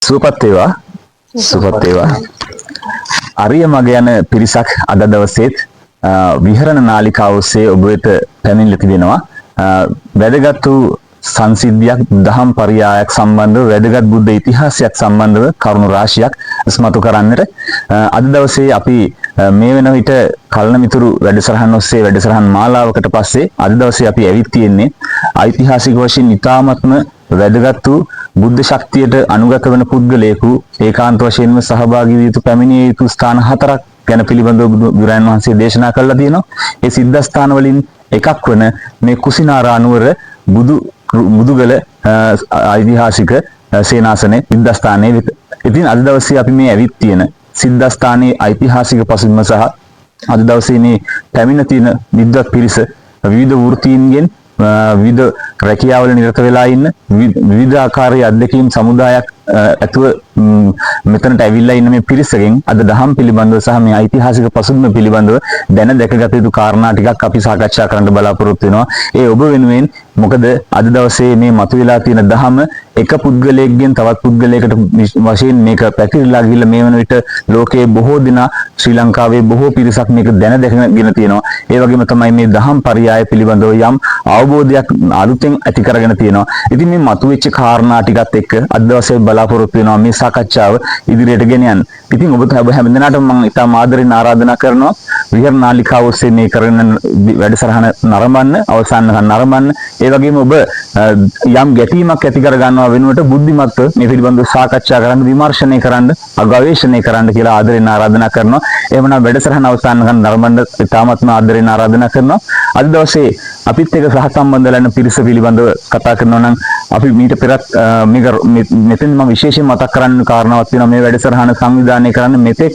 සුවපත් වේවා සුවපත් වේවා අරිය මග යන පිරිසක් අද දවසේත් විහරණ නාලිකාව ඔස්සේ ඔබ වෙත පැමිණලා තිබෙනවා වැදගත් වූ සංසිද්ධියක් දහම් පරියායක් සම්බන්ධව වැදගත් බුද්ධ ඉතිහාසයක් සම්බන්ධව කරුණු රාශියක් ඉස්මතු කරන්නට අද දවසේ අපි මේ වෙන විට කල්නමිතුරු වැඩසටහන ඔස්සේ වැඩසටහන් මාලාවකට පස්සේ අද දවසේ අපි ඇවිත් තියෙන්නේ ඓතිහාසික වශයෙන් ඉතාමත්ම වැදගත් වූ බුද්ධ ශක්තියට අනුගත වන පුද්ගලයෙකු ඒකාන්ත වශයෙන්ම සහභාගී වී යුතු පැමිණිය යුතු ස්ථාන හතරක් ගැන පිළිබඳව බුදුරජාණන් වහන්සේ දේශනා කළා තියෙනවා. ඒ සිද්ධාස්ථාන වලින් එකක් වන මේ කුසිනාරා නුවර මුදුගල ඓතිහාසික සේනාසනේ සිද්ධාස්ථානයේ වෙත. ඉතින් අද දවසේ අපි මේ ඇවිත් තියෙන සිද්ධාස්ථානයේ ඓතිහාසික පසුබිම සහ අද දවසේ මේ පැමිණ තියෙන විද්වත් පිරිස විවිධ වෘත්තීන්ගෙන් විවිධ රැකියාවල නිරත වෙලා ඉන්න විවිධ ආකාරයේ අධ්‍යක්ීම් සමුදායක් ඇතුව මෙතනට ඇවිල්ලා ඉන්න මේ පිරිසගෙන් අද දහම් පිළිබඳව සහ මේ ඓතිහාසික පසුබිම පිළිබඳව දැන දැකගත යුතු කාරණා ටිකක් අපි සාකච්ඡා කරන්න බලාපොරොත්තු වෙනවා. ඒ ඔබ වෙනුවෙන් මොකද අද දවසේ මේ මතුවලා තියෙන දහම එක පුද්ගලයෙක්ගෙන් තවත් පුද්ගලයකට වශයෙන් මේක පැතිරිලා ගිහිල්ලා මේ වන විට ලෝකයේ බොහෝ දෙනා ශ්‍රී ලංකාවේ බොහෝ පිරිසක් මේක දැන දැකගෙන තියෙනවා. ඒ වගේම තමයි මේ දහම් පරියාය පිළිබඳව යම් අවබෝධයක් අලුතෙන් ඇති කරගෙන තියෙනවා. ඉතින් මේ මතුවෙච්ච කාරණා ටිකත් එක්ක අද දවසේ බලාපොරොත්තු වෙනවා මේ සාකච්ඡාව ඉදිරියට ගෙන යන්න. ඉතින් ඔබ හැමදෙනාටම මම ඉතාම ආදරෙන් ආරාධනා කරනවා විහරණ නාලිකාව ඔස්සේ මේ කරන වැඩසටහන නරඹන්න අවසන් නරඹන්න. ඒ වගේම ඔබ යම් ගැටීමක් ඇති කර ගන්නවා වෙනුවට බුද්ධිමත්ව මේ පිළිබඳව සාකච්ඡා කරන්න විමර්ශනය කරන්න ගවේෂණය කරන්න කියලා ආදරෙන් ආරාධනා කරනවා. එහෙමනම් වැඩසටහන අවසන් නරඹන්න ඉතාමත්ම ආදරෙන් ආරාධනා කරනවා. අද දවසේ අපිත් එක්ක සහසම්බන්ධ වෙන පිරිස පිළිබඳව කතා කරනවා නම් අපි මීට පෙරත් මෙතෙන් මම විශේෂයෙන් මතක් කරන්න කාරණාවක් තියෙනවා. මේ වැඩසටහන සංවිධානය කරන්න මෙතෙක්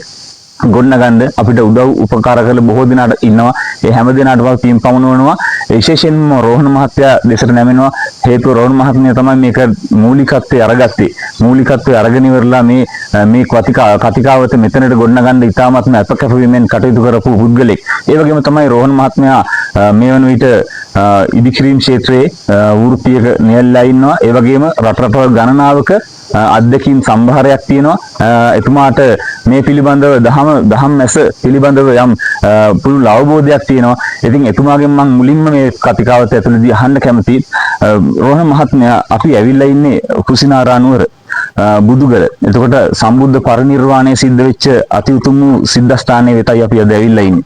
ගොඩනගන්න අපිට උදව් උපකාර කළ බොහෝ දෙනාට ඉන්නවා. ඒ හැම දෙනාටම පින් පමුණවනවා. විශේෂයෙන්ම රෝහණ මහත්තයා දෙසට නැමෙනවා. හේතුව රෝහණ මහත්මිය තමයි මේක මූලිකත්වයේ අරගත්තේ. මූලිකත්වයේ අරගෙන ඉවරලා මේ කතිකාවත මෙතනට ගොඩනගන්න ඉතාමත්ම අපකැපවීමෙන් කටයුතු කරපු පුද්ගලෙක්. ඒ වගේම තමයි රෝහණ මහත්මයා මේ වන විට ඉදිකිරීම් ක්ෂේත්‍රයේ වෘත්තියක නියැලලා ඉන්නවා. ඒ වගේම රටවල් ගණනාවක අධ්‍යක්ීම් සම්භාරයක් තියෙනවා. එතුමාට මේ පිළිබඳව දහම් මැස පිළිබඳව යම් පුළුල් අවබෝධයක් තියෙනවා. ඉතින් එතුමාගෙන් මම මුලින්ම මේ කතිකාවත ඇතුළතදී අහන්න කැමතියි රෝහණ මහත්මයා අපි ඇවිල්ලා ඉන්නේ කුසිනාරා නුවර බුදුගල. එතකොට සම්බුද්ධ පරිනිර්වාණය සිද්ධ වෙච්ච අති උතුම් සිද්ධාස්ථානයේ වෙතයි අපි අද ඇවිල්ලා ඉන්නේ.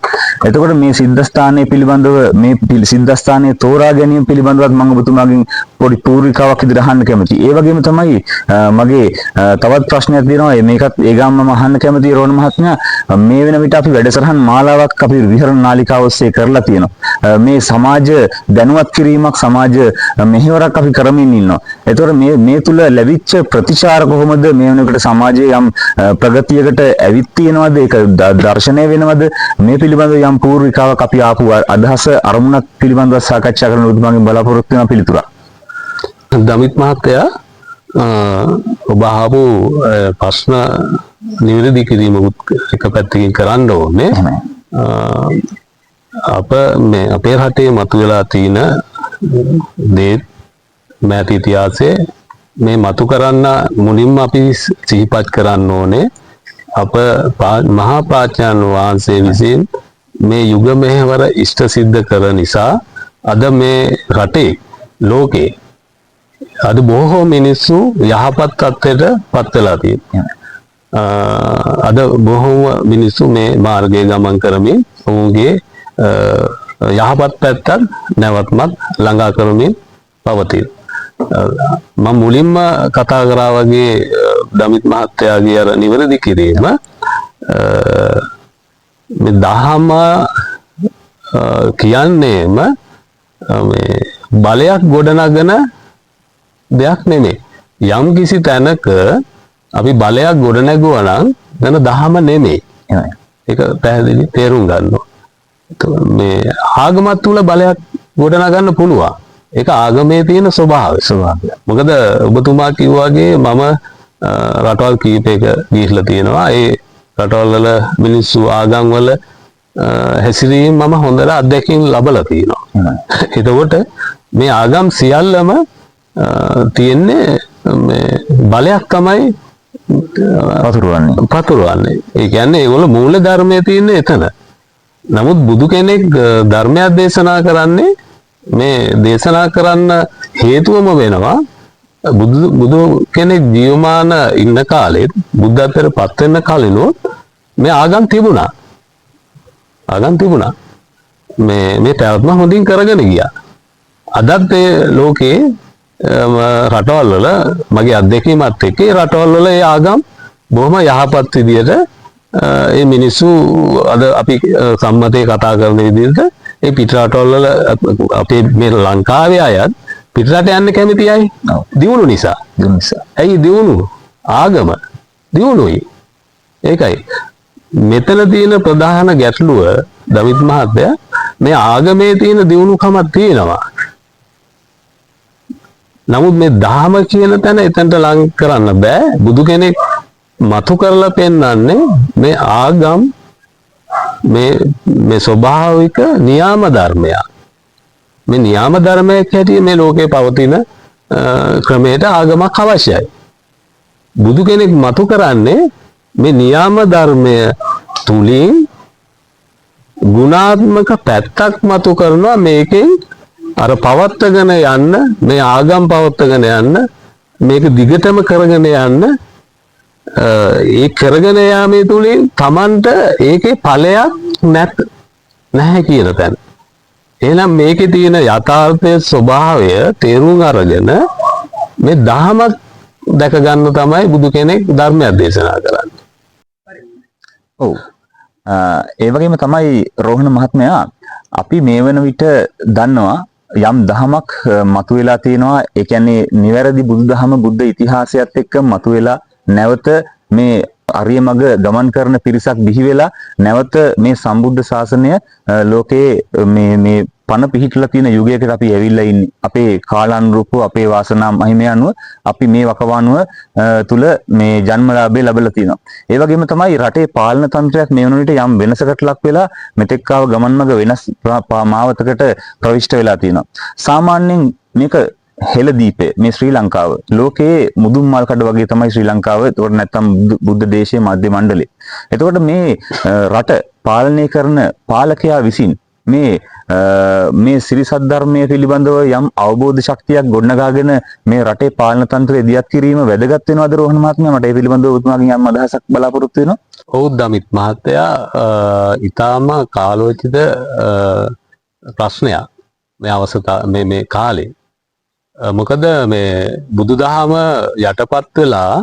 එතකොට මේ සිද්ධාස්ථානයේ පිළිබඳව මේ සිද්ධාස්ථානයේ තෝරා ගැනීම පිළිබඳවත් මම ඔබතුමාගෙන් පොඩි පූර්විකාවක් ඉදිරියට අහන්න කැමතියි. ඒ වගේම තමයි මගේ තවත් ප්‍රශ්නයක් තියෙනවා. මේකත් ඒ ගාම මම අහන්න කැමතියි රෝහණ මහත්මයා. මේ වෙන විට අපි වැඩසටහන් මාලාවක් අපි විහරණ නාලිකාව ඔස්සේ කරලා තියෙනවා. මේ සමාජ දැනුවත් කිරීමක් සමාජ මෙහෙවරක් අපි කරමින් ඉන්නවා. එතකොට මේ තුල ලැබිච්ච ප්‍රතිචාර කොහොමද මේ වෙනකොට සමාජයේ යම් ප්‍රගතියකට ඇවිත් තියෙනවද? ඒක දර්ශනය වෙනවද? මේ පිළිබඳව යම් පූර්විකාවක් අපි ආපු අදහස අරමුණක් පිළිබඳව සාකච්ඡා කරන උතුමන්ගෙන් බලාපොරොත්තු වෙන පිළිතුරක්. දමිත් මහත්තයා ඔබ අහපු ප්‍රශ්න නිවැරදි කිරීමකුත් එක පැත්තකින් කරන්න ඕනේ. අපේ රටේ මතුවලා තියෙන දේ මෑත ඉතිහාසයේ මේ මතු කරන්න මුලින්ම අපි සිහිපත් කරන්න ඕනේ මහා ප්‍රඥාන් වහන්සේ විසින් මේ යුග මෙහෙවර ඉෂ්ට සිද්ධ කර නිසා අද මේ රටේ ලෝකේ අද බොහෝ මිනිස්සු යහපත් තත්ත්වයට පත් වෙලා තියෙනවා. අද බොහෝ මිනිස්සු මේ මාර්ගයේ ගමන් කරමින් ඔවුන්ගේ යහපත් පැත්තත් නැවත්මත් ළඟා කරමින් පවතින. මම මුලින්ම කතා කරා වගේ දමිත් මහත්තයාගේ අර නිවැරදි කිරීම මේ දහම කියන්නේම මේ බලයක් ගොඩනගන දෙයක් නෙමෙයි. යම් කිසි තැනක අපි බලයක් ගොඩනගුවා නම් නේද දහම නෙමෙයි. ඒක පැහැදිලි තේරුම් ගන්න ඕනේ. මේ ආගමත් තුල බලයක් ගොඩනගන්න පුළුවන්. ඒක ආගමේ තියෙන ස්වභාවය. මොකද ඔබතුමා කිව්වාගේ මම රටවල් කීපයක ගිහිල්ලා තියෙනවා. ඒ රටවල් වල මිනිස්සු ආගම් වල හැසිරීම මම හොඳට අත්දැකීම් ලබලා තියෙනවා. එතකොට මේ ආගම් සියල්ලම තියෙන්නේ මේ බලයක් තමයි පතුරවන්නේ. ඒ කියන්නේ ඒගොල්ල මූල ධර්මයේ තියෙන්නේ එතන. නමුත් බුදු කෙනෙක් ධර්මයක් දේශනා කරන්නේ මේ දේශනා කරන්න හේතුවම වෙනවා බුදු කෙනෙක් ජීවමාන ඉන්න කාලෙත් බුද්ධත්වයට පත් වෙන්න කලිනුත් මේ ආගම් තිබුණා. මේ පැවැත්ම හොඳින් කරගෙන ගියා. අදත් ඒ ලෝකේ රටවල් වල මගේ අත්දැකීමත් එක්ක ඒ රටවල් වල ඒ ආගම් බොහොම යහපත් විදියට ඒ මිනිස්සු අද අපි සම්මතයේ කතා කරන විදිහට ඒ පිට රටවල් වල අපේ මේ ලංකාවේ අයත් පිටරට යන්න කැමති අය දියුණු නිසා. ඇයි දියුණු? ආගම දියුණුයි. ඒකයි මෙතන තියෙන ප්‍රධාන ගැටලුව දවිත් මහත්තයා මේ ආගමේ තියෙන දියුණුකමක් තියෙනවා. නමුත් මේ ධර්ම කියන තැන එතනට ලං කරන්න බෑ. බුදු කෙනෙක් මතු කරලා පෙන්වන්නේ මේ ආගම් මේ ස්වභාවික නියාම ධර්මයක්. මේ නියාම ධර්මයක් හැටියට මේ ලෝකේ පවතින ක්‍රමයට ආගමක් අවශ්‍යයි. බුදු කෙනෙක් මතු කරන්නේ මේ නියාම ධර්මය තුලින් ගුණාත්මක පැත්තක් මතු කරනවා. මේකෙන් අර පවත්වාගෙන යන්න මේ ආගම් පවත්වාගෙන යන්න මේක දිගටම කරගෙන යන්න ඒ කරගෙන යාමේ තුලින් Tamanට ඒකේ ඵලයක් නැහැ කියන තැන. එහෙනම් මේකේ තියෙන යථාර්ථයේ ස්වභාවය තේරුම් අරගෙන මේ දහමක් දැක ගන්න තමයි බුදු කෙනෙක් ධර්මයක් දේශනා කරන්නේ. ඔව්. ඒ වගේම තමයි රෝහණ මහත්මයා අපි මේ වෙන විට දන්නවා යම් දහමක් මතුවලා තියෙනවා. ඒ කියන්නේ නිවැරදි බුදුදහම බුද්ධ ඉතිහාසයත් එක්ක මතුවලා නැවත මේ අරිය මඟ ගමන් කරන පිරිසක් බිහි වෙලා නැවත මේ සම්බුද්ධ ශාසනය ලෝකයේ මේ පණ පිහිටලා තියෙන යුගයකට අපි ඇවිල්ලා ඉන්නේ. අපේ කාලානුරූපව අපේ වාසනා මහිමය අනුව අපි මේ වකවානුව තුල මේ ජන්මලාභය ලැබලා තියෙනවා. ඒ වගේම තමයි රටේ පාලන තන්ත්‍රයක් මේ වන විට යම් වෙනසකට ලක් වෙලා මෙතෙක් ආව ගමන් මඟ වෙනස් මාවතකට ප්‍රවිෂ්ඨ වෙලා තියෙනවා. සාමාන්‍යයෙන් මේක හෙළදීපේ මේ ශ්‍රී ලංකාව ලෝකයේ මුදුන් මල් කඩ වගේ තමයි ශ්‍රී ලංකාව. ඒකට නැත්තම් බුද්ධ දේශයේ මධ්‍ය මණ්ඩලය. එතකොට මේ රට පාලනය කරන පාලකයා විසින් මේ සිරිසත් ධර්මයේ පිළිබඳව යම් අවබෝධ ශක්තියක් ගොඩනගාගෙන මේ රටේ පාලන තන්ත්‍රය දියත් කිරීම වැදගත් වෙනවද රෝහණ මහත්මයා? මට ඒ පිළිබඳව ඔබතුමාගෙන් යම් අදහසක් බලාපොරොත්තු වෙනවා. ඔව් දමිත් මහත්තයා ඊටාම කාලෝචිත ප්‍රශ්නයක් මේ අවස්ථාව මේ කාලේ. මොකද මේ බුදුදහම යටපත් වෙලා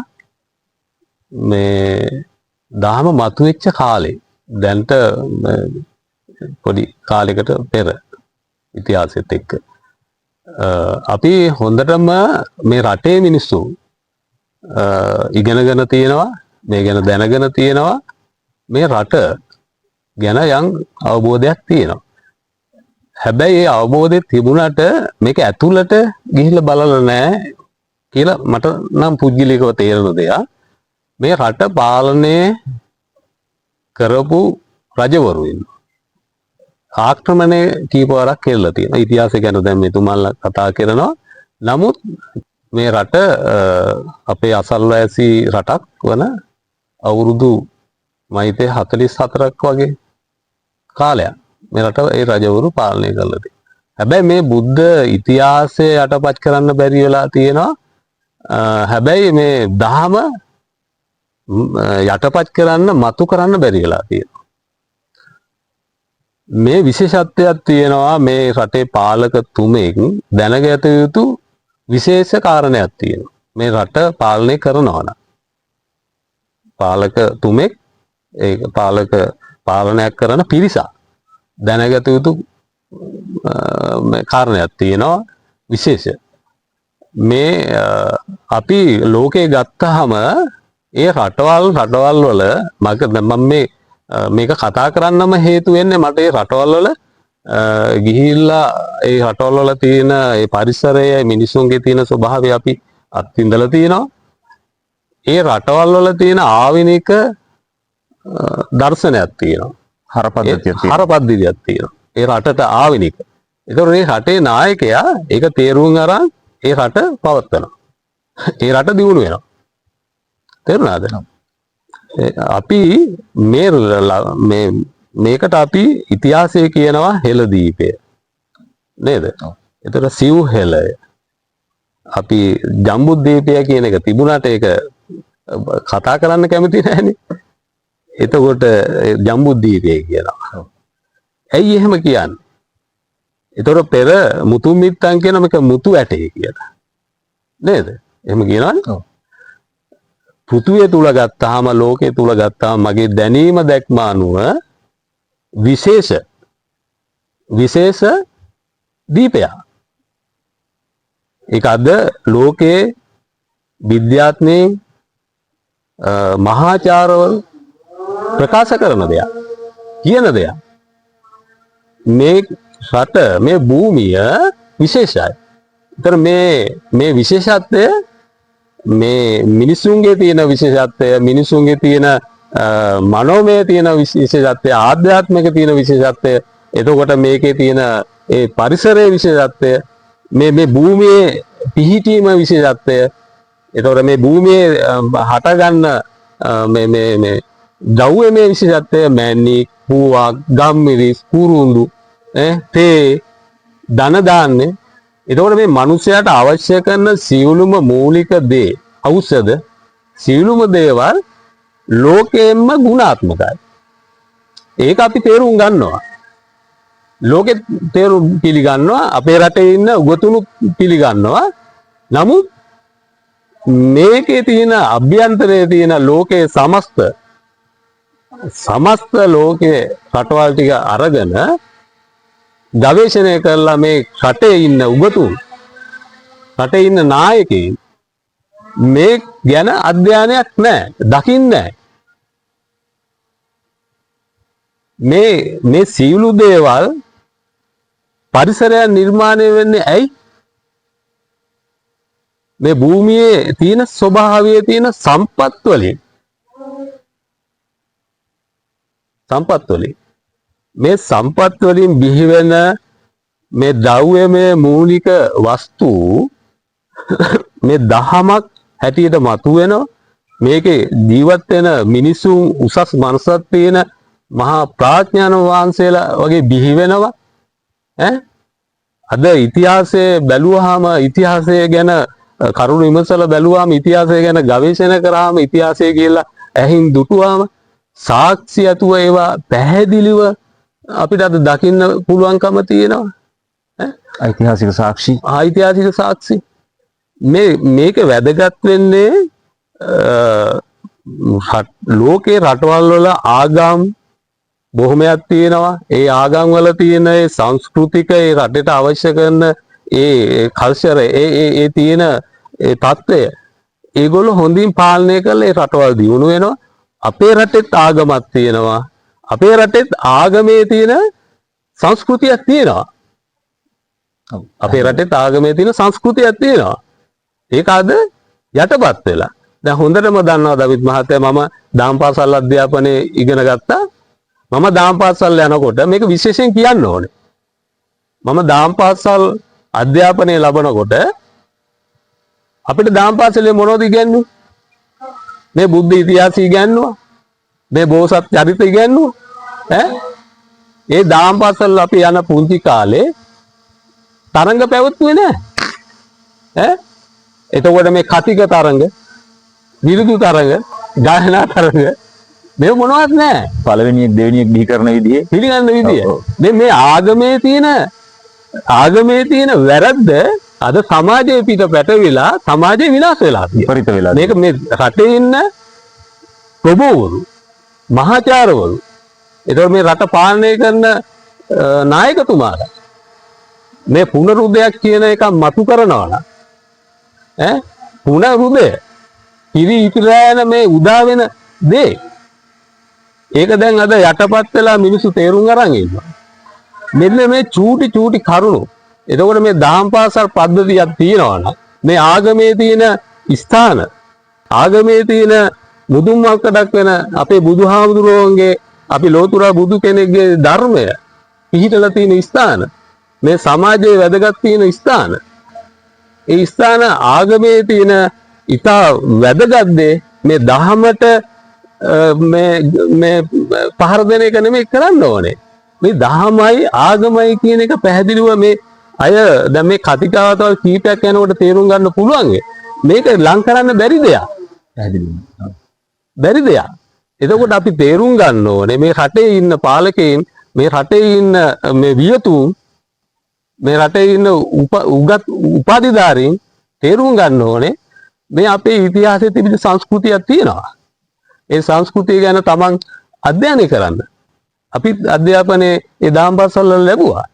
මේ දහම මතුවෙච්ච කාලේ දැන්ට පොඩි කාලයකට පෙර ඉතිහාසෙත් එක්ක අපි හොඳටම මේ රටේ මිනිස්සු ඉගෙනගෙන තියෙනවා, මේ ගැන දැනගෙන තියෙනවා, මේ රට ගැන යම් අවබෝධයක් තියෙනවා. හැබැයි ඒ අවබෝධය තිබුණට මේක ඇතුළට ගිහිල්ලා බලලා නැහැ කියලා මට නම් පුද්ගලිකව තේරෙන දෙයක්. මේ රට පාලනය කරපු රජවරු ඉන්නවා. ආක්‍රමණය කීපවරක් කෙරලා තියෙනවා. ඉතිහාසය ගැන දැන් මෙතුමාලා කතා කරනවා. නමුත් මේ රට අපේ අසල්වැසි රටක් වන අවුරුදු මයිතේ 44ක් වගේ කාලයක් මේ රට ඒ රජවරු පාලනය කරලා තියෙනවා. හැබැයි මේ බුද්ධ ඉතිහාසය යටපත් කරන්න බැරි වෙලා තියෙනවා. හැබැයි මේ දහම යටපත් කරන්න මතු කරන්න බැරි වෙලා තියෙනවා. මේ විශේෂත්වයක් තියෙනවා. මේ රටේ පාලක තුමෙක් දැනගත යුතු විශේෂ කාරණයක් තියෙනවා. මේ රට පාලනය කරනවා නම් පාලක තුමෙක් ඒක පාලනයක් කරන පිරිසක් දැනගත යුතු කාරණයක් තියෙනවා විශේෂ. මේ අපි ලෝකේ ගත්තාම ඒ රටවල් වල මම මේක කතා කරන්නම හේතු වෙන්නේ මට ඒ රටවල් වල ගිහිල්ලා ඒ රටවල් වල තියෙන ඒ පරිසරය මිනිසුන්ගේ තියෙන ස්වභාවය අපි අත්විඳලා තියෙනවා. ඒ රටවල් වල තියෙන ආවිනික දර්ශනයක් තියෙනවා. හරපද්ධතියක් හරපද්ධතියක් තියෙනවා. ඒ රටට ආවිනික. ඒතකොට මේ රටේ නායකයා ඒක තේරුම් අරන් ඒ රට පවත්වනවා. ඒ රට දියුණු වෙනවා. තේරුණාද? අපි මේකට අපි ඉතිහාසය කියනවා හෙළදීපය. නේද? ඒතර සිව්හෙළය. අපි ජම්බුද්වීපය කියන එක තිබුණාට ඒක කතා කරන්න කැමති නැහැනේ. එතකොට ජම්බුද්වීපය කියනවා. ඇයි එහෙම කියන්නේ? ඒතර පෙර මුතු මිත්තන් කියන මේක මුතු ඇටේ කියලා. නේද? එහෙම කියනවනේ. පෘථුවිය තුල ගත්තාම ලෝකයේ තුල ගත්තාම මගේ දැනීම දැක්ම අනුව විශේෂ දීපයක්. ඒක අද ලෝකයේ විද්‍යාඥයින් මහාචාර්යවරු ප්‍රකාශ කරන දෙයක්. කියන දෙයක්. මේ රට මේ භූමිය විශේෂයි. ඒතර මේ විශේෂත්වය මේ මිනිසුන්ගේ තියෙන විශේෂත්වය මිනිසුන්ගේ තියෙන මනෝමය තියෙන විශේෂත්වය ආධ්‍යාත්මික තියෙන විශේෂත්වය එතකොට මේකේ තියෙන ඒ පරිසරයේ විශේෂත්වය මේ භූමියේ පිහිටීම විශේෂත්වය එතකොට මේ භූමියේ හටගන්න මේ ද්‍රව්‍යමය විශේෂත්වය මැණික් පූවක් ගම්මිරිස් කුරුඳු තේ ධන දාන්නේ එතකොට මේ මිනිසයාට අවශ්‍ය කරන සියලුම මූලික දේ ඖෂධ සියලුම දේවල් ලෝකයෙන්ම ගුණාත්මකයි. ඒක අපි තේරුම් ගන්නවා. ලෝකෙ තේරුම් පිළිගන්නවා අපේ රටේ ඉන්න උගතුණු පිළිගන්නවා. නමුත් මේකේ තියෙන අභ්‍යන්තරයේ තියෙන ලෝකයේ සමස්ත ලෝකයේ රටවල් ටික අරගෙන ගවේෂණය කරලා මේ රටේ ඉන්න උගතුන් රටේ ඉන්න නායකයින් මේ ගැන අධ්‍යයනයක් නැහැ දකින්නේ මේ සියලු දේවල් පරිසරය නිර්මාණය වෙන්නේ ඇයි මේ භූමියේ තියෙන ස්වභාවයේ තියෙන සම්පත් වලින් මේ සම්පත් වලින් බිහි වෙන මේ ද්‍රව්‍යමය මූලික වස්තු මේ දහමක් හැටියට මතුවෙනවා මේකේ ජීවත් වෙන මිනිසුන් උසස් මනසක් තියෙන මහා ප්‍රඥාන වහන්සේලා වගේ බිහි වෙනවා අද ඉතිහාසයේ බැලුවාම ඉතිහාසය ගැන කරුණු විමසලා බැලුවාම ඉතිහාසය ගැන ගවේෂණය කරාම ඉතිහාසය කියලා ඇහින් දුටුවාම සාක්ෂි ඇතුව ඒවා පැහැදිලිව අපිට අද දකින්න පුළුවන්කම තියෙනවා ඓතිහාසික සාක්ෂි මේක වැදගත් වෙන්නේ ලෝකේ රටවල් වල ආගම් බොහොමයක් තියෙනවා ඒ ආගම් වල තියෙන ඒ සංස්කෘතික ඒ රටට අවශ්‍ය කරන ඒ කල්චර් ඒ තියෙන ඒ தত্ত্বය ඒගොල්ලෝ හොඳින් පාලනය කරලා ඒ රටවල් දියුණු වෙනවා අපේ රටෙත් ආගමක් තියෙනවා අපේ රටෙත් ආගමේ තියෙන සංස්කෘතියක් තියෙනවා අපේ රටෙත් ආගමේ තියෙන සංස්කෘතියක් තියෙනවා ඒක අද යටපත් වෙලා දැන් හොඳටම දන්නවා දවිත් මහත්තයා මම දාම් පාසල් අධ්‍යාපනයේ ඉගෙන ගත්තා මම දාම් පාසල් යනකොට මේක විශේෂයෙන් කියන්න ඕනේ මම දාම් පාසල් අධ්‍යාපනය ලබනකොට අපිට දාම් පාසලේ මොනවද ඉගෙනුනේ මේ බුද්ධ ඉතිහාසය ඉගෙනුවා මේ බෝසත් චරිත ඉගෙනුවා ඒ දාම් පාසල් අපි යන පුංචි කාලේ තරංග පැවතුනේ නැහැ එතකොට මේ කතික තරංග විරුදු තරංග ගායනා තරංග මේ මොනවත් නැහැ පළවෙනියෙක් දෙවෙනියෙක් බිහි කරන විදිහේ පිළිගන්න විදිය මේ ආගමේ තියෙන වැරද්ද අද සමාජයේ පිට පැටවිලා සමාජය විනාශ වෙලා තියෙනවා මේක මේ රටේ ඉන්න ප්‍රභූවරු මහාචාර්යවරු ඒතකොට මේ රට පාලනය කරන නායකතුමාලා මේ පුනරුදයක් කියන එක මතු කරනවා නම් පුනරුදය ඉරි ඉතිරෑන මේ උදා වෙන දේ ඒක දැන් අද යටපත් වෙලා මිනිස්සු තේරුම් අරන් ඉන්නවා මෙන්න මේ චූටි කරුණු. එතකොට මේ දහම් පාසල් පද්ධතියක් තියෙනවා නම් මේ ආගමේ තියෙන ස්ථාන ආගමේ තියෙන මුදුන් මල්කඩක් වෙන අපේ බුදුහාමුදුරුවන්ගේ අපි ලෝතුරා බුදු කෙනෙක්ගේ ධර්මය පිහිටලා තියෙන ස්ථාන මේ සමාජයේ වැදගත් තියෙන ස්ථාන ඒ ස්ථාන ආගමේ තියෙන ඉතා වැදගත් දේ මේ දහමට මේ පහර දෙන එක නෙමෙයි කරන්න ඕනේ මේ දහමයි ආගමයි කියන එක පැහැදිලිව මේ අය දැන් මේ කතිකාවතවල් කීපයක් යනකොට තේරුම් ගන්න පුළුවන් මේක ලං කරන්න බැරි දෙයක් පැහැදිලිව බැරි දෙයක් එතකොට අපි තේරුම් ගන්න ඕනේ මේ රටේ ඉන්න පාලකයන් මේ රටේ ඉන්න මේ වියතුන් මේ රටේ ඉන්න උගත් උපාධිධාරීන් තේරුම් ගන්න ඕනේ මේ අපේ ඉතිහාසයේ තිබිච්ච සංස්කෘතියක් තියෙනවා ඒ සංස්කෘතිය ගැන තමන් අධ්‍යයනය කරන්න අපි අධ්‍යාපනයේ ඒ දහම් පාසල් වල ලැබුවා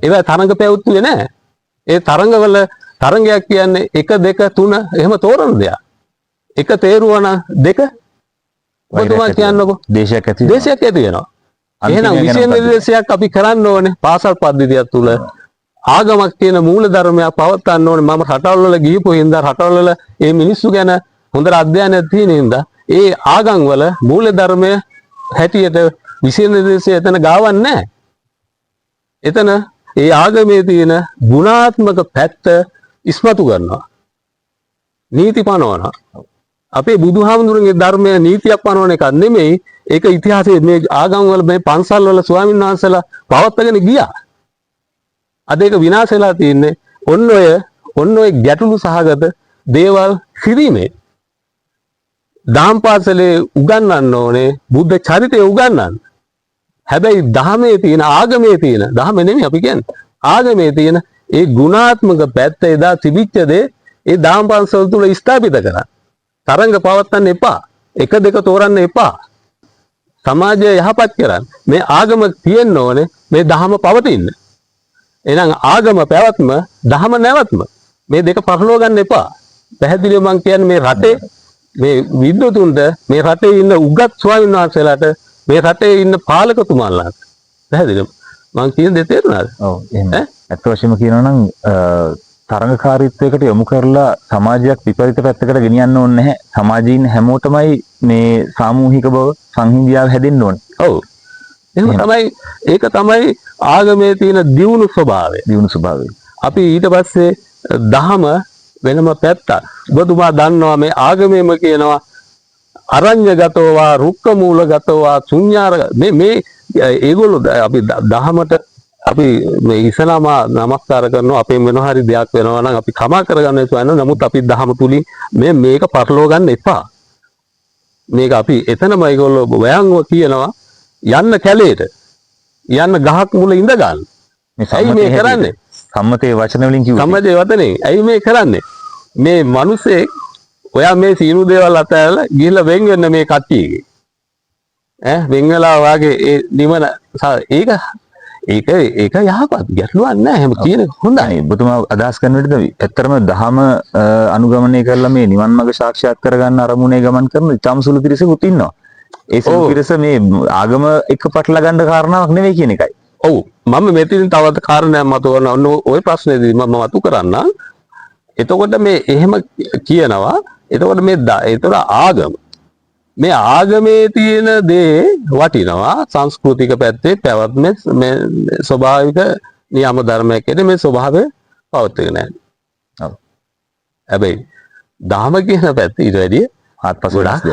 ඒවා තරංග පැවතුනේ නැහැ ඒ තරංගවල තරංගයක් කියන්නේ 1 2 3 එහෙම තෝරන දෙයක් එක තේරුවන දෙක ඔබතුමා කියන්නකෝ දේශයක් ඇති වෙනවා එහෙනම් විශේෂ නිර්දේශයක් අපි කරන්න ඕනේ පාසල් පද්ධතිය තුළ ආගමක් කියන මූල ධර්මයක් පවත්වන්න ඕනේ මම රටවල් වල ගිහපු හින්දා රටවල් වල මේ මිනිස්සු ගැන හොඳට අධ්‍යයනයක් තියෙන හින්දා ඒ ආගම් වල මූල ධර්මය හැටියට විශේෂ නිර්දේශය එතන ගාවන්නේ නැහැ එතන ඒ ආගමේ තියෙන ගුණාත්මක පැත්ත ඉස්මතු කරනවා නීති පනවනවා අපේ බුදුහාමුදුරන්ගේ ධර්මය නීතියක් පනවන එකක් නෙමෙයි ඒක ඉතිහාසයේ මේ ආගම් වල මේ පන්සල් වල ස්වාමීන් වහන්සේලා පවත්වාගෙන ගියා අද ඒක විනාශ වෙලා තියෙන්නේ ඔන්න ඔය ගැටලු සහගත දේවල් කිරීමේ දහම් පාසලේ උගන්වන්න ඕනේ බුද්ධ චරිතය උගන්වන්න හැබැයි දහමේ තියෙන ආගමේ තියෙන දහම නෙමෙයි අපි කියන්නේ ආගමේ තියෙන ඒ ගුණාත්මක පැත්ත එදා තිබිච්ච දේ ඒ දහම් පාසල් තුල ස්ථාපිත කරන්න තරංග පවත්වන්න එපා එක දෙක තෝරන්න එපා සමාජය යහපත් කරන්න මේ ආගම තියෙන්න ඕනේ මේ දහම පවතින්න එහෙනම් ආගම පැවැත්ම දහම නැවැත්ම මේ දෙක පරලව ගන්න එපා පැහැදිලිව මම කියන්නේ මේ රටේ මේ විද්වතුන්ට මේ රටේ ඉන්න උගත් ස්වාමීන් වහන්සේලාට මේ රටේ ඉන්න පාලකතුමාලාට පැහැදිලිව මම කියන දේ තේරුණාද? ඔව් එහෙම. අත් වශයෙන්ම කියනවා නම් තරංගකාරීත්වයකට යොමු කරලා සමාජයක් විපරිත පැත්තකට ගෙනියන්න ඕනේ නැහැ. සමාජීන් හැමෝටමයි මේ සාමූහික බව සංහිඳියාව හැදෙන්න ඕනේ. ඔව්. එහෙම තමයි ඒක තමයි ආගමේ තියෙන දියුණු ස්වභාවය. අපි ඊට පස්සේ දහම වෙනම පැත්තක්. ඔබතුමා දන්නවා මේ ආගමේම කියනවා අරඤ්‍යගතෝවා රුක්ක මූලගතෝවා ශුඤ්ඤාර මේ ඒගොල්ලෝ අපි දහමට අපි මේ ඉස්ලාම නමස්කාර කරනවා අපේ වෙන හරි දෙයක් වෙනවා නම් අපි කමා කරගන්න යනවා නමුත් අපි දහම තුලින් මේක පටලවා ගන්න එපා. මේක අපි එතනම ඒගොල්ලෝ වයන්ව කියනවා යන්න කැලේට යන්න ගහක් මුල ඉඳ ගන්න. ඇයි මේ කරන්නේ? සම්මතයේ වචන වලින් කිව්වේ. සම්මතයේ වචනේ. ඇයි මේ කරන්නේ? මේ මිනිස්සේ ඔයා මේ සීනු දේවල් අතහැරලා ගිහිල්ලා වෙන් වෙන්න මේ කට්ටියගේ. වෙන් වෙලා වාගේ ඒ නිවන ඒක යහපත් ගැටලුවක් නෑ. එහෙම කියන එක හොඳයි. ඔබතුමා අදහස් කරන විදිහට ඇත්තරම දහම අනුගමනය කරලා මේ නිවන් මාර්ග සාක්ෂාත් කරගන්න අරමුණේ ගමන් කරන ඉතාම සුළු පිරිසකුත් ඉන්නවා. ඒ සුළු පිරිස මේ ආගම එක්ක පටල ගන්න කාරණාවක් නෙවෙයි කියන එකයි. ඔව් මම මෙතනින් තවත් කාරණයක් මතවන ඔන්න ওই ප්‍රශ්නේදී මම මතු කරන්න. එතකොට මේ එහෙම කියනවා. එතකොට ඒතර ආගම මේ ආගමේ තියෙන දේ වටිනවා සංස්කෘතික පැත්තේ පැවැත්මේ මේ ස්වභාවික නියම ධර්මයක් කියන මේ ස්වභාවය පවත්වාගෙන යනවා. ඔව්. හැබැයි දහම කියන පැත්ත ඊට වැඩිය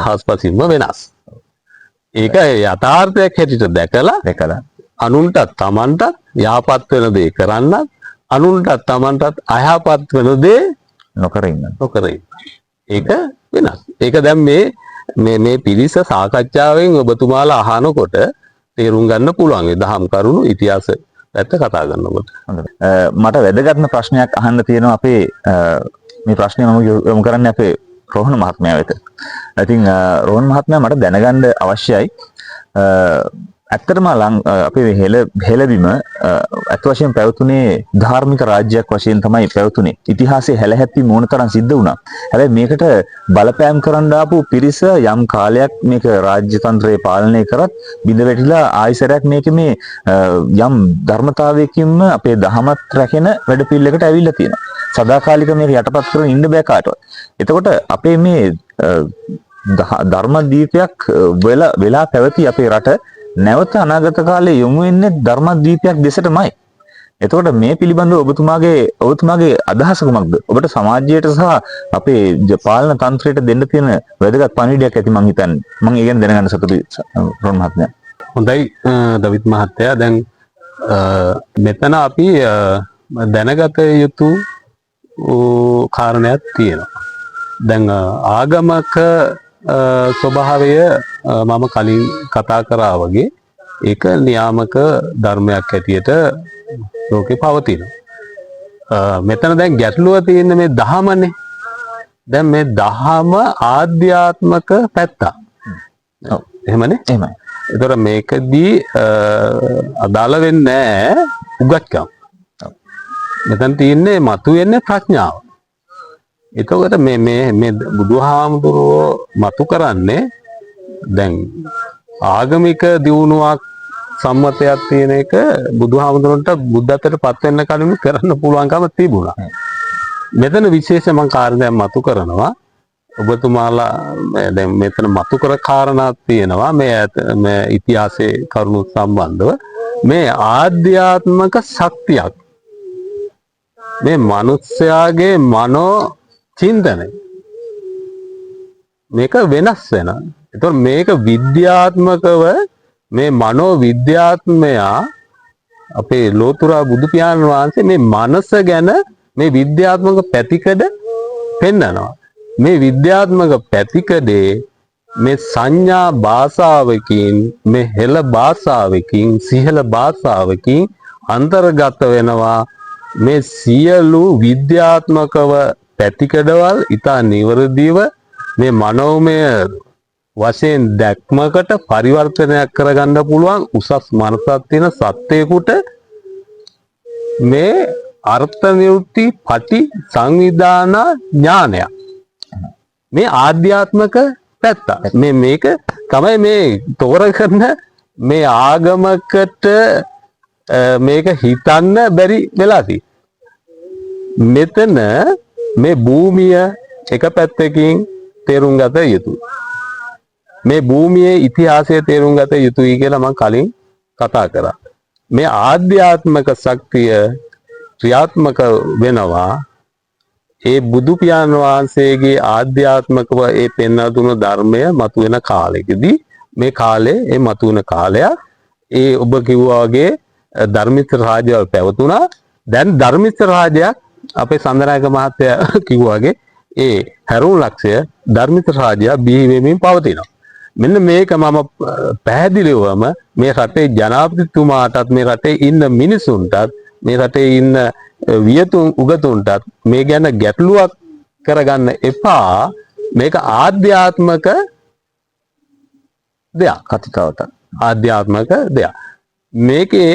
හාත්පසින්ම වෙනස්. ඒක යථාර්ථයක් හැටියට දැකලා අනුන්ටත් තමන්ටත් යහපත් වෙන දේ කරන්නත් අනුන්ටත් තමන්ටත් අයහපත් වෙන දේ නොකර ඉන්න. ඒක වෙනස්. ඒක දැන් මේ පිරිස සාකච්ඡාවෙන් ඔබතුමාලා අහනකොට තේරුම් ගන්න පුළුවන්. ඒ දහම් කරුණු ඉතිහාස පැත්ත කතා කරනකොට. මට වැදගත්ම ප්‍රශ්නයක් අහන්න තියෙනවා අපේ මේ ප්‍රශ්නේ මම යොමු කරන්නේ අපේ රෝහණ මහත්මයා වෙත. ඉතින් රෝහණ මහත්මයා මට දැනගන්න අවශ්‍යයි ඇත්තටම අපේ හෙළබිම අත් වශයෙන් පැවතුනේ ධාර්මික රාජ්‍යයක් වශයෙන් තමයි පැවතුනේ. ඉතිහාසයේ හැලහැප්පි මොන තරම් සිද්ධ වුණා. හැබැයි මේකට බලපෑම් කරන්න ආපු පිරිස යම් කාලයක් මේක රාජ්‍ය තන්ත්‍රය පාලනය කරත් බිඳ වැටිලා ආයිසරයක් මේක මේ යම් ධර්මතාවයකින්ම අපේ දහමත් රැකෙන වැඩපිළිවෙලකට ඇවිල්ලා තියෙනවා. සදාකාලික මේක යටපත් කරගෙන ඉන්න බෑ කාටවත්. එතකොට අපේ මේ ධර්ම දීපයක් වෙලා පැවති අපේ රට නැවත අනාගත කාලේ යොමු වෙන්නේ ධර්මදීපයක් දෙසටමයි. එතකොට මේ පිළිබඳව ඔබතුමාගේ අදහස කුමක්ද? ඔබට සමාජයට සහ අපේ පාලන තන්ත්‍රයට දෙන්න තියෙන වැදගත් පණිවිඩයක් ඇති මං හිතන්නේ. මං ඒ ගැන දැනගන්න සතුටුයි රොන් මහත්මයා. හොඳයි දවිත් මහත්තයා. දැන් මෙතන අපි දැනගත යුතු කාරණයක් තියෙනවා. දැන් ආගමක ස්වභාවය මම කලින් කතා කරා වගේ ඒක නියාමක ධර්මයක් හැටියට ලෝකේ පවතිනවා. මෙතන දැන් ගැටලුව තියෙන්නේ මේ දහමනේ. දැන් මේ දහම ආධ්‍යාත්මක පැත්ත. ඔව් එහෙමනේ. එහෙමයි. ඒතර මේකදී අදාළ වෙන්නේ නැහැ උගත්කම්. මෙතන තියෙන්නේ මතුවෙන්නේ ප්‍රඥාව. එතකොට මේ බුදුහාමුදුරුවෝ මතු කරන්නේ දැන් ආගමික දියුණුවක් සම්මතයක් තියෙන එක බුදුහාමුදුරන්ට බුද්ධත්වයට පත් වෙන්න කලින් කරන්න පුළුවන්කම තිබුණා. මෙතන විශේෂම කාරණයක් මතු කරනවා. ඔබතුමාලා දැන් මෙතන මතු කර කාරණා තියෙනවා මේ ඉතිහාසයේ කරුණු සම්බන්ධව මේ ආධ්‍යාත්මික ශක්තියක් මේ මිනිස්යාගේ මනෝ චින්තනය මේක වෙනස් වෙනවා. ඒතකොට මේක විද්‍යාත්මකව මේ මනෝ විද්‍යාත්මයා අපේ ලෝතුරා බුදු පියාණන් වහන්සේ මේ මනස ගැන මේ විද්‍යාත්මක පැතිකඩ පෙන්නනවා. මේ විද්‍යාත්මක පැතිකඩේ මේ සංඥා භාෂාවකින් මේ හෙළ භාෂාවකින් සිහළ භාෂාවකින් අන්තර්ගත වෙනවා. මේ සියලු විද්‍යාත්මකව පැතිකඩවල් ඉතා නිවැරදිව මේ මනෝමය වශයෙන් දැක්මකට පරිවර්තනයක් කරගන්න පුළුවන් උසස් මනසක් තියෙන සත්‍යයකට මේ අර්ථ නිරුක්ති පටි සංවිධාන ඥානය මේ ආධ්‍යාත්මක පැත්ත. මේක තමයි මේ තෝරගන්න මේ ආගමකට මේක හිතන්න බැරි වෙලා තියෙන්නේ. මෙතන මේ භූමිය එක පැත්තකින් තේරුම් ගත යුතුයි. මේ භූමියේ ඉතිහාසය තේරුම් ගත යුතුයි කියලා මම කලින් කතා කරා. මේ ආධ්‍යාත්මික ශක්තිය ක්‍රියාත්මක වෙනවා ඒ බුදු පියාණන් වහන්සේගේ ආධ්‍යාත්මිකව ඒ පෙන්වා දුන ධර්මය මතුවෙන කාලෙකදී මේ කාලේ ඒ මතුවෙන කාලයක් ඒ ඔබ කිව්වා වගේ ධර්මිෂ්ඨ රාජ්‍යවල පැවතුණා. දැන් ධර්මිෂ්ඨ රාජ්‍යයක් අපේ සඳනායක මහත්තයා කිව්වා වගේ ඒ හැරුණු ලක්ෂය ධර්මිෂ්ඨ රාජ්‍යය බිහි වෙමින් පවතිනවා. මෙන්න මේක මම පැහැදිලිවම මේ රටේ ජනාධිපතිතුමාටත් මේ රටේ ඉන්න මිනිසුන්ටත් මේ රටේ ඉන්න වියතුන් උගතුන්ටත් මේ ගැන ගැටලුවක් කරගන්න එපා. මේක ආධ්‍යාත්මක දෙයක්. කතිකාවට ආධ්‍යාත්මක දෙයක්. මේකේ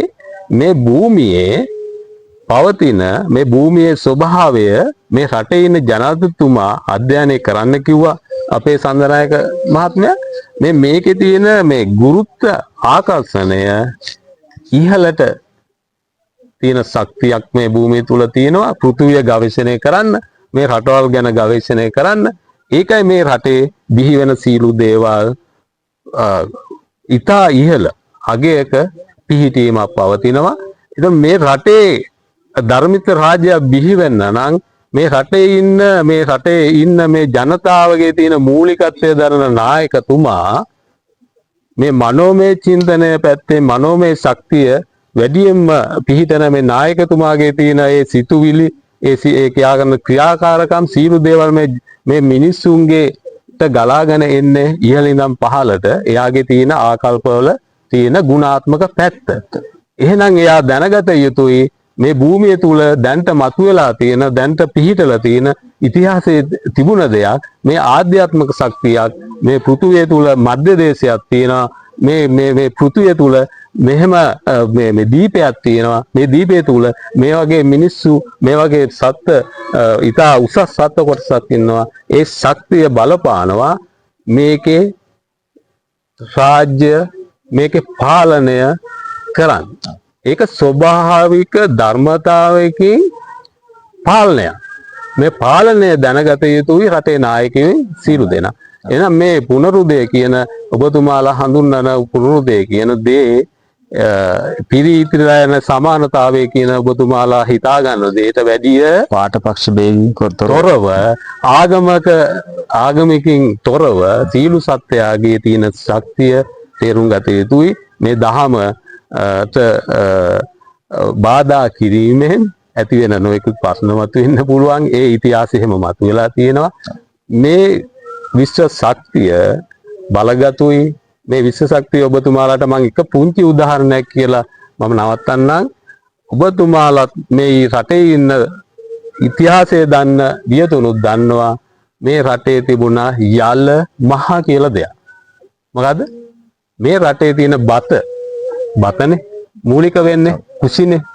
මේ භූමියේ පවතින මේ භූමියේ ස්වභාවය මේ රටේ ඉන්න ජනාධිපතිතුමා අධ්‍යයනය කරන්න කිව්වා අපේ සඳනායක මහත්මයා. මේකේ තියෙන මේ ගුරුත්ව ආකර්ෂණය ඉහළට තියෙන ශක්තියක් මේ භූමිය තුල තියෙනවා. පෘථිවිය ගවේෂණය කරන්න, මේ රටවල් ගැන ගවේෂණය කරන්න. ඒකයි මේ රටේ බිහි වෙන සීළු දේවල් ඉතා ඉහළ අගයක පිහිටීමක් පවතිනවා. ඉතින් මේ රටේ ධර්මිෂ්ඨ රාජ්‍යය බිහි වෙන්න නම් මේ රටේ ඉන්න මේ ජනතාවගේ තියෙන මූලිකත්වය දරන නායකතුමා මේ මනෝමය චින්තනය පැත්තේ මනෝමය ශක්තිය වැඩියෙන්ම පිහිටන මේ නායකතුමාගේ තියෙන ඒ සිතුවිලි ඒ කියාගන්න ක්‍රියාකාරකම් සීළු දේවල් මේ මිනිස්සුන්ගේට ගලාගෙන එන්නේ ඉහළ ඉඳන් පහළට. එයාගේ තියෙන ආකල්පවල තියෙන ගුණාත්මක පැත්ත. එහෙනම් එයා දැනගත යුතුයි මේ භූමිය තුල දැන්ට මතුවලා තියෙන දැන්ට පිහිටලා තියෙන ඉතිහාසයේ තිබුණ දෙයක් මේ ආධ්‍යාත්මික ශක්තියක් මේ පෘථුවිය තුල මධ්‍ය දේශයක් තියෙනවා. මේ පෘථිවිය තුල මෙහෙම මේ දීපයක් තියෙනවා. මේ දීපය තුල මේ වගේ මිනිස්සු මේ වගේ සත්ත්ව ඉතා උසස් සත්ත්ව කොටසක් ඉන්නවා. ඒ ශක්තිය බලපානවා මේකේ රාජ්‍ය මේකේ පාලනය කරන්න. ඒක ස්වභාවික ධර්මතාවයකින් පාලනය. මේ පාලනය දැනගත යුතුයි රටේ නායකයෝ සියලු දෙනා. එහෙනම් මේ පුනරුදය කියන ඔබතුමාලා හඳුන්වන පුනරුදය කියන දේ පිරිතිලා යන සමානතාවය කියන ඔබතුමාලා හිතා ගන්න දෙයට වැඩිය පාඨපක්ෂ බේගින් තොරව ආගමිකින් තොරව සීල සත්‍යයගේ තියෙන ශක්තිය තේරුම් ගත යුතුයි. මේ දහමට බාධා කිරීමෙන් ඇති වෙන නොයෙකුත් ප්‍රශ්න මතුවෙන්න පුළුවන්. ඒ ඉතිහාසය එහෙම මතුවලා තියෙනවා. මේ විශ්ව ශක්තිය බලගතුයි. මේ විශ්ව ශක්තිය ඔබතුමාලාට මම එක පුංචි උදාහරණයක් කියලා මම නවත්තන්නම්. ඔබතුමාලාත් මේ රටේ ඉන්න ඉතිහාසය දන්න වියතුනුත් දන්නවා මේ රටේ තිබුණා යල මහ කියලා දෙයක්. මොකද්ද? මේ රටේ තියෙන බතනේ මූලික වෙන්නේ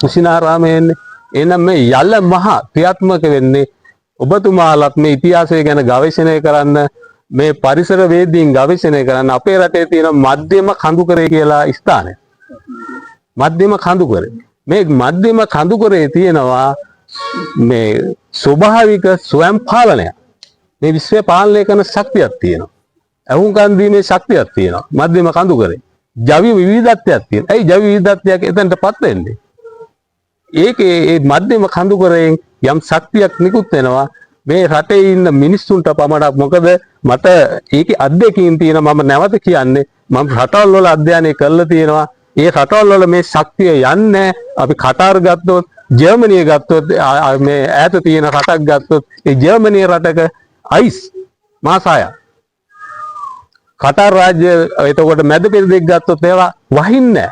කුසිනාරාමයේ වෙන්නේ. එහෙනම් මේ යල මහ ක්‍රියාත්මක වෙන්නේ ඔබතුමාලාත් මේ ඉතිහාසය ගැන ගවේෂණය කරන්න මේ පරිසර වේදීන් ගවේෂණය කරන්න අපේ රටේ තියෙන මධ්‍යම කඳුකරේ කියලා ස්ථානය. මධ්‍යම කඳුකරේ. මේ මධ්‍යම කඳුකරේ තියෙනවා මේ ස්වභාවික ස්වයං පාලනය. මේ විශ්වය පාලනය කරන ශක්තියක් තියෙනවා. අහුම්කන් දීමේ ශක්තියක් තියෙනවා. මධ්‍යම කඳුකරේ. ජෛව විවිධත්වයක් තියෙනවා. ඒ ජෛව විවිධත්වයක් එතනටපත් වෙන්නේ. ඒකේ ඒ මධ්‍යම කඳුකරයෙන් යම් ශක්තියක් නිකුත් වෙනවා. මේ රටේ ඉන්න මිනිස්සුන්ට පමණක්. මොකද මට ඒකේ අත්දැකීම් තියෙනවා. මම නැවත කියන්නේ මම රටවල් වල අධ්‍යයනය කරලා තියෙනවා. ඒ රටවල් වල මේ ශක්තිය යන්නේ අපි කටාර් ගත්තොත් ජර්මනිය ගත්තොත් මේ ඈත තියෙන රටක් ගත්තොත් ඒ ජර්මනිය රටක අයිස් මාස 6ක් කටාර් රාජ්‍ය එතකොට මැද පෙරදිග ගත්තොත් ඒවා වහින්නේ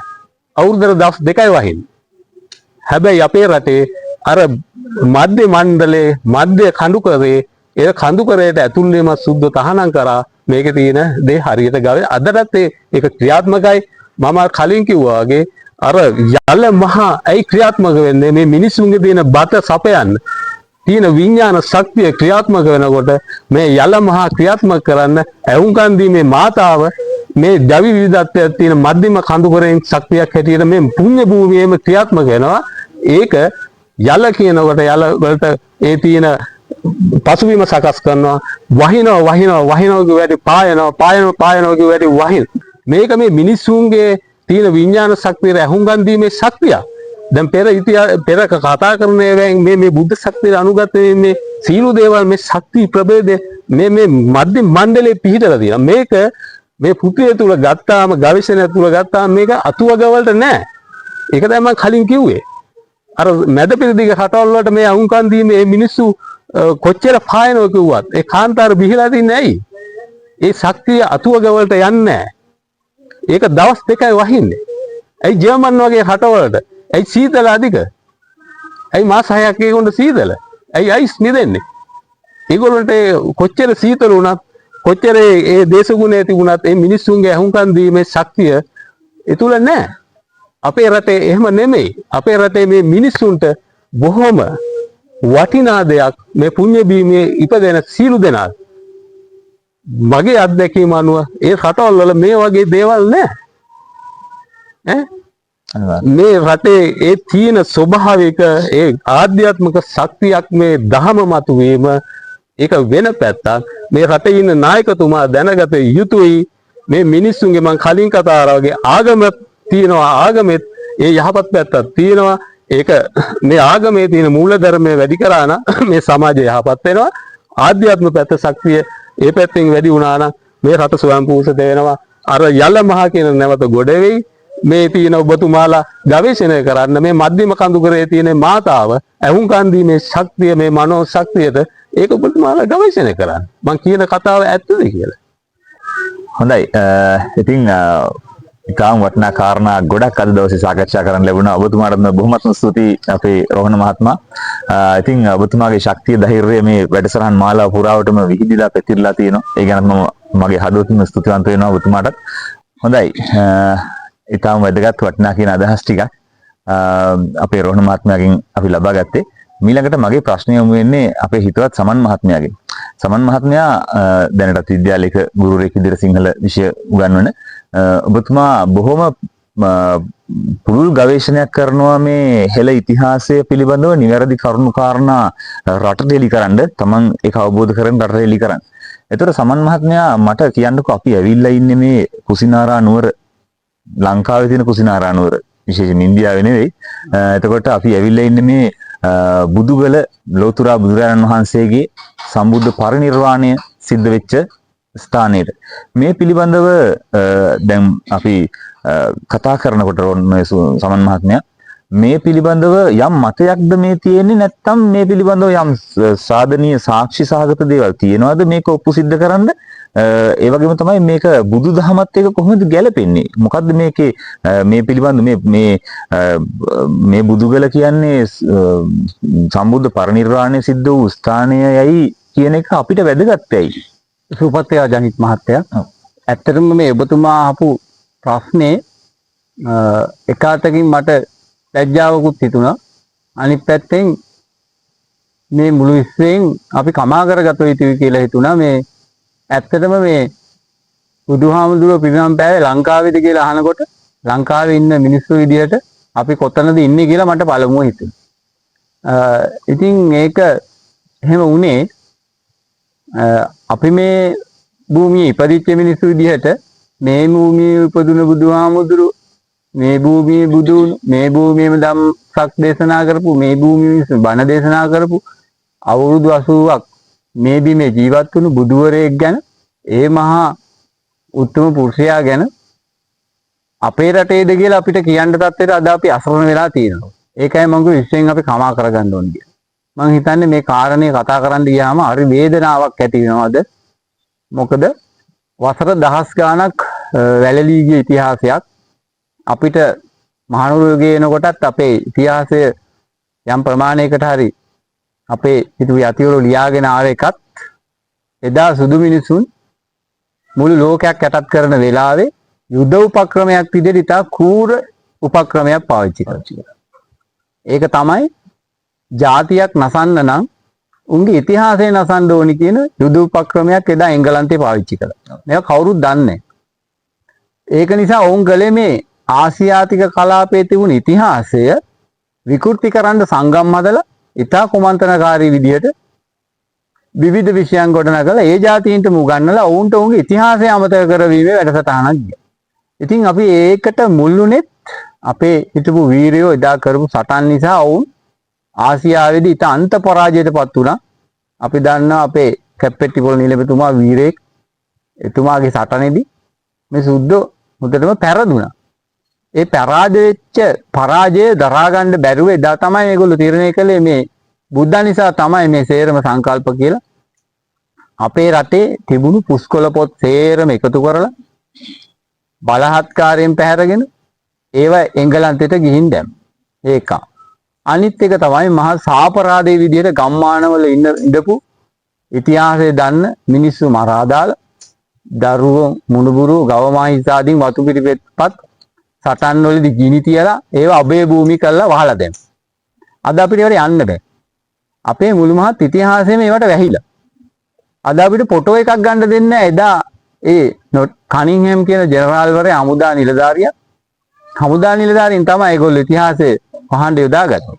අවුරුද්දට දවස් 2යි වහින්නේ. හැබැයි අපේ රටේ අර මධ්‍ය මණ්ඩලයේ මධ්‍ය කඳුකරේ ඒ කඳුකරේට ඇතුල් වීම සුද්ධ තහනම් කරා මේකේ තියෙන දේ හරියට ගාවේ අදටත් ඒක ක්‍රියාත්මකයි. මම කලින් කිව්වා වගේ අර යල මහා ඇයි ක්‍රියාත්මක වෙන්නේ මේ මිනිසුන්ගේ තියෙන බත සපයන්න තියෙන විඥාන ශක්තිය ක්‍රියාත්මක වෙනකොට මේ යල මහා ක්‍රියාත්මක කරන්න ඇහුම්කන් දීමේ මාතාව මේ ජෛව විවිධත්වයේ තියෙන මධ්‍යම කඳුකරෙන් ශක්තියක් හැටියට මේ පුණ්‍ය භූමියේම ක්‍රියාත්මක වෙනවා. ඒක යල කියනකොට යල වලට ඒ තියෙන පසුබිම සකස් කරනවා. වහිනවා කියුවාට පායනවා කියුවාට වහින. මේක මේ මිනිස්සුන්ගේ තියෙන විඥාන ශක්තිය ඇහුම්කන් දීමේ ශක්තිය. දැන් පෙර කතා කරන ඒවායින් මේ බුද්ධ ශක්තිය අනුගත මේ සීල දේවල් මේ ශක්ති ප්‍රභේද මේ මධ්‍ය මණ්ඩලයේ පිහිටලා තියෙනවා. මේක මේ පෘථිවිය තුල ගත්තාම ගවේෂණය තුල ගත්තාම මේක අතුවගවලට නෑ. ඒක තමයි මම කලින් කිව්වේ. අර මැද පෙරදිග රටවල් වලට මේ අහුම්කන් දීමේ මිනිස්සු කොච්චර පායනවා කිව්වත් ඒ කාන්තාර බිහිලා තින්නේ ඇයි? ඒ ශක්තිය අතුවගවලට යන්නේ නෑ. ඒක දවස් 2යි වහින්නේ. ඇයි ජර්මන් වගේ රටවලට? ඇයි සීතල අධික? ඇයි මාස 6ක් ඒගොල්ලෝ සීතල? ඇයි අයිස් නිදෙන්නේ? ඒගොල්ලන්ට කොච්චර සීතල වුණත් කොච්චර ඒ දේශගුණය තිබුණත් ඒ මිනිස්සුන්ගේ අහුම්කන් දීමේ ශක්තිය ඒ තුල නැහැ. අපේ රටේ එහෙම නෙමෙයි. අපේ රටේ මේ මිනිස්සුන්ට බොහොම වටිනා දෙයක් මේ පුණ්‍ය භූමියේ ඉපදෙන සීළු දෙනා. මගේ අත්දැකීම අනුව ඒ රටවල් වල මේ වගේ දේවල් නැහැ. මේ රටේ ඒ තියෙන ස්වභාවික ඒ ආධ්‍යාත්මික ශක්තියක් මේ දහම මතුවීම ඒක වෙන පැත්තක්. මේ රටේ ඉන්න නායකතුමා දැනගත යුතුයි මේ මිනිස්සුන්ගේ මං කලින් කතා කරා වගේ ආගම තියෙනවා. ආගමෙත් ඒ යහපත් පැත්තක් තියෙනවා. ඒක මේ ආගමේ තියෙන මූලධර්මය වැඩි කරා නම් මේ සමාජය යහපත් වෙනවා. ආධ්‍යාත්මික පැත්ත ශක්තිය ඒ පැත්තෙන් වැඩි වුණා නම් මේ රට ස්වයංපූර්ණ වෙනවා. අර යල මහා කියන නැවත ගොඩ වෙයි. මේ තියෙන ඔබතුමාලා ගවේෂණය කරන්න මේ මධ්‍යම කඳුකරේ තියෙන මාතාව ඇහුම්කන් දීමේ ශක්තිය මේ මනෝ ශක්තියට ඒක ඔබතුමාලා ගවේෂණය කරන්න. මම කියන කතාව ඇත්තද කියලා. හොඳයි. ඉතින් ඉතාම වටිනා කාරණා ගොඩක් අද දවසේ සාකච්ඡා කරන්න ලැබුණා. ඔබතුමාට බොහොමත්ම ස්තුතියි අපේ රෝහණ මහත්මයා. ඉතින් ඔබතුමාගේ ශක්තිය ධෛර්යය මේ වැඩසටහන් මාලාව පුරාවටම විහිදිලා පැතිරලා තියෙනවා. ඒ ගැන මම මගේ හදවතින්ම ස්තුතිවන්ත වෙනවා ඔබතුමාට. හොඳයි. ඊටම වැදගත් වටිනා කියන අදහස් ටිකක් අපේ රෝහණ මහත්මයාගෙන් අපි ලබා ගත්තේ. ඊළඟට මගේ ප්‍රශ්නය යොමු වෙන්නේ අපේ හිතවත් සමන් මහත්මයාගෙන්. සමන් මහත්මයා දැනටත් විද්‍යාලයක ගුරුවරයෙක් විදිහට සිංහල විෂය උගන්වන ඔබතුමා බොහොම පුළුල් ගවේෂණයක් කරනවා මේ හෙළ ඉතිහාසය පිළිබඳව නිවැරදි කරුණු කාරණා රටට එලි කරන්න, තමන් ඒක අවබෝධ කරගෙන රටට එලි කරන්න. එතකොට සමන් මහත්මයා මට කියන්නකෝ අපි ඇවිල්ලා ඉන්නේ මේ කුසිනාරා නුවර, ලංකාවේ තියෙන කුසිනාරා නුවර, විශේෂයෙන් ඉන්දියාවේ නෙවෙයි. එතකොට අපි ඇවිල්ලා ඉන්නේ මේ බුදුගල ලෝතුරා බුදුරජාණන් වහන්සේගේ සම්බුද්ධ පරිනිර්වාණය සිද්ධ වෙච්ච ස්ථානයට. මේ පිළිබඳව දැන් අපි කතා කරනකොට සමන් මහත්මයා මේ පිළිබඳව යම් මතයක්ද මේ තියෙන්නේ, නැත්නම් මේ පිළිබඳව යම් සාධනීය සාක්ෂි සහගත දේවල් තියෙනවද මේක ඔප්පු සිද්ධ කරන්න? ඒ වගේම තමයි මේක බුදුදහමත් එක්ක කොහොමද ගැලපෙන්නේ? මොකද්ද මේකේ මේ පිළිබඳ මේ බුදුගල කියන්නේ සම්බුද්ධ පරිනිර්වාණය සිද්ධ වූ ස්ථානයයි කියන එක අපිට වැදගත් වෙයි. සුපත්ය ජනිත් මහත්තයා. ඇත්තටම මේ ඔබතුමා අහපු ප්‍රශ්නේ එකාතකින් මට ලැජ්ජාවකුත් හිතුණා. අනිත් පැත්තෙන් මේ මුළු විශ්වයෙන් අපි කමා කරගත යුතුයි කියලා හිතුණා. මේ ඇත්තටම මේ බුදුහාමුදුරුවෝ පිරිනම් පෑවේ ලංකාවේද කියලා අහනකොට ලංකාවේ ඉන්න මිනිස්සු විදියට අපි කොතනද ඉන්නේ කියලා මට පළමුව හිතුණා. ඉතින් ඒක එහෙම වුණේ අපි මේ භූමියේ ඉපදිච්ච මිනිස්සු විදිහට මේ භූමියේ උපදුන බුදුහාමුදුරුවෝ, මේ භූමියේ බුදුන්, මේ භූමියේම ධම්සක් දේශනා කරපු, මේ භූමියේ මිනිස්සු බණ දේශනා කරපු අවුරුදු 80ක් මේ බිමේ ජීවත් වුණු බුදුවරයෙක් ගැන, ඒ මහා උත්තම පුරුෂයා ගැන අපේ රටේද කියලා අපිට කියන්න තත්ත්වයට අද අපි අසරණ වෙලා තියෙනවා. ඒකයි මම විශ්වෙන් අපි කමා කරගන්න ඕනේ කියලා. මම හිතන්නේ මේ කාරණේ කතා කරන්න ගියාම හරි වේදනාවක් ඇති වෙනවද? මොකද වසර දහස් ගාණක් වැළලී ගිය ඉතිහාසයක් අපිට මහනුවර යුගයේ එනකොටත් අපේ ඉතිහාසය යම් ප්‍රමාණයකට හරි අපේ හිතේ යතිවරු ලියාගෙන ආව එකත් එදා සුදු මිනිසුන් මුළු ලෝකයක් යටත් කරන වෙලාවේ යුද උපක්‍රමයක් විදිහට ඉතා කූර උපක්‍රමයක් පාවිච්චි කරනවා. ඒක තමයි ජාතියක් නසන්න නම් උන්ගේ ඉතිහාසය නසන්න ඕනි කියන යුද උපක්‍රමයක් එදා එංගලන්තේ පාවිච්චි කළා. මේක කවුරුත් දන්නේ නැහැ. ඒක නිසා ඔවුන් ගලේ මේ ආසියාතික කලාපයේ තිබුණු ඉතිහාසය විකෘති කරන්න සංගම් හදලා ඉතා කුමන්ත්‍රණකාරී විදියට විවිධ විෂයන් ගොඩනගලා ඒ ජාතීන්ට උගන්වලා ඔවුන්ට ඔවුන්ගේ ඉතිහාසය අමතක කරවීමේ වැඩසටහනක් ගියා. ඉතින් අපි ඒකට මුල්ුණෙත් අපේ හිටපු වීරයෝ එදා කරපු සටන් නිසා ඔවුන් ආසියාවේදී ඉතා අන්ත පරාජයටපත් වුණා. අපි දන්නවා අපේ කැප්පෙට්ටිපොළ නිලමේතුමා වීරයෙක්, එතුමාගේ සටනේදී මේ සුද්ධෝ මුදටම පෙරදුනා. ඒ පරාජය දරා ගන්න බැරුව එදා තමයි මේගොල්ලෝ තීරණය කළේ මේ බුද්ධ නිසා තමයි මේ සේරම සංකල්ප කියලා අපේ රටේ තිබුණු පුස්කොළ පොත් සේරම එකතු කරලා බලහත්කාරයෙන් පැහැරගෙන ඒවා එංගලන්තයට ගිහින් දැම්ම. ඒක. අනිත් එක තමයි මහා සාපරාධයේ විදිහට ගම්මානවල ඉඳපු ඉතිහාසය දන්න මිනිස්සු මරා දාලා දරුවෝ මුණුබුරු ගවමාහිසාදීන් වතු පිටිපෙත්පත් සටන් වලදී ගිනි තියලා ඒව අබේ භූමි කරලා වහලා දැම්ම. අද අපිට ඒවට යන්න බෑ. අපේ මුළු මහත් ඉතිහාසයේම ඒවට වැහිලා. අද අපිට ෆොටෝ එකක් ගන්න දෙන්නේ නැහැ. එදා ඒ කනින්හැම් කියන ජෙනරාල්වරයා හමුදා නිලධාරියා. හමුදා නිලධාරීන් තමයි ඒගොල්ලෝ ඉතිහාසයේ පහඬ යොදාගත්තේ.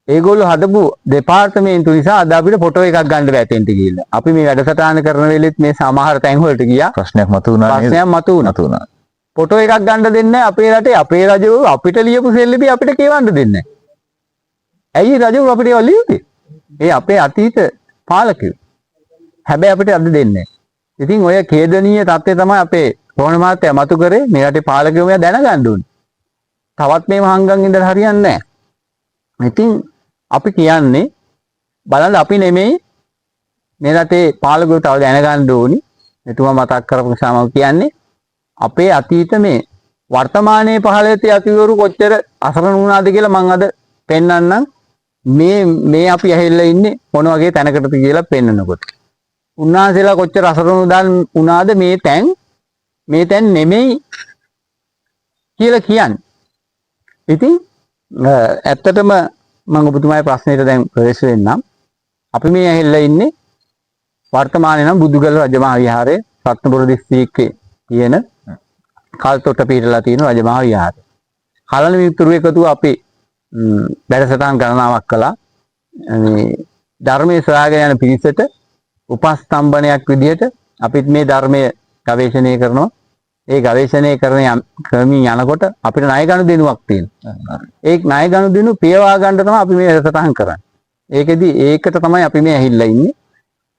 ඒගොල්ලෝ හදපු දෙපාර්තමේන්තු නිසා අද අපිට ෆොටෝ එකක් ගන්න බෑ තෙන්ට ගිහිල්ලා. අපි මේ වැඩසටහන කරන වෙලෙත් මේ සමහර තැන් වලට ගියා. ප්‍රශ්නයක් මතුවුණා. ෆොටෝ එකක් ගන්න දෙන්නේ නැහැ අපේ රටේ. අපේ රජවරු අපිට ලියපු සෙල්ලිපි අපිට කියවන්න දෙන්නේ නැහැ. ඇයි රජවරු අපිට ඒවා ලියුවේ? ඒ අපේ අතීත පාලකයෝ. හැබැයි අපිට අද දෙන්නේ නැහැ. ඉතින් ඔය ඛේදනීය தත්ත්වය තමයි අපේ රෝහණ මහත්තයා මතු කරේ. මේ රටේ පාලකයෝ මෙයා දැනගන්න ඕනේ. තවත් මේ මහංගන් ඉඳලා හරියන්නේ නැහැ. ඉතින් අපි කියන්නේ බලන්න අපි නෙමෙයි මේ රටේ පාලකයෝ තව දැනගන්න ඕනි. එතුමා මතක් කරපු නිසා මම කියන්නේ අපේ අතීත මේ වර්තමානයේ පහළ වෙච්ච අතිවරු කොච්චර අසරණ වුණාද කියලා මම අද පෙන්වන්නම්. මේ අපි ඇහෙල්ලා ඉන්නේ මොන වගේ තැනකටද කියලා පෙන්වනකොට. උන්වහන්සේලා කොච්චර අසරණ වුණාද මේ තැන් මේ තැන් නෙමෙයි කියලා කියන්නේ. ඉතින් ඇත්තටම මම ඔබතුමාගේ ප්‍රශ්නෙට දැන් ප්‍රවේශ වෙන්නම්. අපි මේ ඇහිල්ලා ඉන්නේ වර්තමානයේ නම් බුදුගල රජමහා විහාරයේ රත්නපුර දිස්ත්‍රික්කයේ තියෙන කල්තොට පිටලා තියෙන රජමහා විහාරය. කලණ මිතුරු එකතු අපි වැඩසටහන් ගණනාවක් කළා. මේ ධර්මයේ සොයාගෙන යන පිරිසට උපස්තම්භනයක් විදිහට අපිත් මේ ධර්මයේ ගවේෂණය කරනවා. ඒ ගවේෂණය කරමින් යනකොට අපිට ණය ගනුදෙනුවක් තියෙනවා. ඒ ණය ගනුදෙනු පියවා ගන්න තමයි අපි මේ වැඩසටහන් කරන්නේ. ඒකෙදි ඒකට තමයි අපි මේ ඇහිල්ලා ඉන්නේ.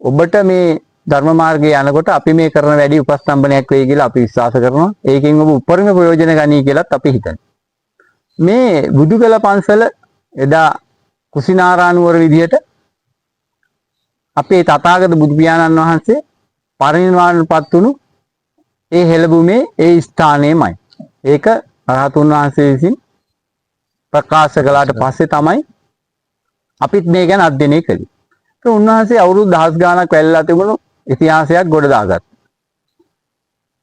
ඔබට මේ ධර්ම මාර්ගයේ යනකොට අපි මේ කරන වැඩි උපස්තම්භනයක් වෙයි කියලා අපි විශ්වාස කරනවා. ඒකෙන් ඔබ උපරිම ප්‍රයෝජන ගනී කියලාත් අපි හිතන්නේ. මේ බුදුගල පන්සල එදා කුසිනාරානුවර විදියට අපේ තථාගත බුදු පියාණන් වහන්සේ පරිනිර්වාණයටපත් වුණු ඒ හෙළඹුමේ ඒ ස්ථානයමයි. ඒක රහතුන් වහන්සේ විසින් ප්‍රකාශ කළාට පස්සේ තමයි අපිත් මේ ගැන අධ්‍යයනය කළේ. ඒ උන්වහන්සේ අවුරුදු 10 ගාණක් වැළලා තිබුණු ඉතිහාසයක් ගොඩ දාගත්තා.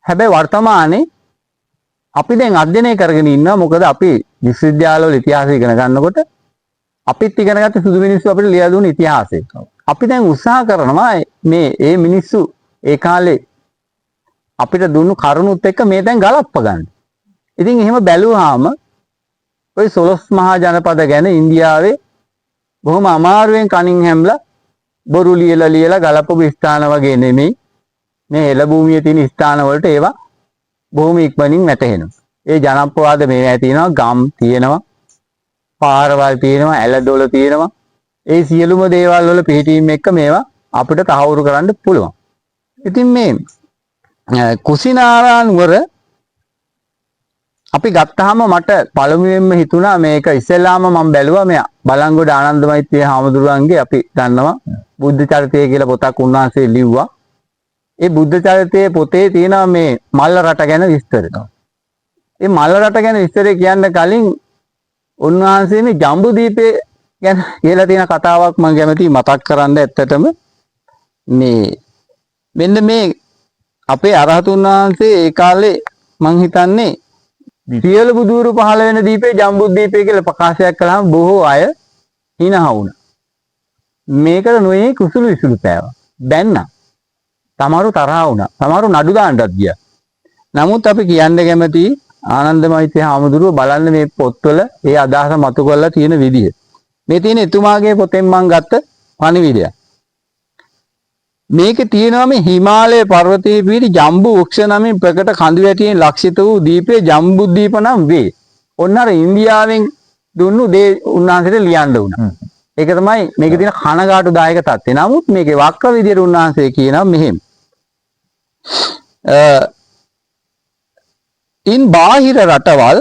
හැබැයි වර්තමානයේ අපි දැන් අධ්‍යයනය කරගෙන ඉන්නවා. මොකද අපි විශ්වවිද්‍යාලවල ඉතිහාසය ඉගෙන ගන්නකොට අපිත් ඉගෙන ගත්ත සුදු මිනිස්සු අපිට ලියලා දුන්න ඉතිහාසය. අපි දැන් උත්සාහ කරනවා මේ මිනිස්සු ඒ කාලේ අපිට දුන්නු කරුණුත් එක්ක මේ දැන් ගලප්ප ගන්න. ඉතින් එහෙම බැලුවාම ওই 12 මහා ජනපද ගැන ඉන්දියාවේ බොහොම අමාරුවෙන් කණින් හැම්ලා බොරු ලියලා ගලපපු ස්ථාන වගේ නෙමෙයි. මේ එළ භූමියේ තියෙන ස්ථාන වලට ඒවා බොහොම ඉක්මනින් වැටහෙනවා. ඒ ජනප්‍රවාද මේවා තියෙනවා, ගම් තියෙනවා, පාරවල් තියෙනවා, ඇලදොල තියෙනවා. ඒ සියලුම දේවල් වල පිහිටීම් එක්ක මේවා අපිට තහවුරු කරන්න පුළුවන්. ඉතින් මේ කුසිනාරානුවර අපි ගත්තාම මට පළමුවෙන්ම හිතුණා මේක ඉස්සෙල්ලාම මම බැලුවා මේ බලංගොඩ ආනන්ද මෛත්‍රී හාමුදුරුවන්ගේ අපි දන්නවා බුද්ධ චරිතය කියලා පොතක් උන්වහන්සේ ලිව්වා. ඒ බුද්ධ චරිතයේ පොතේ තියෙනවා මේ මල්ල රට ගැන විස්තර. ඒ මල්ල රට ගැන විස්තරය කියන්න කලින් උන්වහන්සේ මේ ජම්බුදීපේ ගැන කියලා තියෙන කතාවක් මම කැමතියි මතක් කරන්න. ඇත්තටම මෙන්න මේ අපේ අරහතුන් වහන්සේ ඒ කාලේ මං හිතන්නේ සියලු බුදුරු පහළ වෙන දීපේ ජම්බුද්දීපේ කියලා ප්‍රකාශයක් කළාම බොහෝ අය හිනහ වුණා. මේකට නොයේ කුසුළු විසුළු පෑවා. දැන්න තමාරු තරහ වුණා. තමාරු නඩු දාන්නත් ගියා. නමුත් අපි කියන්න කැමති ආනන්ද මෛත්‍රී හාමුදුරුවෝ බලන්න මේ පොත්වල ඒ අදහස මතු කරලා තියෙන විදිහ. මේ තියෙන එතුමාගේ පොතෙන් මං ගත්ත පණිවිඩය. මේක තියෙනවා මේ හිමාලය පර්වතයේ පිහිටි ජම්බු වෘක්ෂ නමින් ප්‍රකට කඳු වැටියෙන් ලක්ෂිත වූ දීපේ ජම්බුද්දීප නම් වේ. ඔන්න අර ඉන්දියාවෙන් දුන්නු දේ උන්වහන්සේට ලියන්න වුණා. ඒක තමයි මේකේ තියෙන කනගාටුදායක තත්ත්වය. නමුත් මේකේ වක්‍ර විදියට උන්වහන්සේ කියනවා මෙහෙම. ඉන් බාහිර රටවල්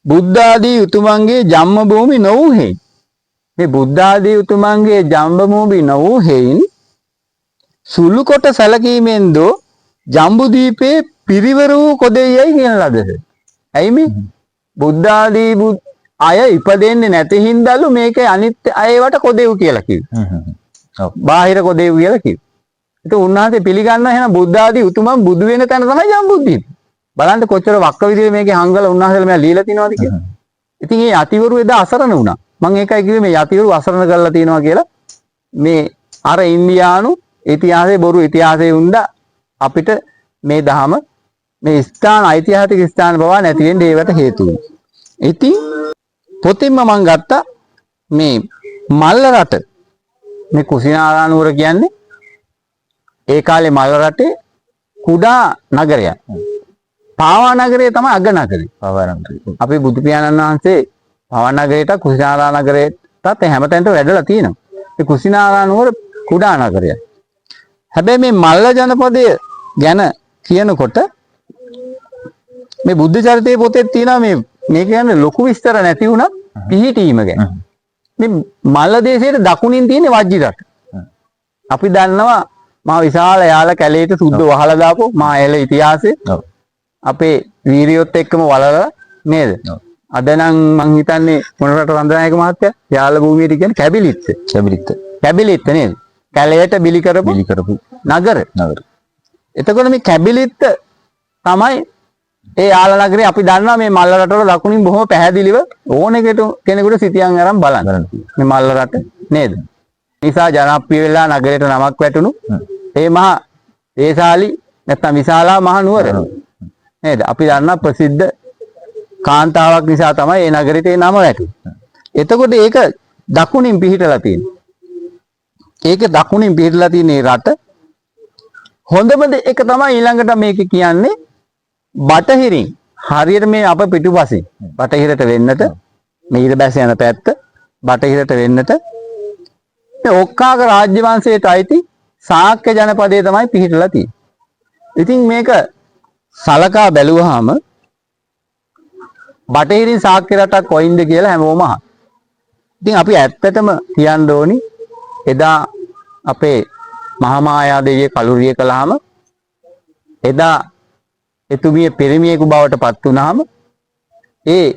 බුද්ධ ආදී උතුමන්ගේ ජම්ම භූමි නොවූ හේයින් මේ බුද්ධ ආදී උතුමන්ගේ ජම්ම භූමි නොවූ හේයින් සුළු කොට සැලකීමෙන් දෝ ජම්බුදීපේ පිරිවර වූ කොදෙයයි කියන ලදස. ඇයි මේ බුද්ධ ආදී අය ඉපදෙන්නේ නැති හින්දාලු මේකේ අනිත් අයවට කොදෙව් කියලා කිව්වේ. බාහිර කොදෙව් කියලා කිව්වේ. ඒක උන්වහන්සේ පිළිගන්නවා එහෙනම් බුද්ධ ආදී උතුමන් බුදු වෙන තැන තමයි ජම්බුද්දීප. බලන්න කොච්චර වක්‍ර විදිහේ මේකේ හංගල උන්වහන්සේලා මෙයා লীලා තියනවාද කියලා. ඉතින් මේ යතිවරු එදා අසරණ වුණා. මම ඒකයි කිව්වේ මේ යතිවරු අසරණ කරලා තියනවා කියලා. මේ අර ඉන්දියානු ඉතිහාසයේ බොරු ඉතිහාසයේ උන්දා අපිට මේ දහම මේ ස්ථාන ඓතිහාසික ස්ථාන බව නැති වෙන්න ඒවට හේතු වෙනවා. ඉතින් පොතින්ම මම ගත්තා මේ මල්ල රට මේ කුසිනාරානුවර කියන්නේ ඒ කාලේ මල්ල රටේ කුඩා නගරයක්. පාවා නගරය තමයි අග නගරය. පාවා නගරය. අපි බුදු පියාණන් වහන්සේ පාවා නගරයට කුසිනාරා නගරයටත් හැමතැනට වැඩලා තියෙනවා. ඒ කුසිනාරානුවර කුඩා නගරයක්. හැබැයි මේ මල්ල ජනපදය ගැන කියනකොට මේ බුද්ධ චරිතයේ පොතේ තියෙනවා මේ කියන්නේ ලොකු විස්තර නැති වුණත් පිහිටීම ගැන. මේ මල්ල දේශයේ දකුණින් තියෙන වජ්ජි රට. අපි දන්නවා මා විශාල යාල කැලේට සුද්ධ වහලා දාපු මා එළ ඉතිහාසය. අපේ වීරියොත් එක්කම වලලා නේද? අද නම් මං හිතන්නේ මොනරට රන්දනායක මහත්තයා යාල භූමියට කියන්නේ කැබිලිත්ත නේද? කැලයට බිලි කරපු නගර. එතකොට මේ කැබිලිත්ත තමයි ඒ ආල නගරේ අපි දන්නවා මේ මල්ල රටවල දකුණින් බොහොම පැහැදිලිව ඕන කෙනෙකුට සිතියන් අරන් බලන්න. මේ මල්ල රට නේද? නිසා ජනප්‍රිය වෙලා නගරයට නමක් වැටුණු ඒ මහා දේශාලි නැත්නම් විශාලා මහ නුවර නේද? අපි දන්නා ප්‍රසිද්ධ කාන්තාවක් නිසා තමයි ඒ නගරෙට ඒ නම වැටුනේ. එතකොට ඒක දකුණින් පිහිටලා තියෙනවා. ඒක දකුණින් පිහිටලා තියෙන රට හොඳම එක තමයි ඊළඟට මේක කියන්නේ බටහිරින් හරියට මේ අප පිටුපසින් බටහිරට වෙන්නට මේ ඊරබැස යන පැත්ත බටහිරට වෙන්නට මේ ඔක්කාක රාජ්‍ය වංශයට අයිති ශාක්‍ය ජනපදයේ තමයි පිහිටලා තියෙන්නේ. ඉතින් මේක සලකා බැලුවාම බටහිරින් ශාක්‍ය රටක් කොයින්ද කියලා හැමෝම අහනවා. ඉතින් අපි ඇත්තටම කියන්න ඕනි එදා අපේ මහාමායා දේවිය කලුරිය කළාම එදා එතුමිය පිරිමියෙකු බවට පත් වුණාම ඒ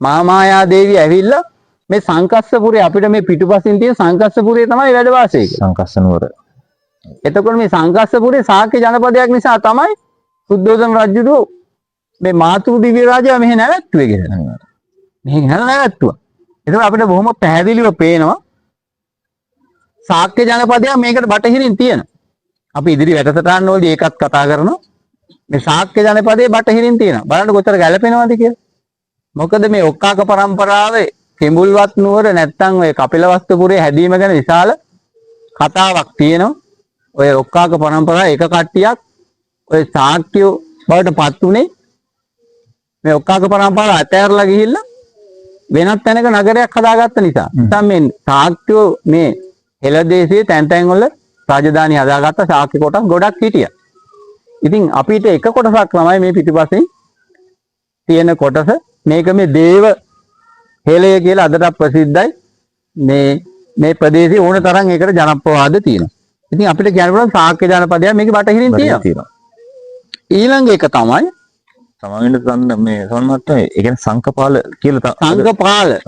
මහාමායා දේවිය ඇවිල්ලා මේ සංකස්සපුරේ අපිට මේ පිටුපසින් තියෙන සංකස්සපුරේ තමයි වැඩ වාසය කරන්නේ. සංකස්ස නුවර. එතකොට මේ සංකස්සපුරේ ශාක්‍ය ජනපදයක් නිසා තමයි සුද්ධෝදන රජුගේ මේ මාතෘ දිව්‍ය රාජයා මෙහෙ නැවැත්තුවේ කියලා. මෙහෙ නැවැත්තුවා. එතකොට අපිට බොහොම පැහැදිලිව පේනවා ශාක්‍ය ජනපදයක් මේකට බටහිරින් තියෙනවා. අපි ඉදිරි වැඩසටහන් වලදී ඒකත් කතා කරනවා. මේ ශාක්‍ය ජනපදයේ බටහිරින් තියෙනවා. බලන්න කොතර ගැලපෙනවද කියලා. මොකද මේ ඔක්කාක පරම්පරාවේ කිඹුල්වත් නුවර නැත්තම් ඔය කපිලවස්තුපුරේ හැදීම ගැන විශාල කතාවක් තියෙනවා. ඔය ඔක්කාක පරම්පරාව එක කට්ටියක් ඔය ශාක්‍ය බවට පත් උනේ මේ ඔක්කාක පරම්පරාව අතෑරලා ගිහිල්ලා වෙනත් තැනක නගරයක් හදාගත්ත නිසා. නැත්නම් මේ ශාක්‍යෝ මේ හෙළදේශයේ තැන් තැන් වල රාජධානි හදාගත්ත ශාක්‍ය කොටස් ගොඩක් හිටියා. ඉතින් අපිට එක කොටසක් තමයි මේ පිටිපස්සේ තියෙන කොටස. මේක මේ දේව හෙළය කියලා අදට ප්‍රසිද්ධයි. මේ ප්‍රදේශයේ ඕන තරම් ඒකට ජනප්‍රවාද තියෙනවා. ඉතින් අපිට කියන්න පුළුවන් ශාක්‍ය ජනපදයක් මේක බටහිරින් තියෙනවා. ඊළඟ එක තමයි සමාවෙන්න ගන්න මේ සමන්මත් ඒ කියන්නේ සංකපාල කියලා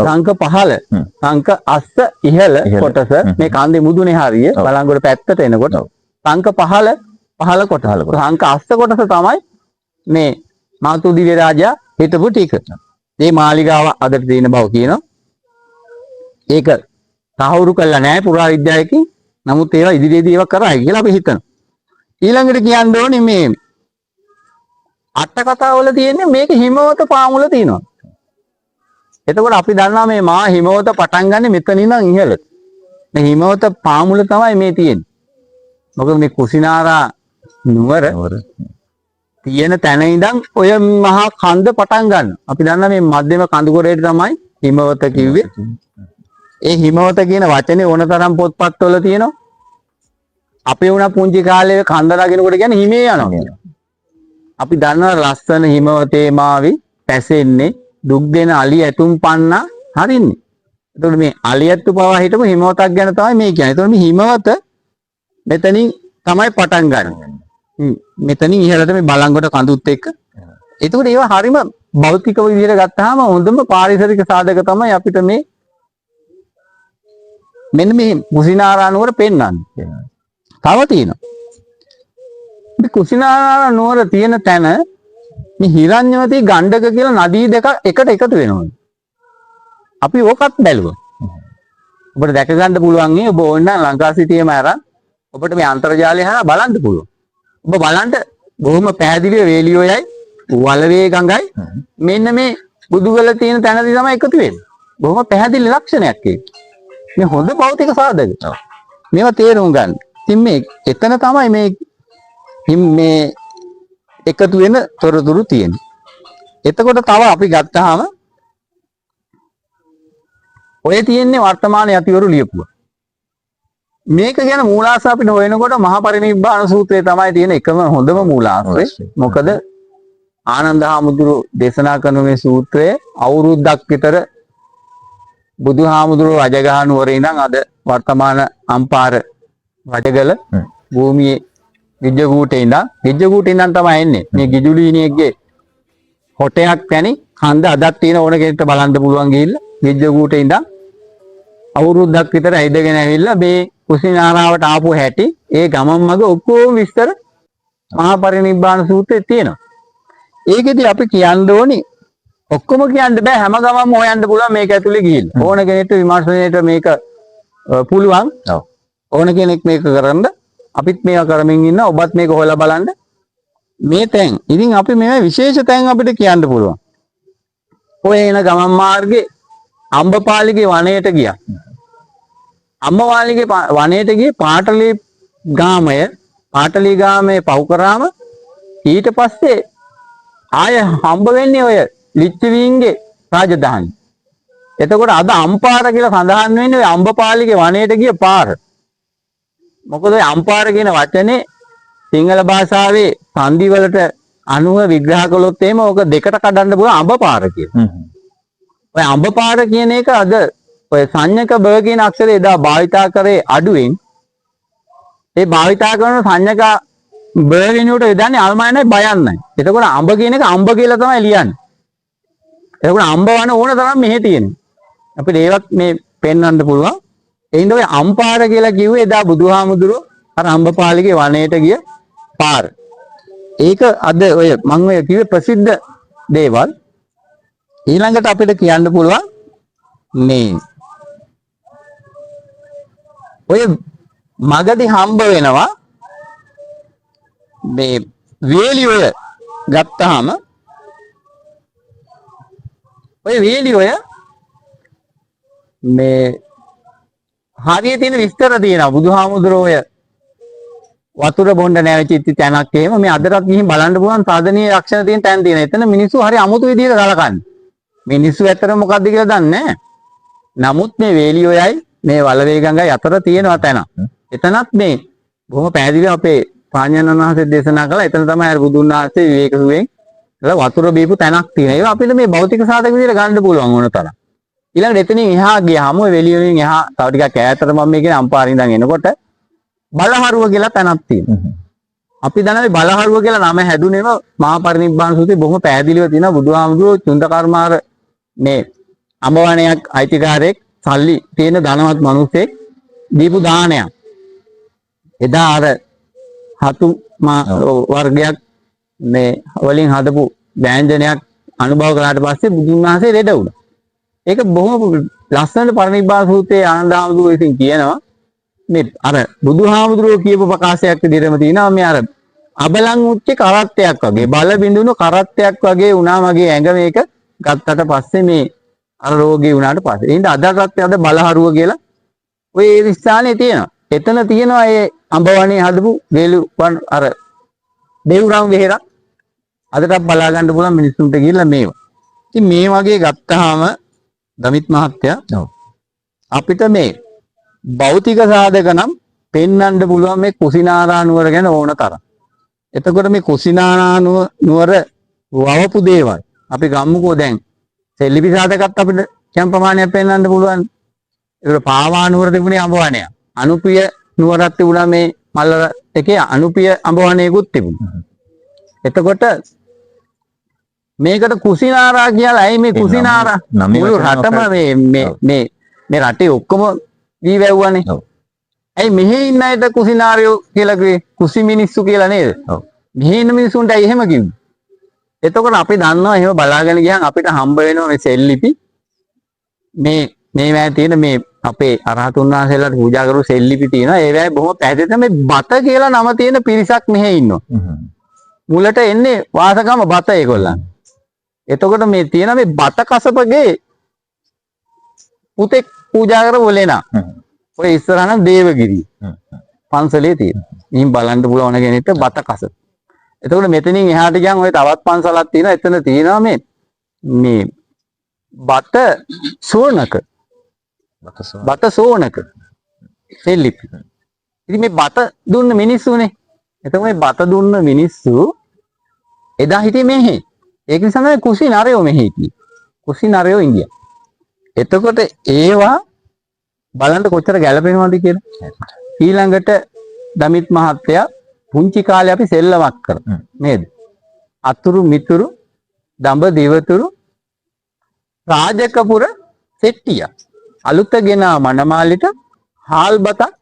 සංකපහල සංක අස්ස ඉහළ කොටස මේ කන්දේ මුදුනේ හරිය බලංගොඩ පැත්තට එනකොට සංකපහල පහළ කොටස සංක අස්ස කොටස තමයි මේ මාතු දිව්‍ය රාජා හිටපු ටික. මේ මාලිගාව අදට තියෙන බව කියනවා. ඒක තහවුරු කළා නෑ පුරාවිද්‍යාවකින්. නමුත් ඒවා ඉදිරියේදී ඒවා කරා කියලා අපි හිතනවා. ඊළඟට කියන්න ඕනේ මේ අට කතාවල තියෙන්නේ මේක හිමවත පාමුල තියෙනවා. එතකොට අපි දන්නවා මේ මා හිමවත පටන් ගන්න මෙතන ඉඳන් ඉහළට. මේ හිමවත පාමුල තමයි මේ තියෙන්නේ. මොකද මේ කුසිනාරා නුවර තියෙන තැන ඉඳන් ඔය මහා කන්ද පටන් ගන්න. අපි දන්නා මේ මධ්‍යම කඳුකොරේට තමයි හිමවත කිව්වේ. ඒ හිමවත කියන වචනේ ඕනතරම් පොත්පත්වල තියෙනවා. අපේ වුණා පුංචි කාලේ කන්ද නගිනකොට කියන්නේ හිමේ යනවා කියලා. අපි දන්නවා ලස්සන හිමවතේ මාවි පැසෙන්නේ දුක් දෙන අලි ඇතුම් පන්නා හරින්නේ. එතකොට මේ අලි ඇත්තු පවා හිටපු හිමවතක් ගැන තමයි මේ කියන්නේ. එතකොට මේ හිමවත මෙතනින් තමයි පටන් ගන්න. මෙතනින් ඉහළට මේ බලංගොඩ කඳුත් එක්ක. එතකොට ඒවා හරිම භෞතික විදිහට ගත්තාම හොඳම පාරිසරික සාධක තමයි අපිට මේ මෙන්න මේ කුසිනාරා නුවර පෙන්වන්නේ. තව තියෙනවා. මේ කුසිනාරා නුවර තියෙන තැන මේ හිරඤ්ඤවතී ගණ්ඩක කියලා නදී දෙක එකට එකතු වෙනවා. අපි ඕකත් බැලුවා. ඔබට දැක ගන්න පුළුවන් නේ ඔබ ඕන නම් ලංකාසිටියේම අරන් ඔබට මේ අන්තර්ජාලය හරහා බලන්න පුළුවන්. ඔබ බලන්න බොහොම පැහැදිලිව වේලියෝයයි වලවේ ගඟයි මෙන්න මේ බුදුගල තියෙන තැනදී තමයි එකතු වෙන්නේ. බොහොම පැහැදිලි ලක්ෂණයක් ඒක. මේ හොඳ භෞතික සාධක. මේවා තේරුම් ගන්න. ඉතින් මේ එතන තමයි මේ එකතු වෙන තොරතුරු තියෙන්නේ. එතකොට තව අපි ගත්තාම ඔය තියෙන්නේ වර්තමාන යතිවරු ලියපුවා. මේක ගැන මූලාශ්‍ර අපිට හොයනකොට මහා පරිනිබ්බාන සූත්‍රය තමයි තියෙන එකම හොඳම මූලාශ්‍රය. මොකද ආනන්ද හාමුදුරුවෝ දේශනා කරන මේ සූත්‍රය අවුරුද්දක් විතර බුදුහාමුදුරුවෝ රජගහ නුවරේ ඉඳන් අද වර්තමාන අම්පාර රජගල භූමියේ ගිජ්ජකූටේ ඉඳන් තමයි එන්නේ. මේ ගිජුලීනියෙක්ගේ හොටයක් පැණි කන්ද අදක් තියෙන ඕන කෙනෙක්ට බලන්න පුළුවන් ගිහිල්ලා ගිජ්ජකූටේ ඉඳන් අවුරුද්දක් විතර ඇවිදගෙන ඇවිල්ලා මේ කුසිනාරාවට ආපු හැටි ඒ ගමන් මග ඔක්කොම විස්තර මහා පරිනිබ්බාන සූත්‍රයේ තියෙනවා. ඒකෙදි අපි කියන්න ඕනි ඔක්කොම කියන්න බෑ හැම ගමම හොයන්න පුළුවන් මේක ඇතුලේ ගිහිල්ලා. ඕන කෙනෙක්ට විමර්ශනයේට මේක පුළුවන්. ඔව්. ඕන කෙනෙක් මේක කරන්න. අපිත් මේක කරමින් ඉන්න ඔබත් මේක හොයලා බලන්න. මේ තැන්. ඉතින් අපි මේ විශේෂ තැන් අපිට කියන්න පුළුවන්. ඔය එන ගමන් මාර්ගේ අම්බපාලිගේ වනයේට ගියා. අම්බපාලිගේ වනයේට ගියේ පාටලී ගාමයේ පහු කරාම ඊට පස්සේ ආය හම්බ වෙන්නේ ඔය ලිච්ඡවීන්ගේ රාජධානි. එතකොට අද අම්පාර කියලා සඳහන් වෙන්නේ ඔය අම්බපාලිගේ වනයේට ගිය පාර. මොකද ඔය අම්පාර කියන වචනේ සිංහල භාෂාවේ සංදි වලට අනුව විග්‍රහ කළොත් එහෙම ඕක දෙකට කඩන්න පුළුවන් අම්බපාර කියලා. ඔය අම්බපාර කියන එක අද ඔය සංඥක බ කියන අක්ෂරය එදා භාවිතා කරේ අඩුවෙන්. ඒ භාවිතා කරන සංඥක බ වෙනුවට යොදන්නේ අල්මායනයි බයන්නයි. එතකොට අඹ කියන එක අඹ කියලා තමයි ලියන්නේ. එතකොට අඹ වන ඕන තරම් මෙහෙ තියෙනවා. අපිට ඒවත් මේ පෙන්වන්න පුළුවන්. ඒ හින්දා ඔය අම්පාර කියලා කිව්වේ එදා බුදුහාමුදුරුවෝ අර අම්බපාලිගේ වනයේට ගිය පාර. ඒක අද ඔය මම ඔය කිව්වේ ප්‍රසිද්ධ දේවල්. ඊළඟට අපිට කියන්න පුළුවන් මේ ඔය මගදී හම්බ වෙනවා මේ වේලි ඔය ගත්තාම ඔය වේලි ඔය මේ හරියට තියෙන විස්තර තියෙනවා බුදුහාමුදුරුවෝ ඔය වතුර බොණ්ඩ නැවචිච්ච තැනක් එහෙම මේ අදටත් ගිහින් බලන්න පුළුවන් සාධනීය ලක්ෂණ තියෙන තැන් තියෙනවා. එතන මිනිස්සු හරි අමුතු විදිහට ගලකන්නේ. මිනිස්සු ඇත්තට මොකද්ද කියලා දන්නේ නැහැ. නමුත් මේ වේලි ඔයයි මේ වලවේ ගඟයි අතර තියෙනවා තැන. එතනත් මේ බොහොම පැහැදිලිව අපේ පාඤ්ඤානන් වහන්සේ දේශනා කළා. එතන තමයි අර බුදුන් වහන්සේ විවේක සුවයෙන් වතුර බීපු තැනක් තියෙනවා. ඒක අපිට මේ භෞතික සාධක විදිහට ගන්න පුළුවන් ඕන තරම්. ඊළඟට එතනින් එහා ගියාම ඔය වෙලිය වලින් එහා තව ටිකක් ඈතට මම මේ කියන අම්පාරින් ඉඳන් එනකොට බලහරුව කියලා තැනක් තියෙනවා. අපි දන්නේ බලහරුව කියලා නම හැදුනේම මහා පරිනිබ්බාන සූත්‍රයේ බොහොම පැහැදිලිව තියෙනවා බුදුහාමුදුරුවෝ චුන්දකර්මාර මේ අඹවණයක් අයිතිකාරයෙක් සල්ලි තියෙන ධනවත් මිනිසෙක් දීපු දානයක්. එදා අර හතු වර්ගයක් මේ වලින් හදපු ව්‍යංජනයක් අනුභව කළාට පස්සේ බුදුන් වහන්සේ ලෙඩ වුණා. ඒක බොහොම ලස්සනට පරිනිබ්බාන සූත්‍රයේ ආනන්දහාමුදුරුවෝ විසින් කියනවා මේ අර බුදුහාමුදුරුවෝ කියපු ප්‍රකාශයක් විදිහටම තියෙනවා මේ අර අබලන් උච්චේ කරත්තයක් වගේ බල බිඳුණු කරත්තයක් වගේ වුණා මගේ ඇඟ මේක ගත්තට පස්සේ මේ අර රෝගී වුණාට පස්සේ. එහෙනම් අදටත් අද බලහරුව කියලා ඔය ඒ ස්ථානේ තියෙනවා. එතන තියෙනවා ඒ අඹවණේ හදපු වේලුවන් අර දේවුරම් වෙහෙරක් අදටත් බලා ගන්න පුළුවන් මිනිස්සුන්ට ගිහිල්ලා මේවා. ඉතින් මේ වගේ ගත්තාම දමිත් මහත්තයා අපිට මේ භෞතික සාධක නම් පෙන්වන්න පුළුවන් මේ කුසිනාරා නුවර ගැන ඕන තරම්. එතකොට මේ කුසිනාරා නුවර වවපු දේවල් අපි ගම්මුකෝ දැන් සෙල්ලිපි සාධකත් අපිට යම් ප්‍රමාණයක් පෙන්වන්න පුළුවන්. ඒක පාවා නුවර තිබුණේ අඹවණයක්. අනුපිය නුවරක් තිබුණා මේ මල්ලර එකේ අනුපිය අඹවණේකුත් තිබුණා. එතකොට මේකට කුසිනාරා කියලා ඇයි මේ කුසිනාරා මුළු රටම මේ රටේ ඔක්කොම දී වැව්වනේ. ඇයි මෙහි ඉන්න අයට කුසිනාරියෝ කියලා කිව්වේ? කුසි මිනිස්සු කියලා නේද? මෙහි ඉන්න මිනිස්සුන්ට එහෙම කිව්වේ. එතකොට අපි දන්නවා එහෙම බලාගෙන ගියන් අපිට හම්බ වෙනවා මේ සෙල්ලිපි මේ තියෙන මේ අපේ අරහතුන් වහන්සේලාට පූජා කරපු සෙල්ලිපි තියෙනවා. ඒවැයි බොහොම පැහැදිලිව මේ බත කියලා නම තියෙන පිරිසක් මෙහි ඉන්නවා. මුලට එන්නේ වාසගම බත ඒගොල්ලන්. එතකොට මේ තියෙන මේ බත කසපගේ පුතෙක් පූජා කරපු ලේනා. ඔය ඉස්සරහ නම් දේවගිරි පන්සලේ තියෙන. ඉතින් බලන්න පුළුවන් කෙනෙක්ට බත කස. එතකොට මෙතනින් එහාට ගියන් ඔය තවත් පන්සලක් තියෙනවා. එතන තියෙනවා මේ බත සෝනක. බත සෝනක සෙල්ලිපි. ඉතින් මේ බත දුන්න මිනිස්සුනේ. එතකොට මේ බත දුන්න මිනිස්සු එදා හිටියේ මෙහි. ඒක නිසා තමයි කුසි නරයෝ මෙහි හිටියේ. කුසි නරයෝ ඉන්දියා. එතකොට ඒවා බලන්න කොච්චර ගැළපෙනවද කියලා. ඊළඟට දමිත් මහත්තයා පුංචි කාලේ අපි සෙල්ලමක් කරා නේද? අතුරු මිතුරු දඹ දිවතුරු රාජකපුර සෙට්ටිය අලුතගෙන මනමාලිට හාල් බතක්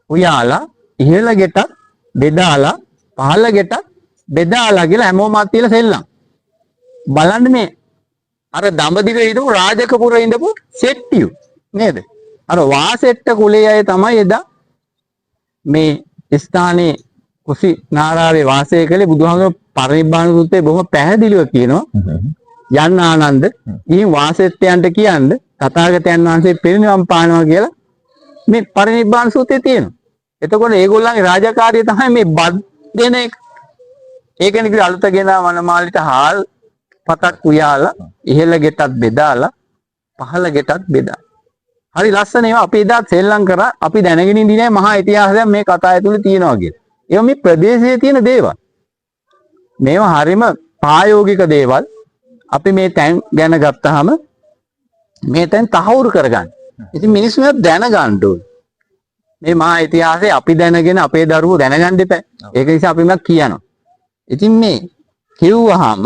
උයාලා ඉහළ ගෙටක් බෙදාලා පහළ ගෙටක් බෙදාලා කියලා හැමෝම අත්තියලා සෙල්ලම්. බලන්න මේ අර දඹදිව ඉඳපු රාජකපුර ඉඳපු සෙට්ටියු නේද? අර වාසෙට්ට කුලේ අය තමයි එදා මේ ස්ථානයේ කුසි නාරාවේ වාසය කළේ. බුදුහාමුදුරුවෝ පරිනිබ්බාන සූත්‍රයේ බොහොම පැහැදිලිව කියනවා යන්න ආනන්ද ඊ වාසෙට්ටයන්ට කියන්න තථාගතයන් වහන්සේ පිරිනිවන් පානවා කියලා මේ පරිනිබ්බාන සූත්‍රයේ තියෙනවා. එතකොට ඒගොල්ලන්ගේ රාජකාරිය තමයි මේ බත් දෙන එක. ඒකනේ කිව්ව අලුතගෙන වනමාලිට හාල් පතක් උයාලා ඉහළ ගෙටත් බෙදාලා පහළ ගෙටත් බෙදා. හරි ලස්සන ඒවා අපි එදා සෙල්ලම් කරා. අපි දැනගෙන ඉඳිනේ මහා ඉතිහාසයක් මේ කතා ඇතුලේ තියෙනවා කියලා. ඒවා මේ ප්‍රදේශයේ තියෙන දේවල්. මේවා හරිම ප්‍රායෝගික දේවල්. අපි මේ තැන් ගැන ගත්තාම මේ තැන් තහවුරු කරගන්න. ඉතින් මිනිස්සු දැනගන්න ඕනේ. මේ මහා ඉතිහාසය අපි දැනගෙන අපේ දරුවෝ දැනගන්න දෙපෑ. ඒක නිසා අපි මක් කියනවා. ඉතින් මේ කිව්වහම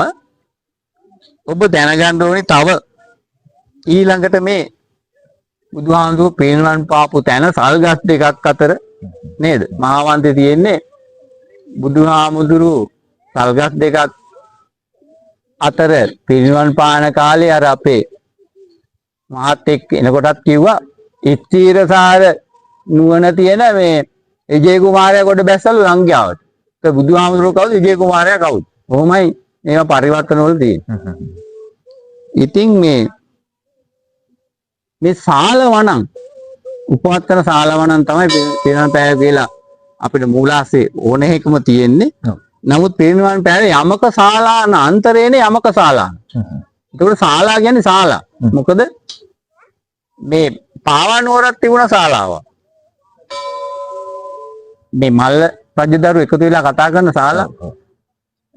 ඔබ දැනගන්න ඕනේ තව ඊළඟට මේ බුදුහාමුදුරුවෝ පිරිනිවන් පාපු තැන සල්ගස් දෙකක් අතර නේද? මහාවන්තේ තියෙන්නේ බුදුහාමුදුරුවෝ සල්ගස් දෙකක් අතර පිරිනිවන් පාන කාලේ අර අපේ මහත් එක්ක එනකොටත් කිව්වා ඉස්තිරසාර නුවණ තියෙන මේ විජේ කුමාරයා කොට බැස්සලු ලංකාවට. ඒ බුදුහාමුදුරුවෝ කවුද? විජේ කුමාරයා කවුද? කොහොමයි මේවා පරිවර්තන වල තියෙන්නේ. ඉතින් මේ සාලවණන් උපවත්තන සාලවණන් තමයි පිරිනිවන් පෑව කියලා අපිට මූලාශ්‍රේ ඕනෙකම තියෙන්නේ. නමුත් පිරිනිවන් පෑවේ යමක ශාලාන අන්තරේනේ යමක ශාලාන. ඒකට ශාලා කියන්නේ ශාලා. මොකද මේ පාවනුවරක් තිබුණ ශාලාවක්. මේ මල්ල රජදරු එකතු වෙලා කතා කරන ශාලා.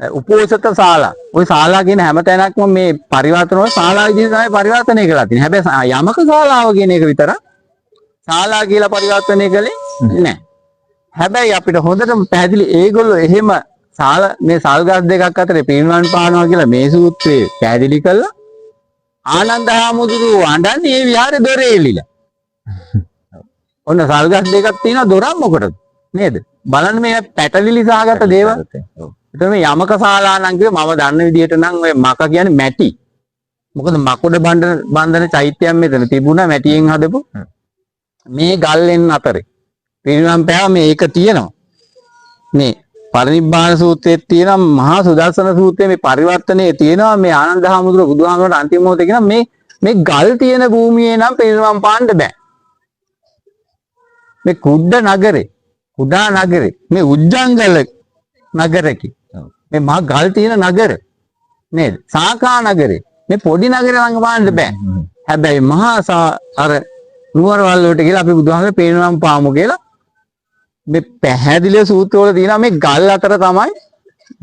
උපෝසත ශාලා. ওই ශාලා කියන හැම තැනක්ම මේ පරිවර්තන වල ශාලා විදිහට තමයි පරිවර්තනය කරලා තියෙන්නේ. හැබැයි යමක ශාලාව කියන එක විතර ශාලා කියලා පරිවර්තනය කළේ නැහැ. හැබැයි අපිට හොඳටම පැහැදිලි ඒගොල්ලෝ එහෙම මේ සල්ගස් දෙකක් අතර පිරිනිවන් පානවා කියලා මේ සූත්‍රයේ පැහැදිලි කළා. ආනන්ද හාමුදුරුවෝ අඬන්නේ මේ විහාරේ දොරේ එල්ලිලා. ඔන්න සල්ගස් දෙකක් තියෙනවා දොරක් මොකටද? නේද? බලන්න මේ පැටලිලි සහගත දේවල්. එතකොට මේ යමක ශාලා නම් කිව්වේ මම දන්න විදිහට නම් ඔය මක කියන්නේ මැටි. මොකද මකුඩ බන්ධන චෛත්‍යයක් මෙතන තිබුණා මැටියෙන් හදපු. මේ ගල්ලෙන් අතරේ පිරිනිවන් පෑව මේක තියෙනවා. මේ පරිනිබ්බාන සූත්‍රයේ තියෙනවා මහා සුදර්ශන සූත්‍රයේ මේ පරිවර්තනයේ තියෙනවා මේ ආනන්ද හාමුදුරුවෝ බුදුහාමුදුරුවන්ට අන්තිම මොහොතේ කියන මේ ගල් තියෙන භූමියේ නම් පිරිනිවන් පාන්න බෑ. මේ කුඩා නගරේ මේ උජ්ජංගල නගරකි. මේ මහා ගල් තියෙන නගර නේද? සාකා නගරේ මේ පොඩි නගරේ ළඟ පාන්න බෑ. හැබැයි මහා අර නුවරවල් වලට කියලා අපි බුදුහාමුදුරුවෝ පිරිනිවන් පාමු කියලා මේ පැහැදිලිව සූත්‍රවල තියෙනවා මේ ගල් අතර තමයි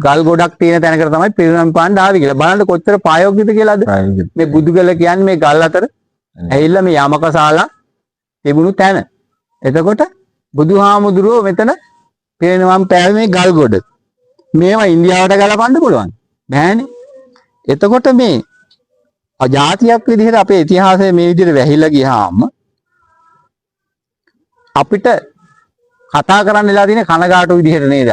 ගල් ගොඩක් තියෙන තැනකට තමයි පිරිනිවන් පාන්න ආවේ කියලා. බලන්න කොච්චර ප්‍රායෝගිකද කියලාද? මේ බුදුගල කියන්නේ මේ ගල් අතර ඇවිල්ලා මේ යමක ශාලා තිබුණු තැන. එතකොට බුදුහාමුදුරුවෝ මෙතන පිරිනිවන් පෑවේ මේ ගල් ගොඩ. මේවා ඉන්දියාවට ගලපන්න පුළුවන්. බෑනේ. එතකොට මේ අජාතියක් විදිහට අපේ ඉතිහාසය මේ විදිහට වැහිලා ගියාම අපිට කතා කරන්න වෙලා තියෙන කනගාටු විදිහට නේද?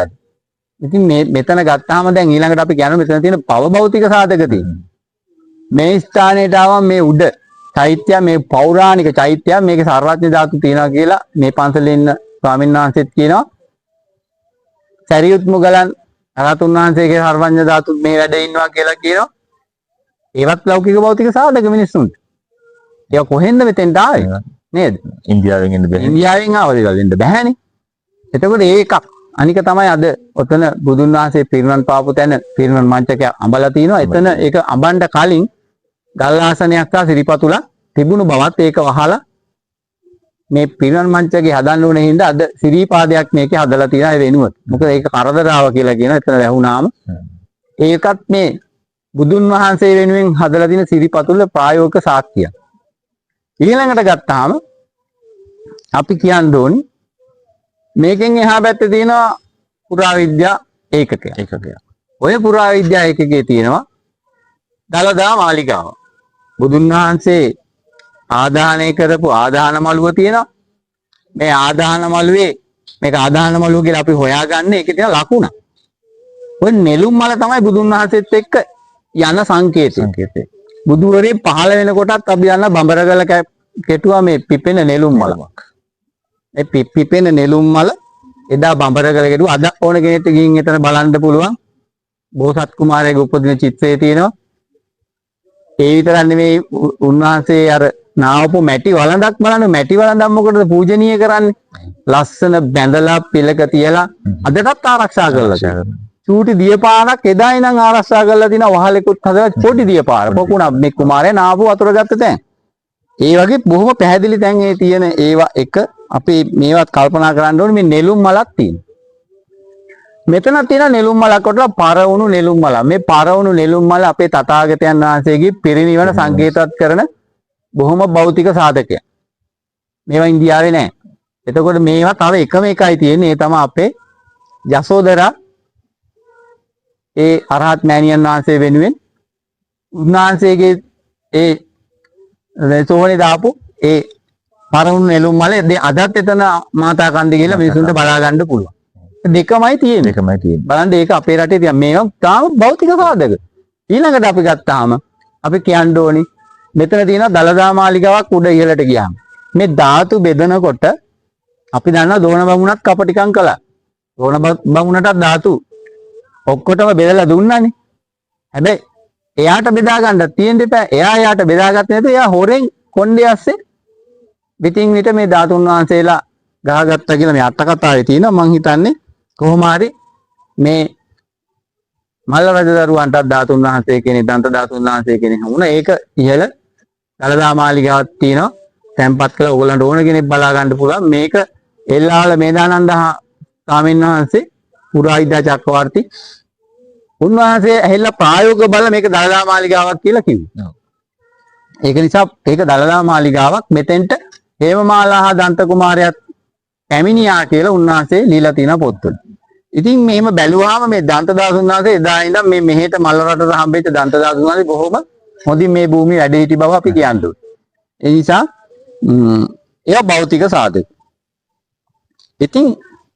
ඉතින් මෙතන ගත්තාම දැන් ඊළඟට අපි කියනවා මෙතන තියෙන භවභෞතික සාධක තියෙනවා. මේ ස්ථානයට ආවම මේ උඩ චෛත්‍ය මේ පෞරාණික චෛත්‍ය මේකේ සර්වඥ ධාතු තියෙනවා කියලා මේ පන්සලේ ඉන්න ස්වාමීන් වහන්සේත් කියනවා. සරියුත් මුගලන් රහතුන් වහන්සේගේ සර්වඥ ධාතු මේ වැඩ ඉන්නවා කියලා කියනවා. ඒවත් ලෞකික භෞතික සාධක මිනිස්සුන්ට. ඒක කොහෙන්ද මෙතෙන්ට ආවේ? නේද? ඉන්දියාවෙන් එන්න බෑ. ඉන්දියාවෙන් ආවද වෙන්න බෑනේ. එතකොට ඒකක් අනික තමයි අද ඔතන බුදුන් වහන්සේ පිරිනිවන් පාපු තැන පිරිනිවන් මංචකය අඹලා තිනවා. එතන ඒක අඹන්න කලින් ගල් ආසනයක් සහ සිරිපතුල තිබුණු බවත් ඒක වහලා මේ පිරිනිවන් මංචකේ හදන්න ඕනේ හින්දා අද සිරිපාදයක් මේකේ හදලා තියෙනවා ඒ වෙනුවට. මොකද ඒක කරදරාව කියලා කියනවා. එතන වැහුණාම ඒකත් මේ බුදුන් වහන්සේ වෙනුවෙන් හදලා තියෙන සිරිපතුල ප්‍රායෝගික සාක්ෂියක්. ඊළඟට ගත්තාම අපි කියන්න ඕනේ මේකෙන් එහා පැත්තේ තියෙනවා පුරාවිද්‍යා ඒකකයක්. ඔය පුරාවිද්‍යා ඒකකයේ තියෙනවා දලදා මාලිගාව. බුදුන් වහන්සේ ආදාහනය කරපු ආදාහන මළුව තියෙනවා. මේ ආදාහන මළුවේ මේක ආදාහන මළුව කියලා අපි හොයාගන්නේ ඒකේ තියෙන ලකුණ. ඔය නෙළුම් මල තමයි බුදුන් වහන්සේත් එක්ක යන සංකේතය. බුදුවරේ පහළ වෙනකොටත් අපි යන බඹරගල කෙටුවා මේ පිපෙන නෙළුම් මලක්. ඒ පිපෙන නෙළුම් මල එදා බඹරගල කෙටුවා. අද ඕන කෙනෙක්ට ගිහින් එතන බලන්න පුළුවන්. බෝසත් කුමාරයාගේ උපදින චිත්‍රය තියෙනවා. ඒ විතරක් නෙමෙයි උන්වහන්සේ අර නාවපු මැටි වළඳක් බලන්න මැටි වළඳක් මොකටද පූජනීය කරන්නේ? ලස්සන බැඳලා පිළක තියලා අදටත් ආරක්ෂා කරලා තියෙනවා. චූටි දියපාරක් එදා ඉඳන් ආරක්ෂා කරලා තිනවා වහලෙකුත් හදලා පොඩි දියපාර. පොකුණ මේ කුමාරයා නාවපු වතුර ගත්ත තැන්. ඒ වගේ බොහොම පැහැදිලි තැන් ඒ තියෙන ඒවා එක අපි මේවත් කල්පනා කරන්න ඕනේ මේ නෙළුම් මලක් තියෙනවා. මෙතන තියෙන නෙළුම් මලක් කොටලා පරවුණු නෙළුම් මල. මේ පරවුණු නෙළුම් මල අපේ තථාගතයන් වහන්සේගේ පිරිනිවන සංකේතවත් කරන බොහොම භෞතික සාධකයක්. මේවා ඉන්දියාවේ නැහැ. එතකොට මේවා තව එකම එකයි තියෙන්නේ. ඒ තමයි අපේ යසෝදරා ඒ අරහත් මෑණියන් වහන්සේ වෙනුවෙන් උන්වහන්සේගේ ඒ සෝවනේ දාපු ඒ පරවුණු නෙළුම් මල අදත් එතන මාතා කන්ද කියලා මිනිසුන්ට බලා ගන්න පුළුවන්. දෙකමයි තියෙන්නේ. බලන්න ඒක අපේ රටේ තියෙන මේවා තාම භෞතික සාධක. ඊළඟට අපි ගත්තාම අපි කියන්න ඕනි මෙතන තියෙන දලදා මාලිගාවක් උඩ ඉහළට ගියාම මේ ධාතු බෙදනකොට අපි දන්නවා දෝණ බමුණත් කපටිකම් කළා. දෝණ බමුණටත් ධාතු ඔක්කොටම බෙදලා දුන්නානේ. හැබැයි එයාට බෙදා ගන්න තියෙන්න එපා. එයාට බෙදාගත්තේ නැත්නම් එයා හොරෙන් කොණ්ඩේ ඇස්සේ විтин විට මේ ධාතුන් වහන්සේලා ගහගත්තා කියලා මේ අට කතාවේ තියෙනවා. මං හිතන්නේ කොහොම හරි මේ මල්ල රජදරුවන්ටත් ධාතුන් වහන්සේ කෙනෙක් දන්ත ධාතුන් වහන්සේ කෙනෙක් වුණා. ඒක ඉහළ දලදා මාලිගාවක් තියෙනවා. තැන්පත් කළා ඕගලන්ට ඕන කෙනෙක් බලා ගන්න පුළුවන්. මේක එල්ලාවල මේදානන්ද ස්වාමීන් වහන්සේ පුරාවිද්‍යා චක්‍රවර්ති උන්වහන්සේ ඇහිලා ප්‍රායෝගික බල මේක දලදා මාලිගාවක් කියලා කිව්වා. ඒක නිසා ඒක දලදා මාලිගාවක් මෙතෙන්ට හේමමාලා හා දන්ත කුමාරයාත් පැමිණියා කියලා උන්වහන්සේ লীලා තියෙන පොත්වල. ඉතින් මෙහෙම බැලුවාම මේ දන්ත දාසුන් වහන්සේ එදා ඉඳන් මේ මෙහෙට මල්ල රටට හම්බෙච්ච දන්ත දාසුන් වහන්සේ බොහොම හොඳින් මේ භූමියේ වැඩ සිටි බව අපි කියන්න ඕනේ. ඒ නිසා ඒවා භෞතික සාධක. ඉතින්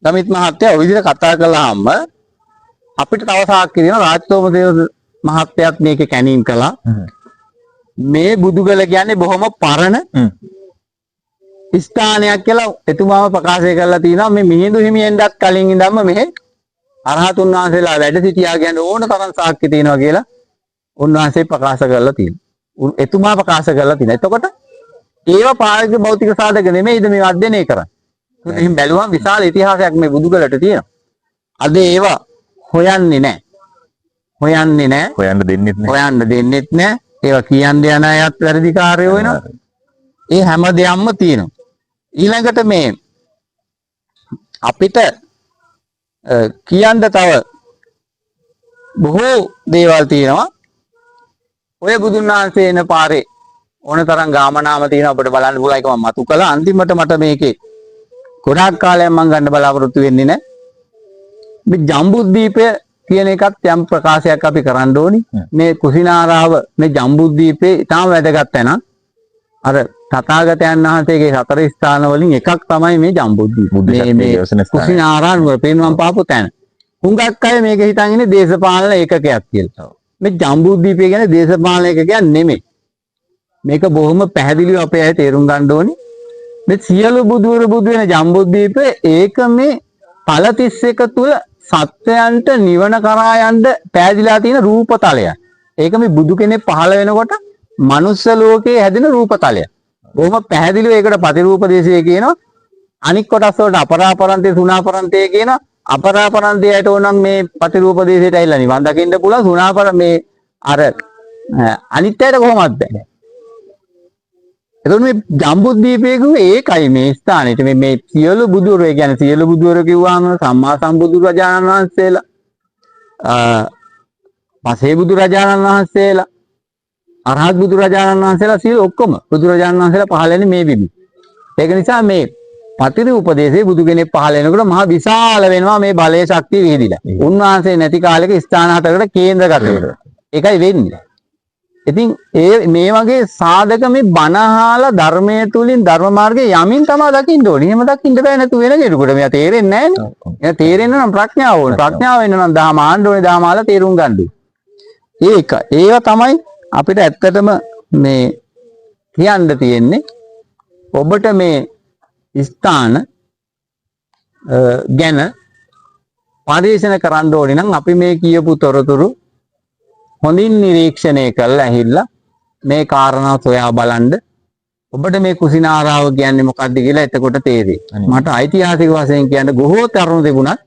ගමිත් මහත්තයා ඔය විදිහට කතා කළාම අපිට තව සාක්ෂි දෙනවා රාජ්‍යතෝමදේව මහත්තයාත් මේකේ කැණීම් කළා. මේ බුදුගල කියන්නේ බොහොම පරණ ස්ථානයක් කියලා එතුමාම ප්‍රකාශය කරලා තිනවා. මේ මිහිඳු හිමියෙන්වත් කලින් ඉඳන්ම මෙහෙ අරහතුන් වහන්සේලා වැඩ සිටියා කියන්නේ ඕන තරම් සාක්ෂි තියෙනවා කියලා උන්වහන්සේ ප්‍රකාශ කරලා තියෙනවා. එතුමා ප්‍රකාශ කරලා තිනවා. එතකොට ඒව පාරමිත භෞතික සාධක නෙමෙයිද මේ අධ්‍යයනය කරන්නේ. එහෙනම් බැලුවම විශාල ඉතිහාසයක් මේ බුදුගලට තියෙනවා. අද ඒව හොයන්නේ නැහැ. හොයන්න දෙන්නෙත් නැහැ. ඒවා කියන්න යන අයත් වැඩිකාරයෝ වෙනවා. ඒ හැම දෙයක්ම තියෙනවා. ඊළඟට මේ අපිට කියන්න තව බොහෝ දේවල් තියෙනවා. ඔය බුදුන් වහන්සේ එන පාරේ ඕන තරම් ගාමනාම තියෙනවා. අපිට බලන්න පුළුවන් එක මම මතු කළා. අන්තිමට මට මේකේ ගොඩාක් කාලයක් මම ගන්න බලාපොරොත්තු වෙන්නේ නැහැ. මේ ජම්බුද්දීපය කියන එකත් යම් ප්‍රකාශයක් අපි කරන්න ඕනි. මේ කුසිනාරාව මේ ජම්බුද්දීපේ ඉතාම වැදගත් තැන. අර තථාගතයන් වහන්සේගේ සතර ස්ථාන වලින් එකක් තමයි මේ ජම්බුද්දීප. මේ කුසිනාරා නුවර පිරිනමන පාපු තැන. හුඟක් අය මේක හිතන් ඉන්නේ දේශපාලන ඒකකයක් කියලා. මේ ජම්බුද්දීපය කියන්නේ දේශපාලන ඒකකයක් නෙමෙයි. මේක බොහොම පැහැදිලිව අපේ අය තේරුම් ගන්න ඕනි. මේ සියලු බුදුවරු බුදු වෙන ජම්බුද්දීපය ඒක මේ ඵල 31 තුල සත්‍යයන්ට නිවන කරා යන්න පෑදිලා තියෙන රූපතලයක්. ඒක මේ බුදු කෙනෙක් පහළ වෙනකොට මනුස්ස ලෝකයේ හැදෙන රූපතලයක්. බොහොම පැහැදිලිව ඒකට ප්‍රතිරූප දේශය කියනවා. අනික් කොටස් වලට අපරාපරන්තේ සුණාපරන්තේ කියනවා. අපරාපරන්තයට ඕනම් මේ ප්‍රතිරූප දේශයට ඇවිල්ලා නිවන් දකින්න පුළුවන්. සුණාපර මේ අර අනිත්‍යයට කොහොමද බෑ. එතකොට මේ ජම්බුද්දීපයේ කිව්වේ ඒකයි මේ ස්ථානෙට මේ සියලු බුදුවරු ඒ කියන්නේ සියලු බුදුවරු කිව්වම සම්මා සම්බුදු රජාණන් වහන්සේලා පසේ බුදු රජාණන් වහන්සේලා අරහත් බුදු රජාණන් වහන්සේලා සියලු ඔක්කොම බුදු රජාණන් වහන්සේලා පහළ වෙන්නේ මේ බිමේ. ඒක නිසා මේ පතිරූපදේශේ බුදු කෙනෙක් පහළ වෙනකොට මහා විශාල වෙනවා මේ බලයේ ශක්තිය විහිදිලා. උන්වහන්සේ නැති කාලෙක ස්ථාන හතරකට කේන්ද්‍රගත වෙනවා. ඒකයි වෙන්නේ. ඉතින් මේ වගේ සාධක මේ බණ අහලා ධර්මයේ තුලින් ධර්ම මාර්ගයේ යමින් තමයි දකින්න ඕනේ. එහෙම දකින්න බෑ නැතු වෙන කෙනෙකුට. මෙයා තේරෙන්නේ නැහැ නේ. එයා තේරෙන්න නම් ප්‍රඥාව ඕනේ. ප්‍රඥාව වෙන්න නම් දහම ආන්න ඕනේ. දහම ආලා තේරුම් ගන්න ඕනේ. ඒවා තමයි අපිට ඇත්තටම මේ කියන්න තියෙන්නේ. ඔබට මේ ස්ථාන ගැන පරිශන කරන්න ඕනේ නම් අපි මේ කියපු තොරතුරු හොඳින් නිරීක්ෂණය කරලා ඇහිලා මේ කාරණා සොයා බලන්න. ඔබට මේ කුසිනාරාව කියන්නේ මොකක්ද කියලා එතකොට තේරෙයි. මට ඓතිහාසික වශයෙන් කියන්න බොහෝ කරුණු තිබුණත්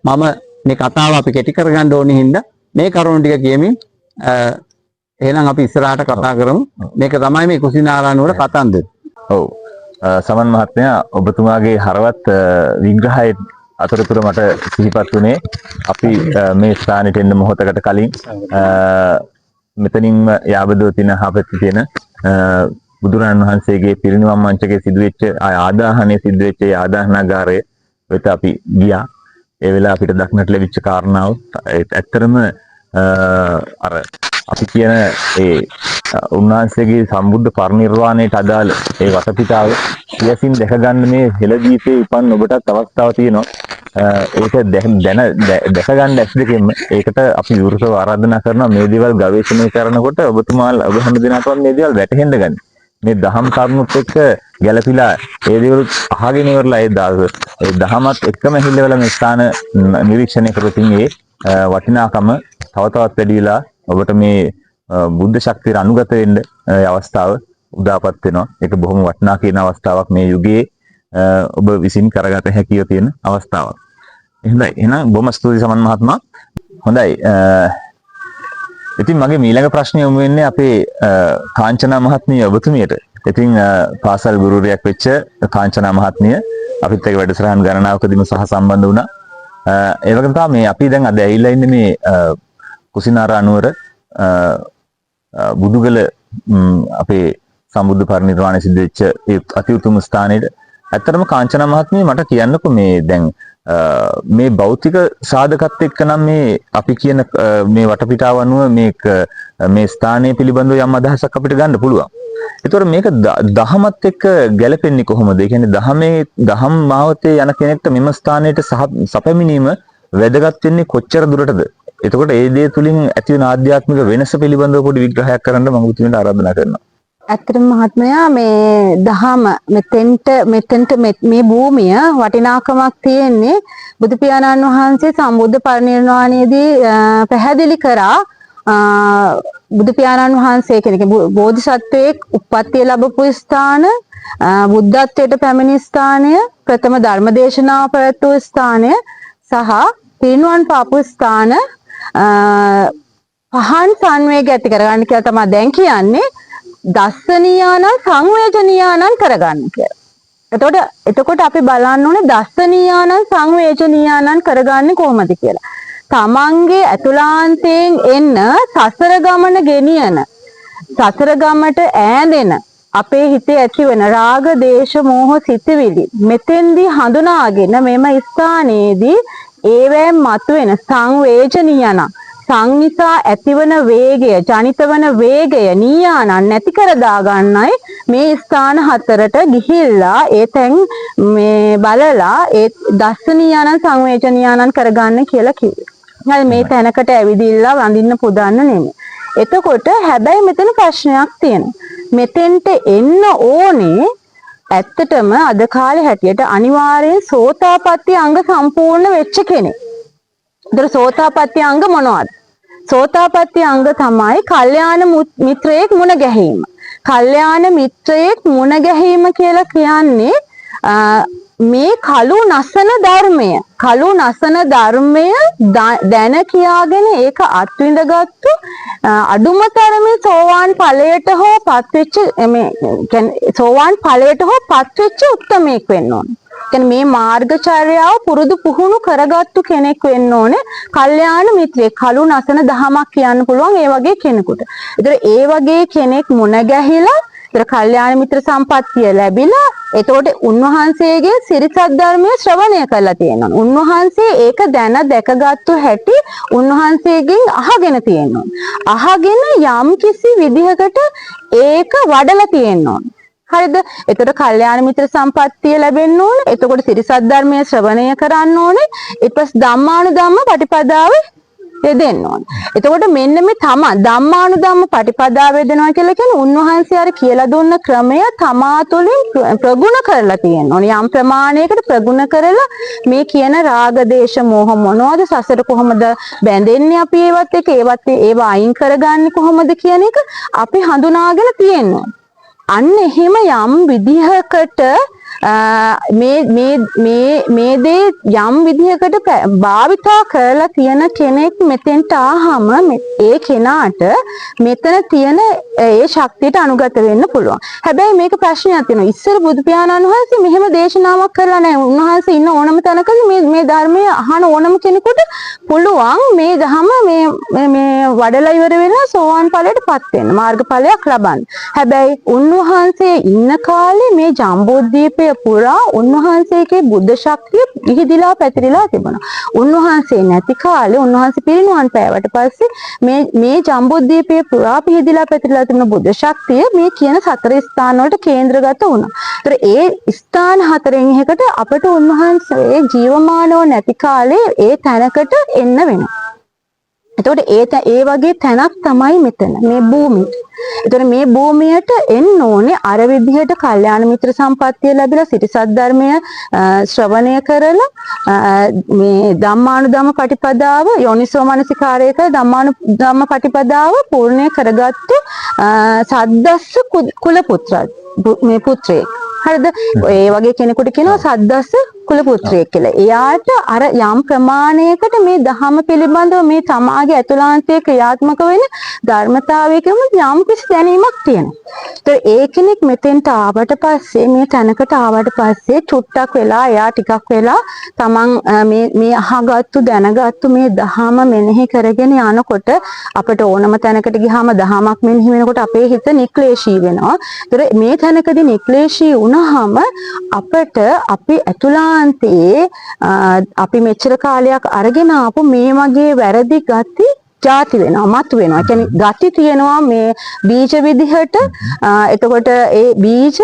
මම මේ කතාව අපි කෙටි කරගන්න ඕනේ හින්දා මේ කරුණු ටික කියමින් එහෙනම් අපි ඉස්සරහට කතා කරමු. මේක තමයි මේ කුසිනාරා නුවර කතන්දර. ඔව්. සමන් මහත්මයා ඔබතුමාගේ හරවත් විග්‍රහය අතරතුර මට සිහිපත් වුණේ අපි මේ ස්ථානෙට එන්න මොහොතකට කලින් මෙතනින්ම යාබදව තින හපති තියෙන බුදුරජාණන් වහන්සේගේ පිරිනිවන් මංචකයේ සිදුවෙච්ච ආදාහනයේ සිදුවෙච්ච ආදාහනාගාරය වෙත අපි ගියා. ඒ වෙලාව අපිට දක්නට ලැබිච්ච කාරණාව ඇත්තරම අර අපි කියන ඒ උන්වහන්සේගේ සම්බුද්ධ පරිනිර්වාණයට අදාළ ඒ වටපිටාව සියසින් දැක ගන්න මේ හෙළදීපේ උපන් ඔබටත් අවස්ථාවක් තියෙනවා. ඒක දැක ගන්න ඇස් දෙකෙන්ම ඒකට අපි විවෘතව ආරාධනා කරනවා මේ දේවල් ගවේෂණය කරනකොට ඔබතුමාලා ඔබ හැම දිනකටම මේ දේවල් වැටහෙන්න ගන්න. මේ දහම් කරුණුත් එක්ක ගැළපීලා ඒ දේවල් අහගෙන ඉවරලා ඒ දහමත් එක්කම හිල්ලවල මේ ස්ථාන නිරීක්ෂණය කරොතින් ඒ වටිනාකම තව තවත් වැඩි වෙලා ඔබට මේ බුද්ධ ශක්තියට අනුගත වෙන්න අවස්ථාව උදාපත් වෙනවා. ඒක බොහොම වටිනා කියන අවස්ථාවක් මේ යුගයේ ඔබ විසින් කරගත හැකිය තියෙන අවස්ථාවක්. එහෙනම් බොහොම ස්තුතියි සමන් මහත්මයා. හොඳයි. ඉතින් මගේ ඊළඟ ප්‍රශ්නේ යොමු වෙන්නේ අපේ කාංචනා මහත්මිය ඔබතුමියට. ඉතින් පාසල් ගුරුවරියක් වෙච්ච කාංචනා මහත්මිය අපිත් එක්ක වැඩසටහන් ගණනාවකදීම සහ සම්බන්ධ වුණා. ඒ වගේම තමයි මේ අපි දැන් අද ඇවිල්ලා ඉන්නේ මේ කුසිනාරා නුවර බුදුගල අපේ සම්බුද්ධ පරිනිර්වාණය සිද්ධ වෙච්ච ඒ අති උතුම් ස්ථානෙට ඇත්තටම කාංචනා මහත්මිය මට කියන්නකෝ මේ දැන් මේ භෞතික සාධකත් එක්ක නම් මේ අපි කියන මේ වටපිටාව අනුව මේ ස්ථානයේ පිළිබඳව යම් අදහසක් අපිට ගන්න පුළුවන්. ඒතකොට මේක දහමත් එක්ක ගැලපෙන්නේ කොහොමද? ඒ කියන්නේ දහම් මාවතේ යන කෙනෙක්ට මෙම ස්ථානයට සැපමිනීම වැදගත් වෙන්නේ කොච්චර දුරටද? එතකොට ඒ දේ තුලින් ඇති වෙන ආධ්‍යාත්මික වෙනස පිළිබඳව පොඩි විග්‍රහයක් කරන්න මම ඔබතුමීට ආරාධනා කරනවා. ඇත්තටම මහත්මයා මේ දහම මෙතෙන්ට මේ භූමිය වටිනාකමක් තියෙන්නේ බුදු පියාණන් වහන්සේ සම්බුද්ධ පරිනිර්වාණයේදී පැහැදිලි කරා බුදු පියාණන් වහන්සේ කෙනෙක් බෝධිසත්වයෙක් උප්පත්තිය ලැබපු ස්ථාන, බුද්ධත්වයට පැමිණි ස්ථානය, ප්‍රථම ධර්මදේශනාව පැවැත්වූ ස්ථානය සහ පිරිනුවන් පාපු ස්ථාන පහන් සංවේග ඇති කරගන්න කියලා තමයි දැන් කියන්නේ. දස්සනීයානං සංවේජනීයානං කරගන්න කියලා. එතකොට අපි බලන්න ඕනේ දස්සනීයානං සංවේජනීයානං කරගන්නේ කොහොමද කියලා. තමන්ගේ ඇතුළාන්තයෙන් එන්න සසර ගමන ගෙනියන සසර ගමට ඈඳෙන අපේ හිතේ ඇති වෙන රාග දේශ මොහ සිතුවිලි මෙතෙන්දී හඳුනාගෙන මෙම ස්ථානයේදී ඒවැම් මතුවෙන සංවේජනීයන සංනිසා ඇතිවන වේගය ජනිතවන වේගය නීයානන් නැති කර දාගන්නයි මේ ස්ථාන හතරට ගිහිල්ලා ඒ තැන් මේ බලලා ඒ දස්සනීයානන් සංවේජනීයානන් කරගන්න කියලා කිව්වේ. හරි මේ තැනකට ඇවිදිලා වඳින්න පුදන්න නෙමෙයි. එතකොට හැබැයි මෙතන ප්‍රශ්නයක් තියෙනවා. මෙතෙන්ට එන්න ඕනේ ඇත්තටම අද කාලේ හැටියට අනිවාර්යෙන් සෝතාපට්ටි අංග සම්පූර්ණ වෙච්ච කෙනෙක්. ඒතර සෝතාපට්ටි අංග මොනවද? සෝතාපට්ටි අංග තමයි කල්යාණ මිත්‍රයෙක් මුණ ගැහිම. කල්යාණ මිත්‍රයෙක් මුණ ගැහිම කියලා කියන්නේ මේ කලු නසන ධර්මය. කලු නසන ධර්මය දැන කියාගෙන ඒක අත්විඳගත්තු අඩුම තරමේ සෝවාන් ඵලයට හෝ පත්වෙච්ච සෝවාන් ඵලයට හෝ පත්වෙච්ච උත්තමයෙක් වෙන්න ඕනේ. මේ මාර්ගචර්යාව පුරුදු පුහුණු කරගත්තු කෙනෙක් වෙන්න ඕනේ. කල්යාණ මිත්‍රයෙක් කලු නසන දහමක් කියන්න පුළුවන් ඒ වගේ කෙනෙකුට. ඒතර ඒ වගේ කෙනෙක් මුණ ගැහිලා ඒතර කල්යාණ මිත්‍ර සම්පත්තිය ලැබිලා එතකොට උන්වහන්සේගේ සිරිසත් ධර්මය ශ්‍රවණය කරලා තියෙනවා. උන්වහන්සේ ඒක දැන දැකගත්තු හැටි උන්වහන්සේගෙන් අහගෙන තියෙනවා. අහගෙන යම් කිසි විදිහකට ඒක වඩලා තියෙනවා. හරිද? එතකොට කල්යාණ මිත්‍ර සම්පත්තිය ලැබෙන්න ඕනේ. එතකොට සිරිසත් ධර්මය ශ්‍රවණය කරන්න ඕනේ. ඊට පස්සේ ධම්මානුධම්ම පටිපදාව යෙදෙන්න ඕනේ. එතකොට මෙන්න මේ ධම්මානුධම්ම පටිපදාව යෙදෙනවා කියලා කියන්නේ උන්වහන්සේ අර කියලා දුන්න ක්‍රමය තමා තුළින් ප්‍රගුණ කරලා තියෙන්න ඕනේ. යම් ප්‍රමාණයකට ප්‍රගුණ කරලා මේ කියන රාග දේශ මොහ මොනවද, සසර කොහොමද බැඳෙන්නේ අපි ඒවා අයින් කරගන්නේ කොහොමද කියන එක අපි හඳුනාගෙන තියෙන්න ඕනේ. අන්න එහෙම යම් විදිහකට මේ දේ යම් විදිහකට භාවිතා කරලා තියෙන කෙනෙක් මෙතෙන්ට ආවම ඒ කෙනාට මෙතන තියෙන ඒ ශක්තියට අනුගත වෙන්න පුළුවන්. හැබැයි මේක ප්‍රශ්නයක් තියෙනවා. ඉස්සර බුදු පියාණන් වහන්සේ මෙහෙම දේශනාවක් කරලා නැහැ. උන්වහන්සේ ඉන්න ඕනම තැනකදී මේ ධර්මය අහන ඕනම කෙනෙකුට පුළුවන් මේ ධම මේ වඩලා ඉවර වෙලා සෝවාන් ඵලයටපත් වෙන්න, මාර්ගඵලයක් ලබන්න. හැබැයි උන්වහන්සේ ඉන්න කාලේ මේ ජම්බෝද්වීපය පුරා උන්වහන්සේගේ බුද්ධ ශක්තිය විහිදිලා පැතිරිලා තිබුණා. උන්වහන්සේ නැති කාලේ උන්වහන්සේ පිරිනුවන් පෑවට පස්සේ මේ ජම්බෝද්වීපය පුරා විහිදිලා පැතිරිලා තිබුණ බුද්ධ ශක්තිය මේ කියන 4 ස්ථාන වලට කේන්ද්‍රගත වුණා. ඒතර ඒ ස්ථාන 4න් එකකට අපට උන්වහන්සේ ජීවමානව නැති කාලේ ඒ තැනකට එන්න වෙනවා. එතකොට ඒ වගේ තැනක් තමයි මෙතන මේ භූමිය. එතකොට මේ භූමියට එන්න ඕනේ අර විදිහට කල්යාණ මිත්‍ර සම්පත්තිය ලැබිලා සිරිසත් ධර්මය ශ්‍රවණය කරලා මේ ධම්මානුධම්ම පටිපදාව යෝනිසෝ මනසිකාරය කර ධම්මානුධම්ම පටිපදාව පූර්ණය කරගත්තු සද්දස්ස කුල මේ පුත්‍රයෙක්. හරිද? ඒ වගේ කෙනෙකුට කියනවා සද්දස්ස කුල පුත්‍රයෙක් කියලා. එයාට අර යම් ප්‍රමාණයකට මේ ධහම පිළිබඳව මේ තමාගේ ඇතුළාන්තයේ ක්‍රියාත්මක වෙන ධර්මතාවයක යම් කිසි දැනීමක් තියෙනවා. ඒත් ඒ කෙනෙක් මෙතෙන්ට ආවට පස්සේ මේ තැනකට ආවට පස්සේ චුට්ටක් වෙලා එයා ටිකක් වෙලා තමන් මේ අහගත්තු දැනගත්තු මේ ධහම මෙනෙහි කරගෙන යනකොට අපිට ඕනම තැනකට ගියාම ධහමක් මෙනෙහි වෙනකොට අපේ හිත නික්ලේශී වෙනවා. ඒත් මේ තැනකදී නික්ලේශී වුණාම අපිට අපි ඇතුළාන්තයේ අපි මෙච්චර කාලයක් අරගෙන ආපු මේ වගේ වැරදි ගති ජාති වෙනවා, මතු වෙනවා. කියන්නේ ගති තියෙනවා මේ බීජ විදිහට. එතකොට ඒ බීජ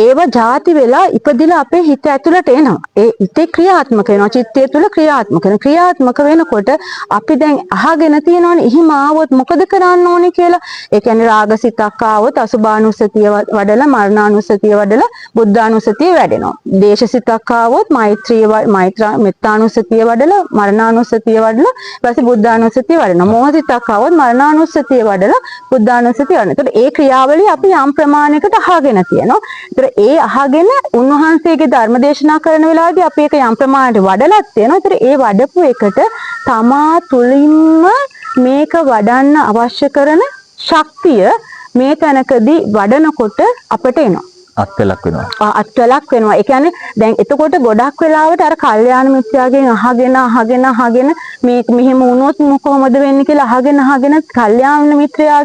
ඒව ಜಾති වෙලා ඉපදිලා අපේ හිත ඇතුළට එනවා. ඒ හිතේ ක්‍රියාත්මක වෙනවා. චිත්තය තුළ ක්‍රියාත්මක වෙනවා. ක්‍රියාත්මක වෙනකොට අපි දැන් අහගෙන තියෙනවනේ එහෙම ආවොත් මොකද කරන්න ඕනේ කියලා. ඒ කියන්නේ රාගසිතක් ආවොත් අසුභානුස්සතිය වඩලා මරණානුස්සතිය වඩලා බුද්ධානුස්සතිය වැඩෙනවා. දේශසිතක් ආවොත් මෙත්තානුස්සතිය වඩලා මරණානුස්සතිය වඩලා ඊපස්සේ බුද්ධානුස්සතිය වඩනවා. මෝහසිතක් ආවොත් මරණානුස්සතිය වඩලා බුද්ධානුස්සතිය වඩනවා. ඒතකොට ඒ ක්‍රියාවලිය අපි යම් ප්‍රමාණයකට අහගෙන තියෙනවා. ඒතර ඒ අහගෙන උන්වහන්සේගේ ධර්ම දේශනා කරන වෙලාවදී අපි ඒක යම් ප්‍රමාණයට වඩලත් තියෙනවා. ඒතර ඒ වඩපු එකට තමා තුලින්ම මේක වඩන්න අවශ්‍ය කරන ශක්තිය මේ තැනකදී වඩනකොට අපට එනවා. අත්වලක් වෙනවා. අත්වලක් වෙනවා. ඒ කියන්නේ දැන් එතකොට ගොඩක් වෙලාවට අර කල්යාණ මිත්‍යාගෙන් අහගෙන මේක මෙහෙම වුණොත් කොහොමද වෙන්නේ කියලා අහගෙන කල්යාණ මිත්‍රයා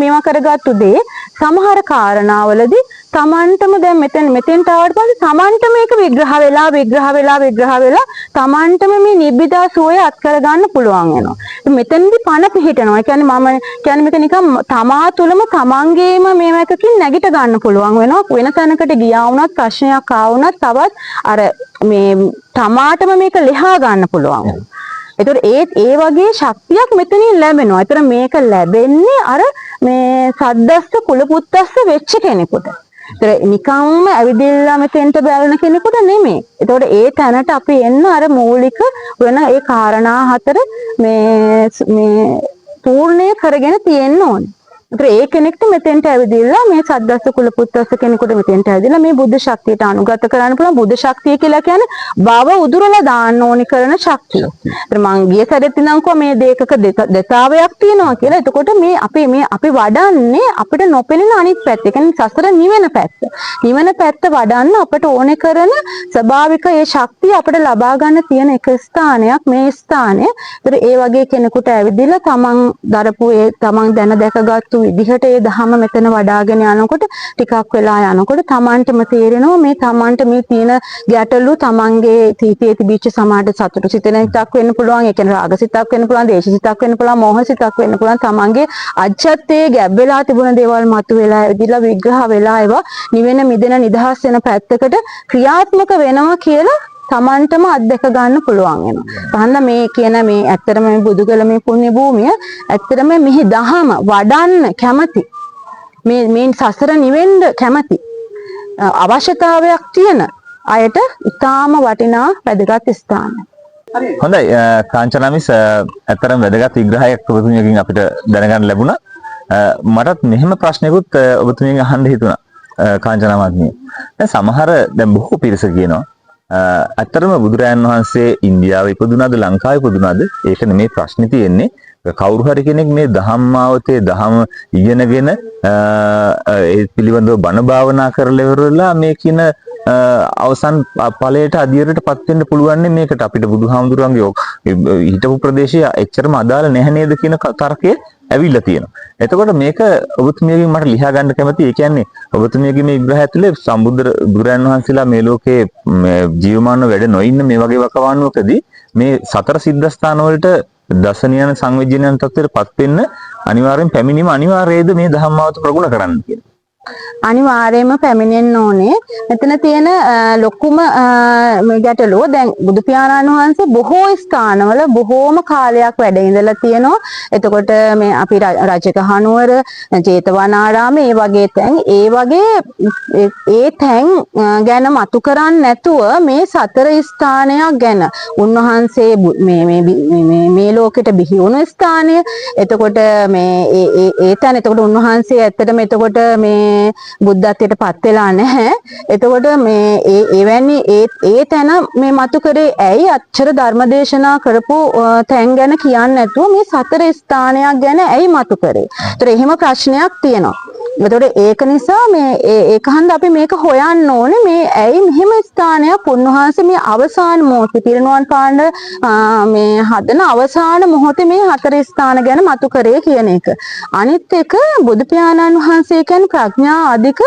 මේවා කරගත්තු දේ සමහර කාරණාවලදී තමන්ටම දැන් මෙතෙන්ට ආවට පස්සේ තමන්ට මේක විග්‍රහ වෙලා තමන්ටම මේ නිබ්බිදා සෝය අත් කරගන්න පුළුවන් වෙනවා. මෙතනදී පණ පිහිටනවා. ඒ කියන්නේ මම කියන්නේ මේක නිකන් තමා තුළම තමන්ගේම මේවකකින් නැගිට ගන්න පුළුවන් වෙනවා. වෙන තැනකට ගියා වුණත් ප්‍රශ්නයක් ආවුණත් තවත් අර මේ තමාටම මේක ලියා ගන්න පුළුවන් වෙනවා. ඒතකොට ඒ වගේ ශක්තියක් මෙතනින් ලැබෙනවා. ඒතර මේක ලැබෙන්නේ අර මේ සද්දස්ස කුල පුත්තස්ස වෙච්ච කෙනෙකුට. ඒතර නිකම්ම ඇවිදilla මෙතෙන්ට බැලන කෙනෙකුට නෙමෙයි. ඒතකොට ඒ තැනට අපි එන්න අර මූලික වෙන ඒ කාරණා 4 මේ පූර්ණය කරගෙන තියෙන්න ඕනේ. ඒතර ඒ කෙනෙක්ට මෙතෙන්ට ඇවිදilla මේ සද්දස්ස කුල පුත්තස්ස කෙනෙකුට මෙතෙන්ට ඇවිදilla මේ බුද්ධ ශක්තියට අනුගත කරන්න පුළුවන්. බුද්ධ ශක්තිය කියලා කියන්නේ භව උදුරලා දාන්න ඕනි කරන ශක්තිය. ඒතර මං ගිය සැරේත් ඉඳන්කෝ මේ දෙකක දෙතාවයක් තියෙනවා කියලා. එතකොට මේ අපි වඩන්නේ අපිට නොපෙනෙන අනිත් පැත්ත. ඒ කියන්නේ සසර නිවෙන පැත්ත. නිවෙන පැත්ත වඩන්න අපට ඕනේ කරන ස්වභාවික ඒ ශක්තිය අපිට ලබා ගන්න තියෙන එක ස්ථානයක් මේ ස්ථානය. ඒතර ඒ වගේ කෙනෙකුට ඇවිදilla තමන් දරපු තමන් දැන දැකගත්තු විදිහට ඒ දහම මෙතන වඩාගෙන යනකොට ටිකක් වෙලා යනකොට Tamanටම තේරෙනවා මේ Tamanට මේ තියෙන ගැටලු Tamanගේ තීතියේ තිබිච්ච සමාඩ සතුට සිතෙන සිතක් වෙන්න පුළුවන්, ඒ කියන්නේ රාග සිතක් වෙන්න පුළුවන්, දේශ සිතක් වෙන්න පුළුවන්, මෝහ සිතක් වෙන්න පුළුවන්. Tamanගේ අජ්ජත්තේ ගැබ් වෙලා තිබුණ දේවල් මතුවෙලා ඇවිදලා විග්‍රහ වෙලා ඒවා නිවෙන මිදෙන නිදහස් වෙන පැත්තකට ක්‍රියාත්මක වෙනවා කියලා Tamanටම අත්දැක ගන්න පුළුවන් වෙනවා. තහන්න මේ කියන මේ ඇත්තටම මේ බුදුගල මේ පුණ්‍ය භූමිය ඇත්තටම මෙහි දහම වඩන්න කැමති. මේ සසර නිවෙන්න කැමති. අවශ්‍යතාවයක් තියෙන අයට ඉතාම වටිනා වැදගත් ස්ථානයක්. හොඳයි කාංචනාමිස් ඇත්තරම් වැදගත් විග්‍රහයක් ඔබතුමියකින් අපිට දැනගන්න ලැබුණා. මටත් මෙහෙම ප්‍රශ්නයකුත් ඔබතුමියගෙන් අහන්න හිතුණා කාංචනා මහත්මිය. දැන් සමහර දැන් බොහෝ පිරිස කියනවා ඇත්තරම බුදුරජාණන් වහන්සේ ඉන්දියාවේ ඉපදුනාද ලංකාවේ ඉපදුනාද ඒක නෙමේ ප්‍රශ්නේ තියෙන්නේ. කවුරු හරි කෙනෙක් මේ ධම්මාවතේ දහම ඉගෙනගෙන ඒ පිළිබඳව බණ භාවනා කරලා ඉවරලා මේ කියන අවසන් ඵලයට අධියරටපත් වෙන්න පුළුවන් මේකට අපිට බුදුහාමුදුරන්ගේ හිටපු ප්‍රදේශයේ එච්චරම අදාළ නැහැ නේද කියන තර්කය ඇවිල්ලා තියෙනවා. එතකොට මේක ඔබතුමියගෙන් මට ලියා ගන්න කැමතියි. ඒ කියන්නේ ඔබතුමියගේ මේ විග්‍රහය ඇතුලේ බුදුරජාණන් වහන්සේලා මේ ලෝකේ ජීවමානව වැඩ නොඉන්න මේ වගේ වකවානුවකදී මේ සතර සිද්ධාස්ථාන වලට දසනියන සංවිජ්ජනයන් තත්ත්වයටපත් වෙන්න අනිවාර්යෙන් පැමිණීම අනිවාර්යයේද මේ ධම්මාවත ප්‍රගුණ කරන්න කියන. අනිවාර්යයෙන්ම පැමිණෙන්න ඕනේ. මෙතන තියෙන ලොකුම මේ ගැටලුව දැන් බුදු පියාණන් වහන්සේ බොහෝ ස්ථානවල බොහෝම කාලයක් වැඩ ඉඳලා තියෙනවා. එතකොට මේ අපි රජගහනුවර, ජේතවනාරාමේ මේ වගේ තැන් ඒ තැන් ගැන මතු කරන්නේ නැතුව මේ සතර ස්ථානයක් ගැන උන්වහන්සේ මේ ලෝකෙට බිහි වුණු ස්ථානය. එතකොට මේ ඒ තැන එතකොට උන්වහන්සේ ඇත්තටම එතකොට මේ බුද්ධත්වයට පත් වෙලා නැහැ. එතකොට මේ එවැනි ඒ තැන මේ මතු කරේ ඇයි අච්චර ධර්මදේශනා කරපු තැන් ගැන කියන්නේ නැතුව මේ සතර ස්ථානයක් ගැන ඇයි මතු කරේ? ඒතර එහෙම ප්‍රශ්නයක් තියෙනවා. එතකොට ඒක නිසා මේ ඒක හන්ද අපි මේක හොයන්න ඕනේ මේ ඇයි මෙහෙම ස්ථානයක් උන්වහන්සේ මේ අවසාන මොහොතේ පිරිනුවන් පාන්න මේ හදන අවසාන මොහොතේ මේ හතර ස්ථාන ගැන මතු කරේ කියන එක. අනිත් එක බුදු පියාණන් වහන්සේ කියන්නේ ප්‍රඥා අධික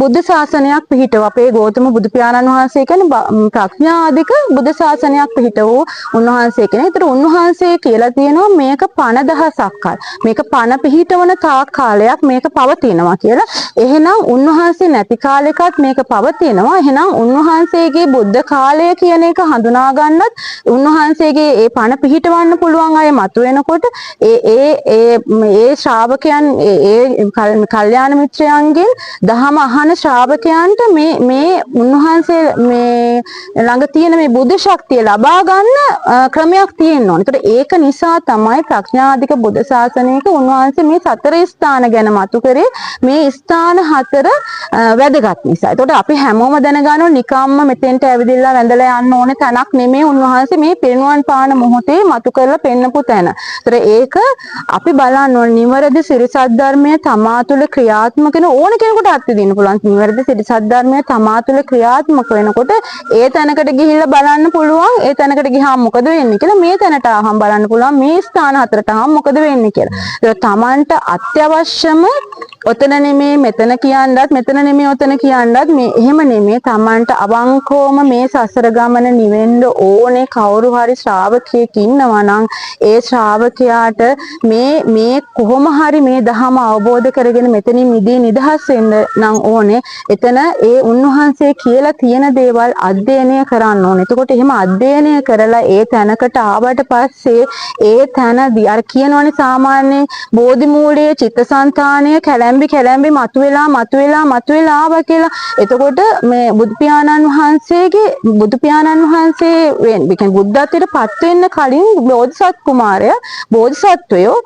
බුද්ධ ශාසනයක් පිහිටව. අපේ ගෞතම බුදු පියාණන් වහන්සේ කියන්නේ ප්‍රඥා අධික බුද්ධ ශාසනයක් පිහිටව උන්වහන්සේ කෙනෙක්. ඒතර උන්වහන්සේ කියලා තියෙනවා මේක 50000ක් කල්. මේක පණ පිහිටවන තාක් කාලයක් මේක පවතිනවා කියලා. එහෙනම් උන්වහන්සේ නැති කාලෙකත් මේක පවතිනවා. එහෙනම් උන්වහන්සේගේ බුද්ධ කාලය කියන එක හඳුනා ගන්නත් උන්වහන්සේගේ ඒ පණ පිහිටවන්න පුළුවන් අය මතුවෙනකොට ඒ ශ්‍රාවකයන් ඒ කල්යාණ මිත්‍රයන්ගෙන් දහම අහන ශ්‍රාවකයන්ට මේ උන්වහන්සේ මේ ළඟ තියෙන මේ බුද්ධ ශක්තිය ලබා ගන්න ක්‍රමයක් තියෙන්න ඕනේ. ඒකට ඒක නිසා තමයි ප්‍රඥාධික බුද්ධ ශාසනයක උන්වහන්සේ මේ සතර ස්ථාන ගැන මතු කරේ. මේ ස්ථාන හතර වැදගත් නිසා. ඒකට අපි හැමෝම දැනගන්න ඕනේ නිකම්ම මෙතෙන්ට ඇවිදilla වැඳලා යන්න ඕනේ තැනක් නෙමෙයි උන්වහන්සේ මේ පිරිනුවන් පාන මොහොතේ මතු කරලා පෙන්නපු තැන. ඒතර ඒක අපි බලන්න ඕනේ නිවැරදි සිරිසත් ධර්මයේ තමා තුළ ක්‍රියාත්මක වෙන ඕන කෙනෙකුට අත්විඳින්න පුළුවන්. නිවැරදි සිරිසත් ධර්මයේ තමා තුළ ක්‍රියාත්මක වෙනකොට ඒ තැනකට ගිහිල්ලා බලන්න පුළුවන්. ඒ තැනකට ගියාම මොකද වෙන්නේ කියලා මේ තැනට ආවම බලන්න පුළුවන්. මේ ස්ථාන හතරට ආවම මොකද වෙන්නේ කියලා. ඒක තමන්ට අත්‍යවශ්‍යම ඔතන නෙමේ මෙතන කියන්නත් මෙතන නෙමේ ඔතන කියන්නත් මේ එහෙම නෙමේ තමන්ට අවංකවම මේ සසර ගමන නිවෙන්න ඕනේ කවුරු හරි ශ්‍රාවකයෙක් ඉන්නවා නම් ඒ ශ්‍රාවකයාට මේ කොහොම හරි මේ ධහම අවබෝධ කරගෙන මෙතනින් මිදී නිදහස් වෙන්න නම් ඕනේ. එතන ඒ උන්වහන්සේ කියලා තියෙන දේවල් අධ්‍යයනය කරන්න ඕනේ. එතකොට එහෙම අධ්‍යයනය කරලා ඒ තැනකට ආවට පස්සේ ඒ තැනදී අර කියනවනේ සාමාන්‍යයෙන් බෝධි මූලයේ චිත්තසංතානය කැලැම්බි මතුවෙලා ආවා කියලා. එතකොට මේ බුදු පියාණන් වහන්සේ වෙන්නේ බුද්ධත්වයට පත් වෙන්න කලින් බෝධිසත් කුමාරයා බෝධිසත්වයෝ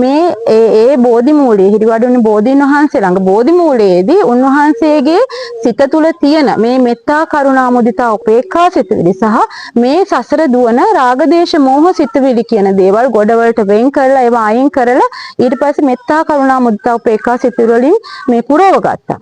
මේ ඒ බෝධි මූලයේ හිරිවඩුනේ බෝධීන් වහන්සේ ළඟ බෝධි මූලයේදී උන්වහන්සේගේ සිත තුළ තියෙන මේ මෙත්තා කරුණා මුදිතා උපේක්ඛා සිතවිලි සහ මේ සසර දුවන රාගදේශ මෝහ සිතවිලි කියන දේවල් ගොඩවලට වෙන් කරලා ඒවා අයින් කරලා ඊට පස්සේ මෙත්තා කරුණා මුදිතා උපේක්ඛා සිතවිලි වලින් මේ පුරව ගත්තා.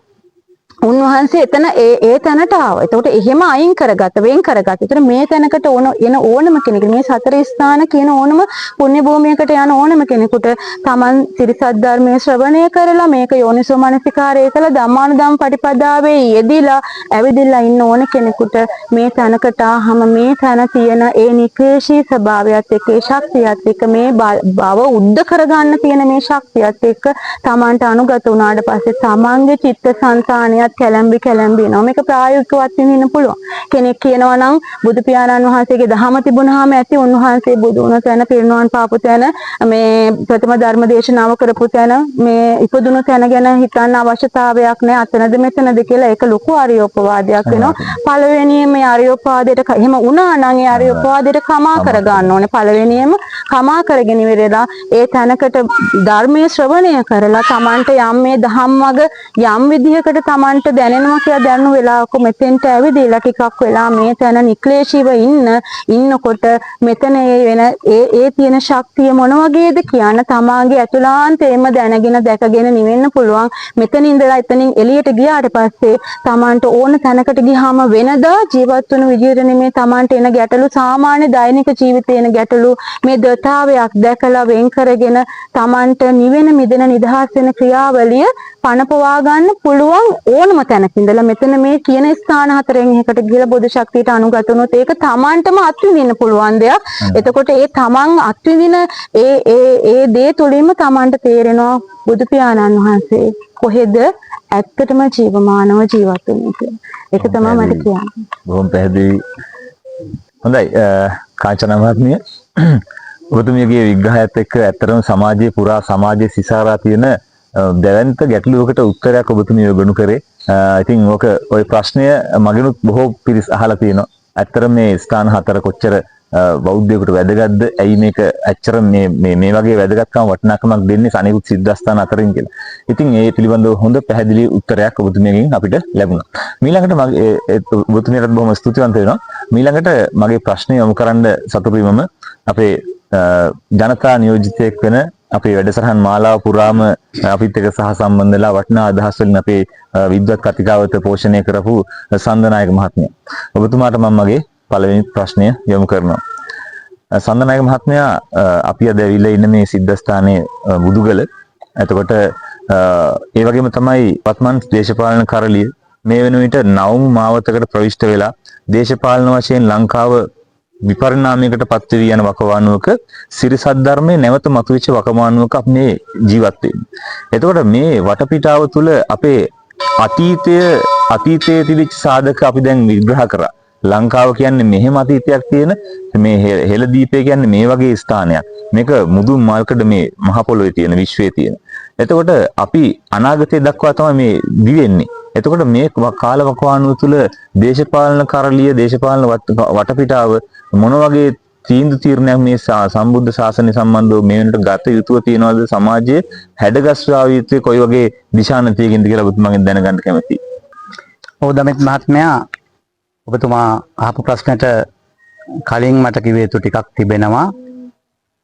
උන්වහන්සේ එතන ඒ තැනට ආවා. එතකොට එහෙම අයින් කරගත්ත, වෙන් කරගත්ත. ඒතර මේ තැනකට එන ඕනම කෙනෙකුට, මේ සතර ස්ථාන කියන ඕනම පුණ්‍ය භූමියකට යන ඕනම කෙනෙකුට තමන් ත්‍රිසත් ධර්මයේ ශ්‍රවණය කරලා මේක යෝනිසෝ මනසිකාරය කළා ධම්මානුධම්ම පටිපදාවේ යෙදිලා ඇවිදිලා ඉන්න ඕන කෙනෙකුට මේ තැනකට ආවම මේ තැන තියෙන ඒ නික්ලේශී ස්වභාවයත් එක්ක, ඒ ශක්තියත් එක්ක, මේ බව උද්ද කරගන්න තියෙන මේ ශක්තියත් එක්ක තමන්ට අනුගත වුණාට පස්සේ තමන්ගේ චිත්ත සංතානියත් කැළඹි එනවා. මේක ප්‍රායෝගිකවත් වෙන්න පුළුවන්. කෙනෙක් කියනවා නම් බුදු පියාණන් වහන්සේගේ දහම තිබුණාම ඇති, උන්වහන්සේ බුදු වුණ තැන, පිරිනුවන් පාපු තැන, මේ ප්‍රථම ධර්ම දේශනාව කරපු තැන, මේ ඉපදුණු තැන ගැන හිතන්න අවශ්‍යතාවයක් නැහැ. අතනද මෙතනද කියලා ඒක ලොකු ආර්යෝපවාදයක් වෙනවා. පළවෙනියෙන් මේ ආර්යෝපවාදයට එහෙම වුණා නම් ඒ ආර්යෝපවාදයට කමා කර ගන්න ඕනේ. පළවෙනියෙන්ම කමා කරගෙන ඉවරලා ඒ තැනකට ධර්මයේ ශ්‍රවණය කරලා තමන්ට යම් මේ ධම්මග යම් විදිහකට තමන්ට දැනෙනවා කියලා දැනුණු වෙලාවක මෙතෙන්ට ඇවිදලා ටිකක් වෙලා මේ තැන නික්ලේශීව ඉන්නකොට මෙතන වෙන ඒ තියෙන ශක්තිය මොන වගේද කියන තමාගේ අතුලාන්තයෙන්ම දැනගෙන දැකගෙන නිවෙන්න පුළුවන්. මෙතන ඉඳලා එතනින් එළියට ගියාට පස්සේ තමන්ට ඕන තැනකට ගියාම වෙනදා ජීවත් වෙන විදිහට නෙමෙයි තමන්ට එන ගැටලු, සාමාන්‍ය දෛනික ජීවිතේ එන ගැටලු මේ දතාවයක් දැකලා වෙන් කරගෙන තමන්ට නිවෙන මිදෙන නිදහස් වෙන ක්‍රියාවලිය පනපවා ගන්න පුළුවන් ඕනම තැනක ඉඳලා. මෙතන මේ කියන ස්ථාන හතරෙන් එකකට ගිහලා බොදු ශක්තියට අනුගත වුණොත් ඒක තමන්ටම අත්විඳින්න පුළුවන් දෙයක්. එතකොට ඒ තමන් අත්විඳින ඒ දේ තුළින්ම තමන්ට තේරෙනවා බුදු පියාණන් වහන්සේ කොහෙද ඇත්තටම ජීවමානව ජීවත් වෙන්නේ කියලා. ඒක තමයි මට කියන්නේ. බොහොම පැහැදිලි. හොඳයි කාංචනා මහත්මිය, ඔබතුමියගේ විග්‍රහයත් එක්ක ඇත්තටම සමාජයේ පුරා සමාජයේ සිසාරා තියෙන දැවැන්ත ගැටලුවකට උත්තරයක් ඔබතුමිය යොමු කරේ. ඉතින් ඔය ප්‍රශ්නය මගෙනුත් බොහෝ පිරිස් අහලා තියෙනවා. ඇත්තටම මේ ස්ථාන හතර කොච්චර බෞද්ධයෙකුට වැදගත්ද? ඇයි මේක ඇත්තට මේ වගේ වැදගත්කම වටිනාකමක් දෙන්නේ අනිකුත් සිද්ධාස්ථාන අතරින් කියලා. ඉතින් ඒ පිළිබඳව හොඳ පැහැදිලි උත්තරයක් ඔබතුමියගෙන් අපිට ලැබුණා. ඊළඟට ඔබතුමියට බොහොම ස්තුතිවන්ත වෙනවා. ඊළඟට මගේ ප්‍රශ්නය යොමු කරන්න සතුටුවීමම අපේ ජනතා නියෝජිතයෙක් වෙන අපේ වැඩසටහන් මාලාව පුරාම අපිත් එක්ක සහ සම්බන්ධ වෙලා වටිනා අදහස් වලින් අපේ විද්වත් කතිකාවත පෝෂණය කරපු සන්දනායක මහත්මයා. ඔබතුමාට මම මගේ පළවෙනි ප්‍රශ්නය යොමු කරනවා. සන්දනායක මහත්මයා, අපි අද ඇවිල්ලා ඉන්න මේ සිද්ධාස්ථානයේ බුදුගල. එතකොට ඒ වගේම තමයි පත්මන් දේශපාලන කරලිය මේ වෙන විට නවම් මාවතකට ප්‍රවිෂ්ඨ වෙලා දේශපාලන වශයෙන් ලංකාව විපරිණාමයකට පත් වී යන වකවානුවක සිරිසත් ධර්මයේ නැවත මතුවෙච්ච වකවානුවක අපි මේ ජීවත් වෙන්නේ. එතකොට මේ වටපිටාව තුළ අපේ අතීතයේ තිබිච්ච සාධක අපි දැන් විග්‍රහ කරා. ලංකාව කියන්නේ මෙහෙම අතීතයක් තියෙන, මේ හෙළදීපය කියන්නේ මේ වගේ ස්ථානයක්. මේක මුදුන් මල්කඩ මේ මහ පොළොවේ තියෙන, විශ්වයේ තියෙන. එතකොට අපි අනාගතය දක්වා තමයි මේ දිවෙන්නේ. එතකොට මේ කාලවකවානුව තුළ දේශපාලන කරලිය, දේශපාලන වටපිටාව මොන වගේ තීන්දුව මේ සම්බුද්ධ ශාසනය සම්බන්ධව මේ වෙනට ගත යුතුව තියෙනවද? සමාජයේ හැඩගස්වා යුත්තේ කොයි වගේ දිශානතියකින්ද කියලා ඔබතුමාගෙන් දැනගන්න කැමතියි. ඔව් දමිත් මහත්මයා, ඔබතුමා අහපු ප්‍රශ්නට කලින් මට කිව්ව යුතු ටිකක් තිබෙනවා.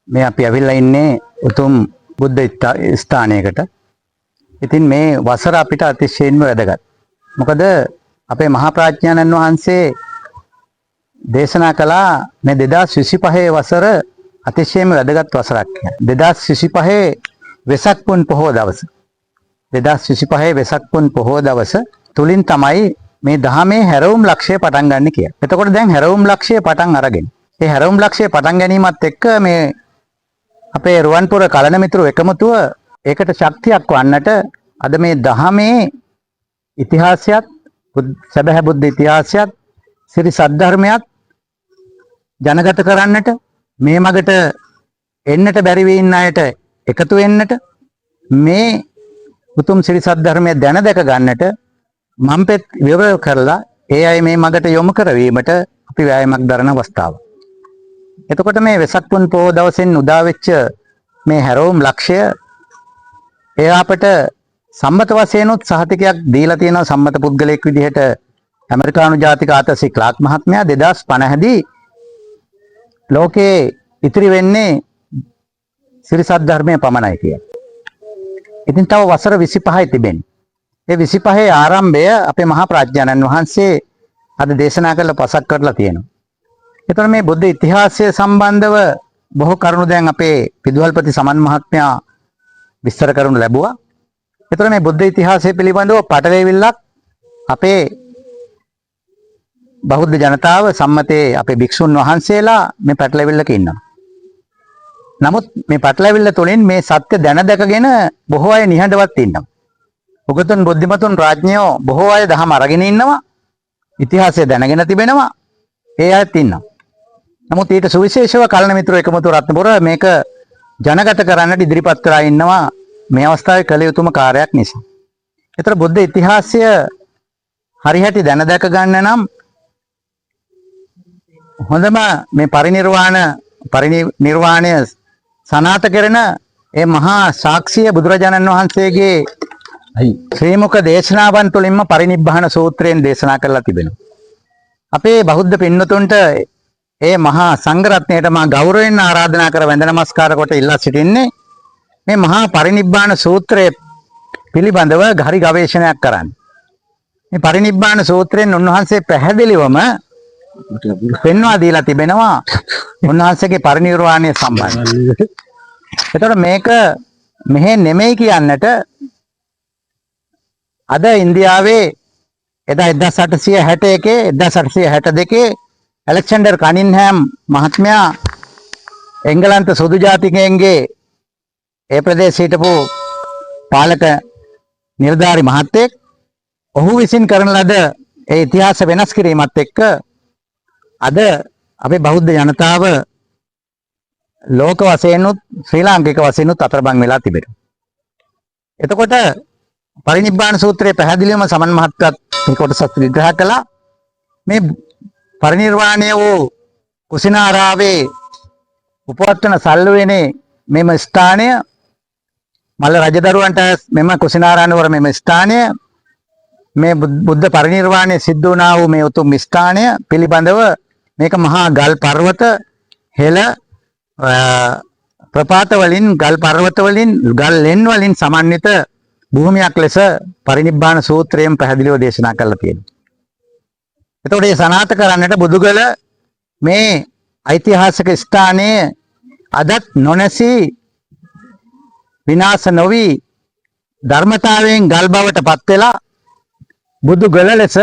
මේ අපි ඇවිල්ලා ඉන්නේ උතුම් බුද්ධ ස්ථානයකට. ඉතින් මේ වසර අපිට අතිශයින්ම වැදගත්. මොකද අපේ මහා ප්‍රඥානන් වහන්සේ දේශනා කළා මේ 2025 වසර අතිශයින්ම වැදගත් වසරක් කියලා. 2025 වෙසක් පුන් පොහොව දවස. 2025 වෙසක් පුන් පොහොව දවස තුලින් තමයි මේ දහමේ හැරවුම් ලක්ෂය පටන් ගන්න කියලා. එතකොට දැන් හැරවුම් ලක්ෂය පටන් අරගෙන. ඒ හැරවුම් ලක්ෂය පටන් ගැනීමත් එක්ක මේ අපේ රුවන්පුර කලන මිතුරු එකමුතුව ඒකට ශක්තියක් වන්නට අද මේ දහමේ ඉතිහාසයත්, සැබෑ බුද්ධ ඉතිහාසයත්, සිරි සද්ධර්මයත් ජනගත කරන්නට, මේ මගට එන්නට බැරි වී ඉන්න අයට එකතු වෙන්නට, මේ උතුම් සිරි සද්ධර්මය දැන දැක ගන්නට මම පෙත් විවර කරලා ඒ අය මේ මගට යොමු කරවීමට අපි වෑයමක් දරන අවස්ථාව. එතකොට මේ වෙසක් පුන් පොහොව දවසෙන් උදා වෙච්ච මේ හැරවුම් ලක්ෂය ඒ අපට සම්මත වශයෙන් උත් සහතිකයක් දීලා තියෙනවා. සම්මත පුද්ගලයෙක් විදිහට ඇමරිකානු ජාතික ආතර් සී ක්ලාක් මහත්මයා 2050 දී ලෝකේ ඉතිරි වෙන්නේ සිරි සද්ධර්මයේ පමණයි කියලා. ඉතින් තව වසර 25යි තිබෙන්නේ. ඒ 25 ආරම්භය අපේ මහා ප්‍රඥානන් වහන්සේ අද දේශනා කළ පසක් කරලා තියෙනවා. එතකොට මේ බුද්ධ ඉතිහාසය සම්බන්ධව බොහෝ කරුණු දැන් අපේ පිදුවල්පති සමන් මහත්මයා විස්තර කරනු ලැබුවා. එතකොට මේ බුද්ධ ඉතිහාසය පිළිබඳව පටලැවිල්ලක් අපේ බෞද්ධ ජනතාව සම්මතයේ අපේ භික්ෂුන් වහන්සේලා මේ පටලැවිල්ලක ඉන්නවා. නමුත් මේ පටලැවිල්ල තුළින් මේ සත්‍ය දැන දැකගෙන බොහෝ අය නිහඬවත් ඉන්නවා. උගතුන් බුද්ධිමතුන් රාජ්‍යෝ බොහෝ අය දහම අරගෙන ඉන්නවා. ඉතිහාසය දැනගෙන තිබෙනවා. ඒ අයත් ඉන්නවා. නමුත් ඊට සුවිශේෂව කල්න මිත්‍ර එකමුතු රත්නපුර මේක ජනගත කරන්නට ඉදිරිපත් කරලා ඉන්නවා මේ අවස්ථාවේ කළ යුතුම කාර්යයක් නිසා. ඒතර බුද්ධ ඉතිහාසය හරිහැටි දැන දැක ගන්න නම් හොඳම මේ පරිනිර්වාණය සනාත කරන ඒ මහා සාක්ෂිය බුදුරජාණන් වහන්සේගේ ශ්‍රී මුඛ දේශනාවන් තුළින්ම පරිනිබ්බාන සූත්‍රයෙන් දේශනා කරලා තිබෙනවා. අපේ බෞද්ධ පින්නතුන්ට ඒ මහා සංඝරත්නයට මා ගෞරවයෙන් ආරාධනා කර වැඳ නමස්කාර කොට ඉල්ලා සිටින්නේ මේ මහා පරිනිබ්බාන සූත්‍රය පිළිබඳව හරි ගවේෂණයක් කරන්න. මේ පරිනිබ්බාන සූත්‍රයෙන් උන්වහන්සේ පැහැදිලිවම පෙන්වා දීලා තිබෙනවා උන්වහන්සේගේ පරිනිර්වාණය සම්බන්ධව. එතකොට මේක මෙහෙ නෙමෙයි කියන්නට අද ඉන්දියාවේ එදා 1861 1862 ඇලෙක්සැන්ඩර් කනින්හෑම් මහත්මයා එංගලන්ත සුදු ජාතිකයන්ගේ ඒ ප්‍රදේශයේ හිටපු පාලක නිලධාරි මහත්තයෙක් ඔහු විසින් කරන ලද ඒ ඉතිහාස වෙනස් කිරීමත් එක්ක අද අපේ බෞද්ධ ජනතාව ලෝක වශයෙන්ුත් ශ්‍රී ලාංකික වශයෙන්ුත් අතරබන් වෙලා තිබෙනවා. එතකොට පරිනිබ්බාන සූත්‍රයේ පැහැදිලිවම සමන් මහත්මයාත් මේ කොටස විග්‍රහ කළා. මේ පරිනිර්වාණය වූ කුසිනාරාවේ උපවත්තන සල්ලුවේනේ මෙම ස්ථානය මල්ල රජදරුවන්ට මෙම කුසිනාරානුවර මෙම ස්ථානය මේ බුද්ධ පරිනිර්වාණය සිද්ධ වුණා වූ මේ උතුම් ස්ථානය පිළිබඳව මේක මහා ගල් පර්වත හෙළ ප්‍රපාත වලින් ගල් පර්වත වලින් ගල් ලෙන් වලින් සමන්විත භූමියක් ලෙස පරිනිබ්බාන සූත්‍රයෙන් පැහැදිලිව දේශනා කරලා තියෙනවා. එතකොට මේ සනාථ කරන්නට බුදුගල මේ ඓතිහාසික ස්ථානයේ අදත් නොනැසී විනාශ නොවි ධර්මතාවයෙන් ගල් බවට පත් වෙලා බුදුගල ලෙස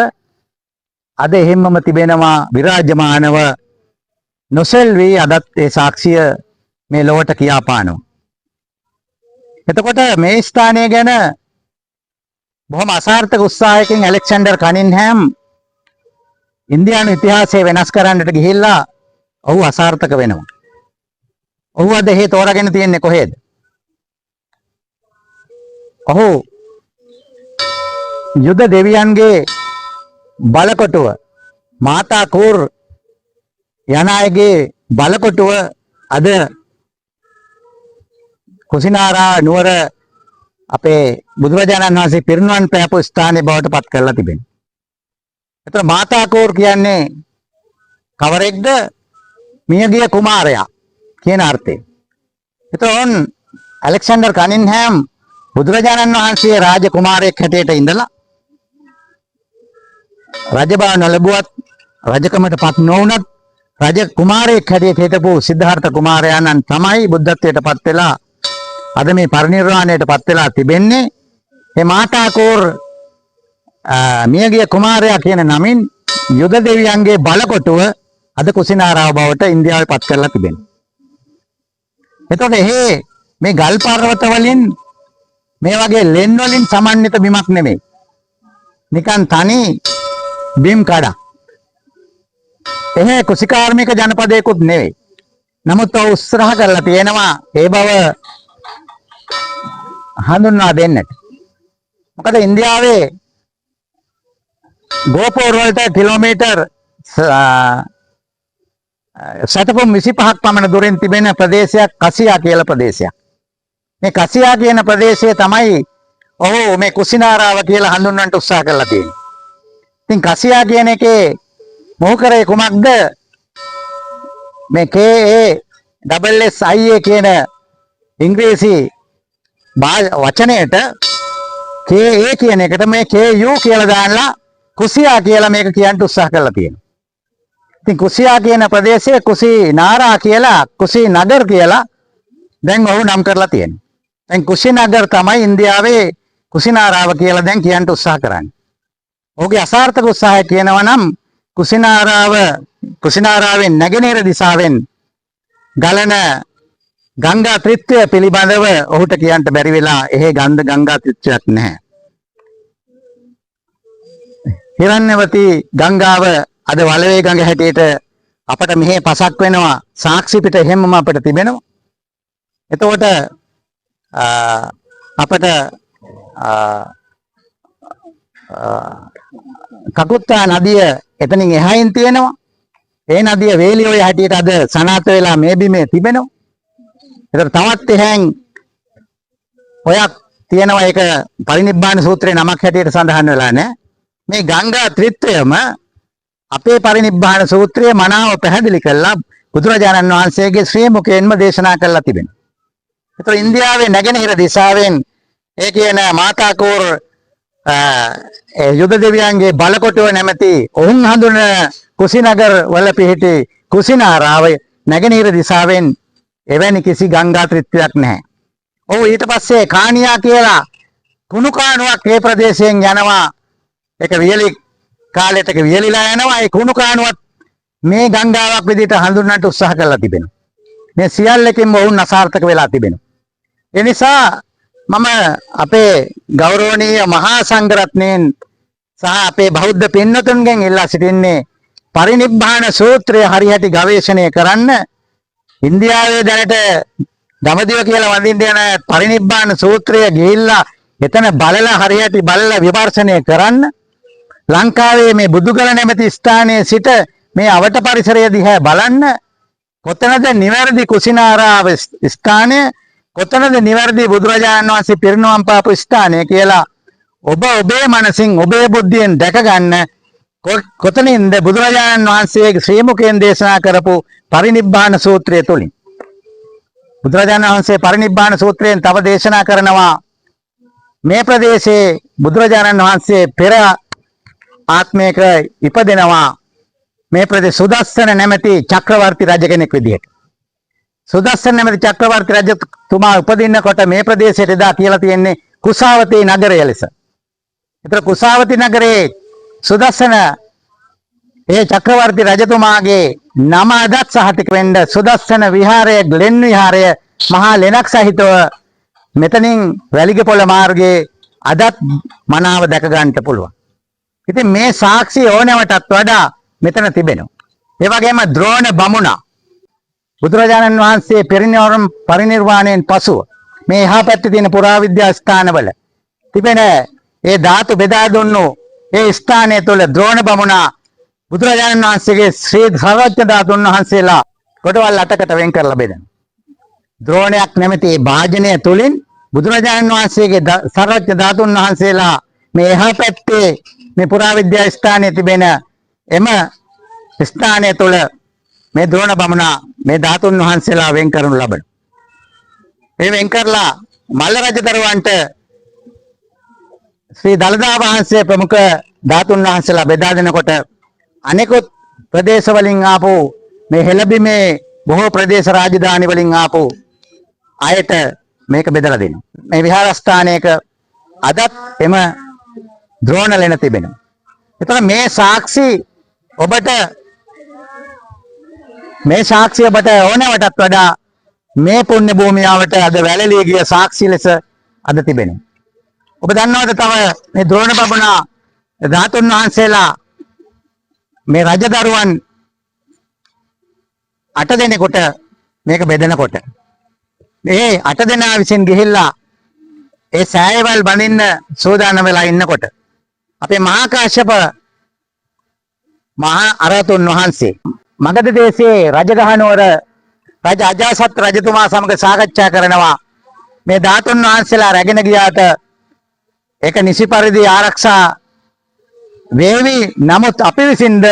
අද එහෙම්මම තිබෙනවා විරාජමානව නොසෙල්වි අදත් ඒ සාක්ෂිය මේ ලොවට කියාපානවා. එතකොට මේ ස්ථානය ගැන බොහොම අසාර්ථක උත්සාහයකින් ඇලෙක්සැන්ඩර් කනින්හෑම් ඉන්දියානු ඉතිහාසය වෙනස් කරන්නට ගිහිල්ලා ඔහු අසාර්ථක වෙනවා. ඔහු අද හේ තෝරාගෙන තියෙන්නේ කොහෙද? ඔහු යුද දෙවියන්ගේ බලකොටුව මාතා කූර් යන අයගේ බලකොටුව අද කුසිනාරා නුවර අපේ බුදුරජාණන් වහන්සේ පිරිනුවන් පෑපු ස්ථානයේ බවට පත් කරලා තිබෙනවා. එතකොට මාතා කූර් කියන්නේ කවරෙක්ද? මියගිය කුමාරයා කියන අර්ථයෙන්. එතකොට ඇලෙක්සැන්ඩර් කනින්හෑම් බුදුරජාණන් වහන්සේ රාජ කුමාරයෙක් හැටියට ඉඳලා රජබව නොලැබුවත් රජකමට පත් නොවුනත් රජ කුමාරයෙක් හැටියට හිටපු සිද්ධාර්ථ කුමාරයාණන් තමයි බුද්ධත්වයට පත් වෙලා අද මේ පරිනිර්වාණයට පත් වෙලා තිබෙන්නේ. මේ මාතා කෝර් මියගිය කුමාරයා කියන නමින් යුද දෙවියන්ගේ බලකොටුව අද කුසිනාරාව බවට ඉන්දියාවේ පත් කරලා තිබෙනවා. එතකොට මේ ගල් පර්වත වලින් මේ වගේ ලෙන් වලින් සමන්විත බිමක් නෙමෙයි. නිකන් තනි බිම් කඩක්. එහෙ කුසිකාර්මික ජනපදයකුත් නෙවෙයි. නමුත් ඔව් උත්සාහ කරලා තියෙනවා ඒ බව හඳුන්වා දෙන්නට. මොකද ඉන්දියාවේ ගෝපුර වලට කිලෝමීටර් සතපොම් 25ක් පමණ දුරින් තිබෙන ප්‍රදේශයක් කසියා කියලා ප්‍රදේශයක්. මේ කසියා කියන ප්‍රදේශය තමයි ඔහු මේ කුසිනාරාව කියලා හඳුන්වන්නට උත්සාහ කරලා තියෙන්නේ. ඉතින් කසියා කියන එකේ මොහු කරේ කුමක්ද? මේ KASSIA කියන ඉංග්‍රීසි වචනයට KA කියන එකට මේ KU කියලා දාන්නලා කුසියා කියලා මේක කියන්න උත්සාහ කරලා තියෙනවා. ඉතින් කුසියා කියන ප්‍රදේශයේ කුසිනාරා කියලා කුසිනගර් කියලා දැන් ඔහු නම් කරලා තියෙනවා. දැන් කුසිනගර් තමයි ඉන්දියාවේ කුසිනාරාව කියලා දැන් කියන්න උත්සාහ කරන්නේ. ඔහුගේ අසාර්ථක උත්සාහය කියනවා නම් කුසිනාරාවෙන් නැගෙනහිර දිශාවෙන් ගලන ගංගා ත්‍රිත්වය පිළිබඳව ඔහුට කියන්න බැරි වෙලා එහෙ ගංගා ත්‍රිත්වයක් නැහැ. හිරණ්‍යවතී ගංගාව අද වලවේ ගඟ හැටියට අපට මෙහි පසක් වෙනවා. සාක්ෂි පිට එහෙමම අපිට තිබෙනවා. එතකොට අපට කකුත්තා නදිය එතනින් එහායින් තියෙනවා. ඒ නදිය වේලිය ඔය හැටියට අද සනාථ වෙලා මේ බිමේ තිබෙනවා. එතකොට තවත් එහෙන් ඔයක් තියෙනවා. ඒක පරිනිබ්බාන සූත්‍රයේ නමක් හැටියට සඳහන් වෙලා නැහැ. මේ ගංගා ත්‍රිත්වයම අපේ පරිනිබ්බාන සූත්‍රයේ මනාව පැහැදිලි කළා බුදුරජාණන් වහන්සේගේ ශ්‍රී මුඛයෙන්ම දේශනා කළා තිබෙනවා. ඒතර ඉන්දියාවේ නැගෙනහිර දිශාවෙන් ඒ කියන මාතාකෝර් යුද දෙවියන්ගේ බලකොටුව නැමැති ඔවුන් හඳුනන කුසිනගර වල පිහිටි කුසිනාරාව නැගෙනහිර දිශාවෙන් එවැනි කිසි ගංගා ත්‍රිත්වයක් නැහැ. ඔව් ඊට පස්සේ කාණියා කියලා කුණු කාණුවක් ඒ ප්‍රදේශයෙන් යනවා. ඒක වියලි කාලෙට වියලිලා යනවා. ඒ කුණු කාණුවත් මේ ගංගාවක් විදිහට හඳුන්වන්නට උත්සාහ කරලා තිබෙනවා. මේ සියල්ලකින්ම ඔවුන් අසාර්ථක වෙලා තිබෙනවා. ඒ නිසා මම අපේ ගෞරවනීය මහා සංඝරත්නයෙන් සහ අපේ බෞද්ධ පින්වතුන්ගෙන් ඉල්ලා සිටින්නේ පරිනිබ්බාන සූත්‍රය හරියට ගවේෂණය කරන්න. ඉන්දියාවේ දැනට දඹදිව කියලා වඳින්න යන පරිනිබ්බාන සූත්‍රය ගිහිල්ලා එතන බලලා හරියට බලලා විමර්ශනය කරන්න. ලංකාවේ මේ බුදුගල නැමැති ස්ථානයේ සිට මේ අවට පරිසරය දිහා බලන්න. කොතනද නිවැරදි කුසිනාරාව ස්ථානය, කොතනද නිවැරදි බුදුරජාණන් වහන්සේ පිරිනවම් පාපු ස්ථානය කියලා ඔබේ මනසින් ඔබේ බුද්ධියෙන් දැක ගන්න. කොතනින්ද බුදුරජාණන් වහන්සේගේ ශ්‍රී මුඛයෙන් දේශනා කරපු පරිනිබ්බාන සූත්‍රය තුලින්. බුදුරජාණන් වහන්සේ පරිනිබ්බාන සූත්‍රයෙන් තව දේශනා කරනවා මේ ප්‍රදේශයේ බුදුරජාණන් වහන්සේ පෙර ආත්මයක ඉපදෙනවා. මේ ප්‍රදේශ සුදස්සන නැමැති චක්‍රවර්ති රජ කෙනෙක් විදිහට. සුදස්සන නැමැති චක්‍රවර්ති රජතුමා උපදින්නකොට මේ ප්‍රදේශයට එදා කියලා තියෙන්නේ කුසාවතී නගරය ලෙස. ඒතර කුසාවතී නගරේ සුදස්සන ඒ චක්‍රවර්ති රජතුමාගේ නම අදත් සහතික වෙන්න සුදස්සන විහාරය, ග්ලෙන් විහාරය මහා ලෙනක් සහිතව මෙතනින් වැලිගපොළ මාර්ගයේ අදත් මනාව දැක ගන්නට පුළුවන්. ඉතින් මේ සාක්ෂි ඕනෑවටත් වඩා මෙතන තිබෙනවා. ඒ වගේම ද්‍රෝණ බමුණා බුදුරජාණන් වහන්සේ පරිනිර්වාණයෙන් පසුව මේ එහා පැත්තේ තියෙන පුරාවිද්‍යා ස්ථානවල තිබෙන ඒ ධාතු බෙදා දුන්නු ඒ ස්ථානය තුළ ද්‍රෝණ බමුණා බුදුරජාණන් වහන්සේගේ ශ්‍රී සර්වඥ ධාතුන් වහන්සේලා කොටවල් 8කට වෙන් කරලා බෙදෙනවා. ද්‍රෝණයක් නැමැති භාජනය තුළින් බුදුරජාණන් වහන්සේගේ සර්වඥ ධාතුන් වහන්සේලා මේ එහා පැත්තේ මේ පුරාවිද්‍යා ස්ථානයේ තිබෙන එම ස්ථානය තුළ මේ ද්‍රෝණ බමුණා මේ ධාතුන් වහන්සේලා වෙන් කරනු ලබන. මේ වෙන් කරලා මල්ල රජදරුවන්ට ශ්‍රී දළදා වහන්සේ ප්‍රමුඛ ධාතුන් වහන්සේලා බෙදා දෙනකොට අනෙකුත් ප්‍රදේශ වලින් ආපු මේ හෙළබිමේ බොහෝ ප්‍රදේශ රාජධානි වලින් ආපු අයට මේක බෙදලා දෙනවා. මේ විහාරස්ථානයක අදත් එම ද්‍රෝණ ලෙන තිබෙනවා. එතකොට මේ සාක්ෂි ඔබට ඕනෑවටත් වඩා මේ පුණ්‍ය භූමියාවට අද වැළලී ගිය සාක්ෂි ලෙස අද තිබෙනවා. ඔබ දන්නවද තව මේ ද්‍රෝණ බමුණා ධාතුන් වහන්සේලා මේ රජදරුවන් 8 දෙනෙකුට මේක බෙදනකොට මේ 8 දෙනා විසින් ගිහිල්ලා ඒ සෑයවල් බඳින්න සූදානම් වෙලා ඉන්නකොට අපේ මහා කාශ්‍යප මහා අරහතුන් වහන්සේ මගධ දේශයේ රජගහනුවර රජ අජාසත් රජතුමා සමග සාකච්ඡා කරනවා. මේ ධාතුන් වහන්සේලා රැගෙන ගියාට ඒක නිසි පරිදි ආරක්ෂා වේවි. නමුත් අපි විසින්ද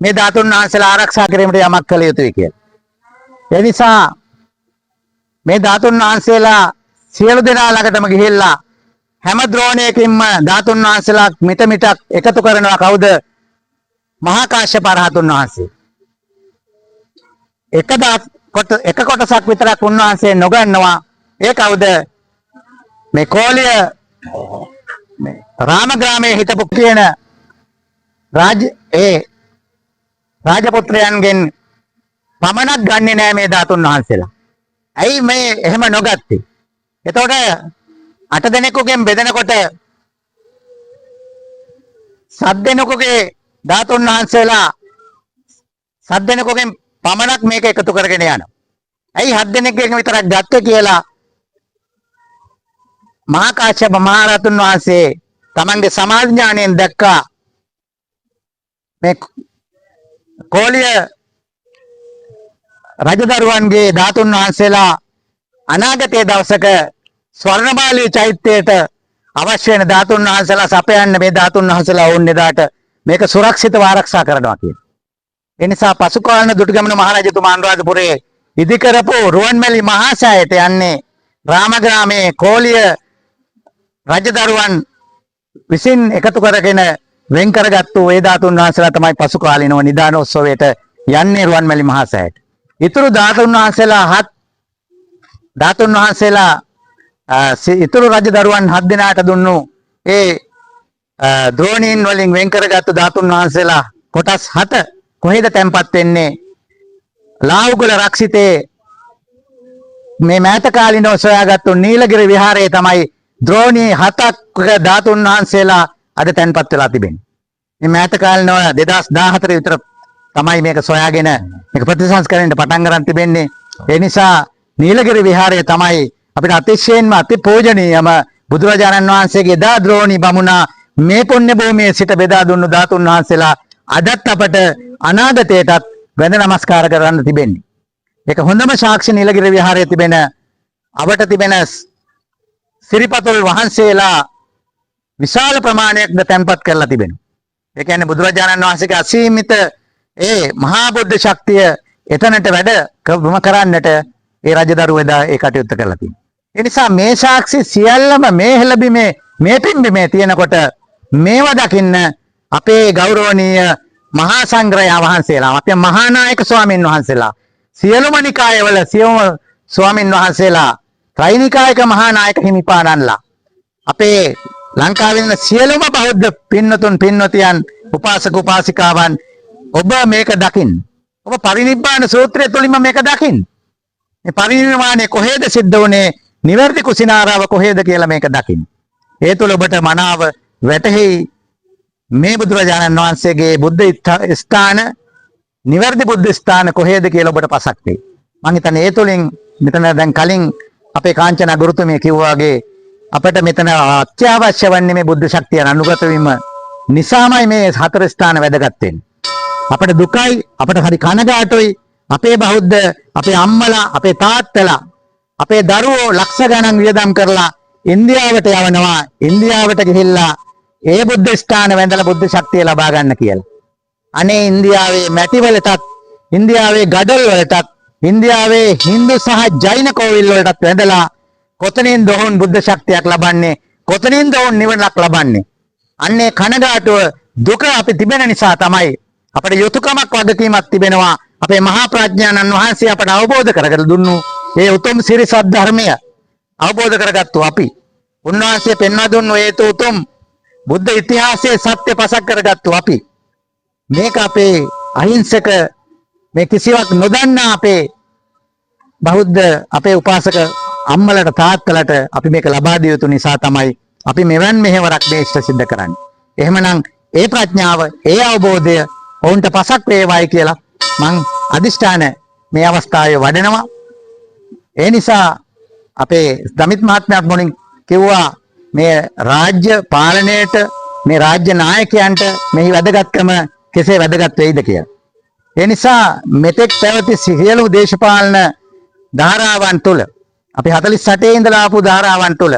මේ ධාතුන් වහන්සේලා ආරක්ෂා කිරීමට යමක් කළ යුතුයි කියලා. ඒ නිසා මේ ධාතුන් වහන්සේලා සියලු දෙනා ළඟටම ගිහිල්ලා හැම ද්‍රෝණයකින්ම ධාතුන් වහන්සේලා මිටක් එකතු කරනවා කවුද? මහා කාශ්‍යප රහතුන් වහන්සේ. එක කොටසක් විතරක් උන්වහන්සේ නොගන්නවා. ඒ කවුද? මේ කෝලිය රාමග්‍රාමයේ හිටපු කියන රාජපුත්‍රයන්ගෙන් පමණක් ගන්නෙ නෑ මේ ධාතුන් වහන්සේලා. ඇයි මේ එහෙම නොගත්තේ? එතකොට 8 දෙනෙකුගෙන් බෙදෙනකොට 7 දෙනෙකුගේ ධාතුන් වහන්සේලා 7 දෙනෙකුගෙන් පමණක් මේක එකතු කරගෙන යනවා. ඇයි 7 දෙනෙක්ගෙන් විතරක් ගත්තේ කියලා මහා කාශ්‍යප මහ රහතුන් වහන්සේ තමන්ගේ සමාධි ඥාණයෙන් දැක්කා මේ කෝලිය රජදරුවන්ගේ ධාතුන් වහන්සේලා අනාගතයේ දවසක ස්වර්ණමාලී චෛත්‍යයට අවශ්‍ය වෙන ධාතුන් වහන්සේලා සපයන්න මේ ධාතුන් වහන්සේලා වුන් එදාට මේක සුරක්ෂිතව ආරක්ෂා කරනවා කියන. ඒ නිසා පසු කාලන දුටුගැමුණු මහරජතුමා අනුරාධපුරයේ ඉදි කරපු රුවන්මැලි මහා සෑයට යන්නේ රාමග්‍රාමයේ කෝලිය රජදරුවන් විසින් එකතු කරගෙන වෙන් කරගත්තු ඒ ධාතුන් වහන්සේලා තමයි පසු කාලිනව නිදානෝත්සවයට යන්නේ රුවන්මැලි මහා සෑයට. ඊතුරු ධාතුන් වහන්සේලා ඉතුරු රජදරුවන් 7 දෙනාට දුන්නු ඒ ද්‍රෝණීන් වලින් වෙන් කරගත්තු ධාතුන් වහන්සේලා කොටස් 7 කොහෙද තැන්පත් වෙන්නේ? ලාහුගල රක්ෂිතේ මේ මෑත කාලිනව සොයාගත්තු නීලගිරි විහාරයේ තමයි ද්‍රෝණී 7ක් ධාතුන් වහන්සේලා අද තැන්පත් වෙලා තිබෙන්නේ. මේ මෑත කාලිනව 2014 විතර තමයි මේක සොයාගෙන මේක ප්‍රතිසංස්කරණයට පටන් ගන්න තිබෙන්නේ. ඒ නිසා නීලගිරි විහාරය තමයි අපිට අතිශයින්ම අතිපූජනීයම බුදුරජාණන් වහන්සේගේ දා ද්‍රෝණී බමුණා මේ පුණ්‍ය භූමියේ සිට බෙදා දුන්නු ධාතුන් වහන්සේලා අදත් අපට අනාගතයටත් වැඳ නමස්කාර කරන්න තිබෙන්නේ. ඒක හොඳම සාක්ෂි නීලගිරි විහාරයේ තිබෙන අපට තිබෙන සිරිපතුල් වහන්සේලා විශාල ප්‍රමාණයක්ද තැන්පත් කරලා තිබෙනවා. ඒ කියන්නේ බුදුරජාණන් වහන්සේගේ අසීමිත ඒ මහා බුද්ධ ශක්තිය එතනට වැඩ කරන්නට ඒ රජදරුවෝ එදා ඒ කටයුත්ත කරලා තියෙනවා. ඒ නිසා මේ සාක්ෂි සියල්ලම මේ හෙළබීමේ මේ පින්බීමේ තියෙනකොට මේව දකින්න අපේ ගෞරවනීය මහා සංඝරය වහන්සේලා අපේ මහා නායක ස්වාමින් වහන්සේලා සියලුම නිකායවල සියලුම ස්වාමින් වහන්සේලා ත්‍රිනිකායක මහා නායක හිමිපාණන්ලා අපේ ලංකාවේ ඉන්න සියලුම බෞද්ධ පින්නතුන් පින්නතියන් උපාසක උපාසිකාවන් ඔබ මේක දකින්න. ඔබ පරිනිබ්බාන සූත්‍රය තුලින්ම මේක දකින්න. මේ පරිනිර්වාණය කොහෙද සිද්ධ වුනේ? නිවැරදි කුසිනාරාව කොහෙද කියලා මේක දකින්න. ඒ තුල ඔබට මනාව වැටහෙයි මේ බුදුරජාණන් වහන්සේගේ බුද්ධ ස්ථාන නිවැරදි බුද්ධ ස්ථාන කොහෙද කියලා ඔබට පසක් වෙයි. මම හිතන්නේ ඒ තුලින් මෙතන දැන් කලින් අපේ කාංචන ගුරුතුමිය කිව්වා වගේ අපිට මෙතන අත්‍යවශ්‍ය වන්නේ මේ බුද්ධ ශක්තිය අනුගත වීම නිසාමයි මේ 4 ස්ථාන වැදගත් වෙන්නේ. අපිට දුකයි අපිට හරි කනගාටුයි අපේ බෞද්ධ අපේ අම්මලා අපේ තාත්තලා අපේ දරුවෝ ලක්ෂ ගණන් වියදම් කරලා ඉන්දියාවට යවනවා. ඉන්දියාවට ගිහිල්ලා ඒ බුද්ධ ස්ථාන වැඳලා බුද්ධ ශක්තිය ලබා ගන්න කියලා. අනේ ඉන්දියාවේ මැටි වලටත් ඉන්දියාවේ ගඩොල් වලටත් ඉන්දියාවේ හින්දු සහ ජෛන කෝවිල් වලටත් වැඳලා කොතනින්ද ඔවුන් බුද්ධ ශක්තියක් ලබන්නේ? කොතනින්ද ඔවුන් නිවනක් ලබන්නේ? අන්නේ කනගාටුව දුක අපි තිබෙන නිසා තමයි අපේ යුතුයකමක් වගකීමක් තිබෙනවා. අපේ මහා ප්‍රඥානන් වහන්සේ අපට අවබෝධ කරගලා දුන්නු ඒ උතුම් සිරි සත්‍ය ධර්මය අවබෝධ කරගත්තු අපි. උන්වහන්සේ පෙන්වා දුන්නු ඒ උතුම් බුද්ධ ඉතිහාසයේ සත්‍ය පසක් කරගත්තු අපි. මේක අපේ අහිංසක මේ කිසිවක් නොදන්නා අපේ බෞද්ධ අපේ උපාසක අම්මලට තාත්තලට අපි මේක ලබා දිය යුතු නිසා තමයි අපි මෙවන් මෙහෙවරක් මේ ඉෂ්ට සිද්ධ කරන්නේ. එහෙමනම් ඒ ප්‍රඥාව ඒ අවබෝධය ඔවුන්ට පසක් වේවායි කියලා මං අදිෂ්ඨාන මේ අවස්ථාවේ වඩනවා. ඒ නිසා අපේ දමිත් මහත්මයාත් මොනින් කිව්වා මේ රාජ්‍ය පාලනයේට මේ රාජ්‍ය නායකයන්ට මෙහි වැදගත්කම කෙසේ වැදගත් වෙයිද කියලා. ඒ නිසා මෙතෙක් පැවති සියලු දේශපාලන ධාරාවන් තුල අපි 48 ඉඳලා ආපු ධාරාවන් තුල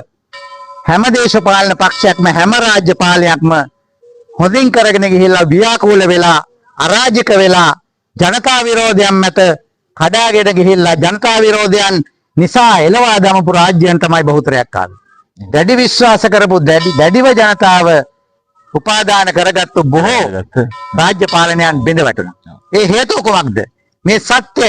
හැම දේශපාලන පක්ෂයක්ම හැම රාජ්‍ය පාලනයක්ම හොඳින් කරගෙන ගිහිල්ලා ව්‍යාකූල වෙලා අරාජික වෙලා ජනතා විරෝධයන් මත කඩාගෙන ගිහිල්ලා ජනතා විරෝධයන් නිසා එළවා දමපු රාජ්‍යයන් තමයි බහුතරයක් ආවේ. දැඩි විශ්වාස කරපු දැඩිව ජනතාව උපාදාන කරගත්තු බොහෝ රාජ්‍ය පාලනයන් බිඳ වැටුණා. ඒ හේතුව කුමක්ද? මේ සත්‍ය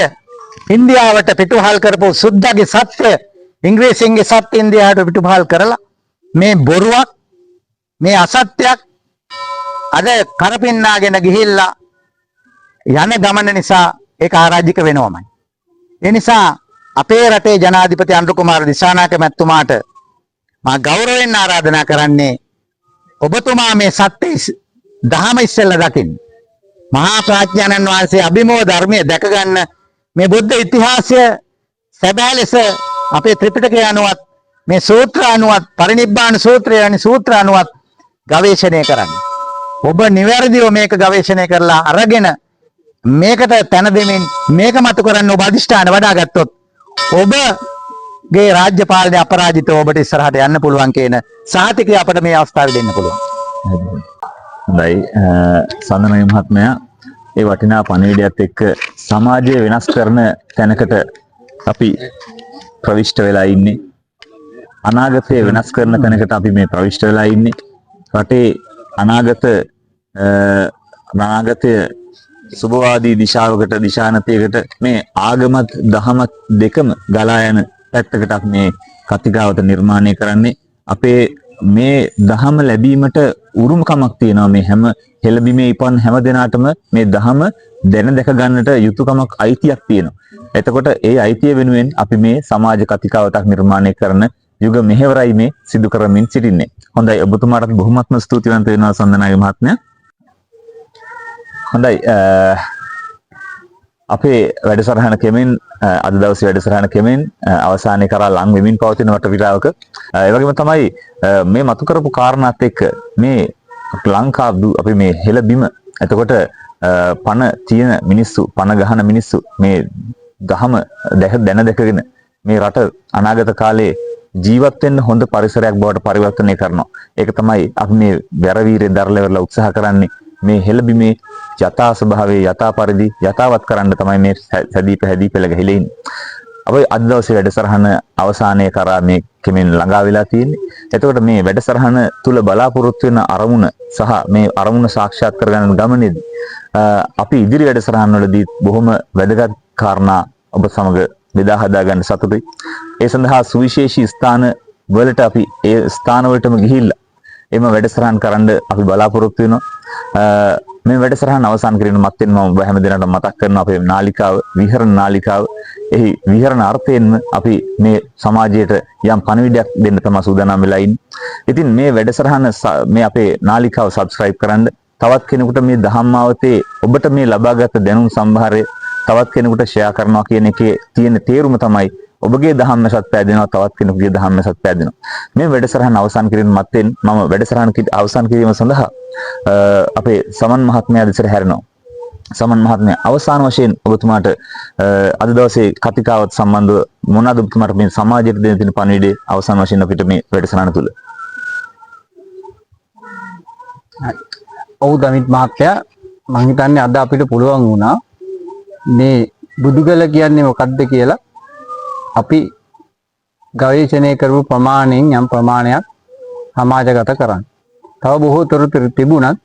ඉන්දියාවට පිටුහල් කරපු සුද්දාගේ සත්‍ය ඉංග්‍රීසින්ගේ සත්‍ය ඉන්දියාවට පිටුපහල් කරලා මේ බොරුවක් මේ අසත්‍යයක් අද කරපින්නාගෙන ගිහිල්ලා යන ගමන නිසා ඒක ආරාජික වෙනවමයි. ඒ නිසා අපේ රටේ ජනාධිපති අනුර කුමාර දිසානායක මැතිතුමාට මා ගෞරවයෙන් ආරාධනා කරන්නේ ඔබතුමා මේ සත්‍ය දහම ඉස්සෙල්ලා දකින්න. මහා ප්‍රඥානන් වහන්සේ අභිමෝහ ධර්මයේ දැක ගන්න මේ බුද්ධ ඉතිහාසය සැබෑ ලෙස අපේ ත්‍රිපිටකය අනුවත් මේ සූත්‍ර අනුවත් පරිනිබ්බාන සූත්‍රය වැනි සූත්‍ර අනුවත් ගවේෂණය කරන්න. ඔබ නිවැරදිව මේක ගවේෂණය කරලා අරගෙන මේකට තැන දෙමින් මේක මත කරන්න ඔබ අධිෂ්ඨාන වඩා ගත්තොත් ඔබගේ රාජ්‍ය පාලනය අපරාජිතව ඔබට ඉස්සරහට යන්න පුළුවන් කියන සහතිකය අපට මේ අවස්ථාවේ දෙන්න පුළුවන්. හොඳයි සඳනයි මහත්මයා ඒ වටිනා පණිවිඩයත් එක්ක සමාජය වෙනස් කරන තැනකට අපි ප්‍රවිෂ්ඨ වෙලා ඉන්නේ. අනාගතය වෙනස් කරන තැනකට අපි මේ ප්‍රවිෂ්ඨ වෙලා ඉන්නේ. රටේ අනාගතය සුභවාදී දිශාවකට දිශානතියකට මේ ආගමත් දහමත් දෙකම ගලා යන පැත්තකට අපි මේ කතිකාවත නිර්මාණය කරන්නේ. අපේ මේ දහම ලැබීමට උරුමකමක් තියෙනවා. මේ හැම හෙළබිමේ ඉපන් හැම දෙනාටම මේ දහම දැන දැක ගන්නට යුතුයකමක් අයිතියක් තියෙනවා. එතකොට ඒ අයිතිය වෙනුවෙන් අපි මේ සමාජ කතිකාවතක් නිර්මාණය කරන යුග මෙහෙවරයි මේ සිදු කරමින් සිටින්නේ. හොඳයි ඔබතුමාට බොහොමත්ම ස්තුතිවන්ත වෙනවා සඳනාගේ මහත්මයා. හොඳයි අපේ වැඩසටහන කෙමෙන් අද දවසේ වැඩසටහන කෙමෙන් අවසානයේ කරා ලං වෙමින් පවතින වටපිටාවක ඒ වගේම තමයි මේ මතු කරපු කාරණාත් එක්ක මේ ලංකාව අපි මේ හෙළ බිම එතකොට පණ තියෙන මිනිස්සු පණ ගහන මිනිස්සු මේ දහම දැන දැකගෙන මේ රට අනාගත කාලේ ජීවත් වෙන්න හොඳ පරිසරයක් බවට පරිවර්තනය කරනවා. ඒක තමයි අපි මේ වැරවීරේ දරලෙවලා උත්සාහ කරන්නේ. මේ හෙළබිමේ යථා ස්වභාවයේ යථා පරිදි යථාවත් කරන්න තමයි මේ සැදී පැහැදී පෙළ ගැහිලා ඉන්නේ. අපි අද දවසේ වැඩසටහන අවසානයේ කරා මේ කෙමෙන් ළඟා වෙලා තියෙන්නේ. එතකොට මේ වැඩසටහන තුල බලාපොරොත්තු වෙන අරමුණ සහ මේ අරමුණ සාක්ෂාත් කරගන්න ගමනේදී අපි ඉදිරි වැඩසටහන් වලදී බොහොම වැදගත් කාරණා ඔබ සමග බෙදා හදා ගන්න සතුටුයි. ඒ සඳහා සුවිශේෂී ස්ථාන වලට අපි ඒ ස්ථාන වලටම ගිහිල්ලා එම වැඩසටහන් කරන්න අපි බලාපොරොත්තු වෙනවා. මේ වැඩසටහන අවසන් කිරීම මත්ෙන් මම ඔබ හැම දිනකටම මතක් කරනවා අපේ නාලිකාව විහරණ නාලිකාව. එහි විහරණ අර්ථයෙන්ම අපි මේ සමාජයට යම් පණිවිඩයක් දෙන්න තමයි සූදානම් වෙලා ඉන්නේ. ඉතින් මේ වැඩසටහන මේ අපේ නාලිකාව subscribe කරන්න. තවත් කෙනෙකුට මේ ධම්මාවතේ ඔබට මේ ලබාගත් දැනුම් සම්භාරය තවත් කෙනෙකුට ෂෙයා කරනවා කියන එකේ තියෙන තේරුම තමයි ඔබගේ ධම්මසත් පෑදෙනවා තවත් කෙනෙකුගේ ධම්මසත් පෑදෙනවා. මේ වැඩසටහන අවසන් කිරීම මත්ෙන් මම වැඩසටහන අවසන් කිරීම සඳහා අපේ සමන් මහත්මයා දෙසට හැරෙනවා. සමන් මහත්මයා අවසාන වශයෙන් ඔබතුමාට අද දවසේ කතිකාවත් සම්බන්ධව මොනවාද ඔබතුමාට මේ සමාජයට දෙන්න තියෙන පණිවිඩය අවසාන වශයෙන් අපිට මේ වැඩසටහන තුල? ඔව් දමිත් මහත්තයා මම හිතන්නේ අද අපිට පුළුවන් වුණා මේ බුදුගල කියන්නේ මොකක්ද කියලා අපි ගවේෂණය කරපු ප්‍රමාණයෙන් යම් ප්‍රමාණයක් සමාජගත කරන්න. තව බොහෝ තොරතුරු තිබුණත්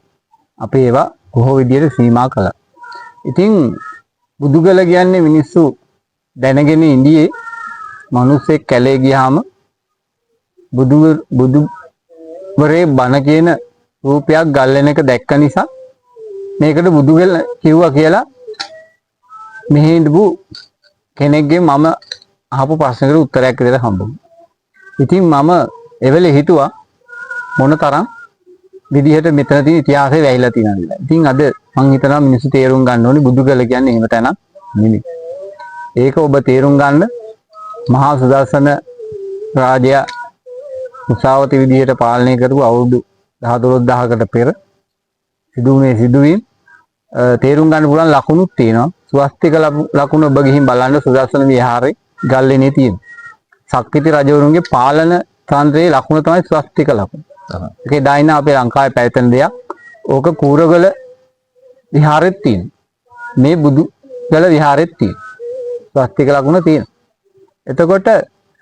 අපි ඒවා බොහෝ විදියට සීමා කළා. ඉතින් බුදුගල කියන්නේ මිනිස්සු දැනගෙන ඉඳියේ මිනිස්සෙක් කැලේ ගියාම බුදුවරේ බණ කියන රූපයක් ගල්ලෙන එක දැක්ක නිසා මේකට බුදුගල කිව්වා කියලා මෙහි ඉඳපු කෙනෙක්ගේ මම අහපු ප්‍රශ්නකට උත්තරයක් විදිහට හම්බුණා. ඉතින් මම එවෙලේ හිතුවා මොන තරම් විදිහට මෙතන තියෙන ඉතිහාසය වැහිලා තියෙනවද කියලා. ඉතින් අද මම හිතනවා මිනිස්සු තේරුම් ගන්න ඕනේ බුදුගල කියන්නේ එහෙම තැනක් නෙමෙයි. ඒක ඔබ තේරුම් ගන්න මහා සුදර්ශන රාජයා උසාවති විදිහට පාලනය කරපු අවුරුදු 14000කට පෙර සිදුවුනේ සිදුවීම් තේරුම් ගන්න පුළුවන් ලකුණුත් තියෙනවා. ස්වස්තික ලකුණ ඔබ ගිහින් බලන්න සුදර්ශන විහාරේ ගල්ලේනේ තියෙන. සක්විති රජවරුන්ගේ පාලන තන්ත්‍රයේ ලකුණ තමයි ස්වස්තික ලකුණ. ඒකේ ඩයින අපේ ලංකාවේ පැවැතෙන දෙයක්. ඕක කූරගල විහාරෙත් තියෙන. මේ බුදුගල විහාරෙත් තියෙන. ස්වස්තික ලකුණ තියෙන. එතකොට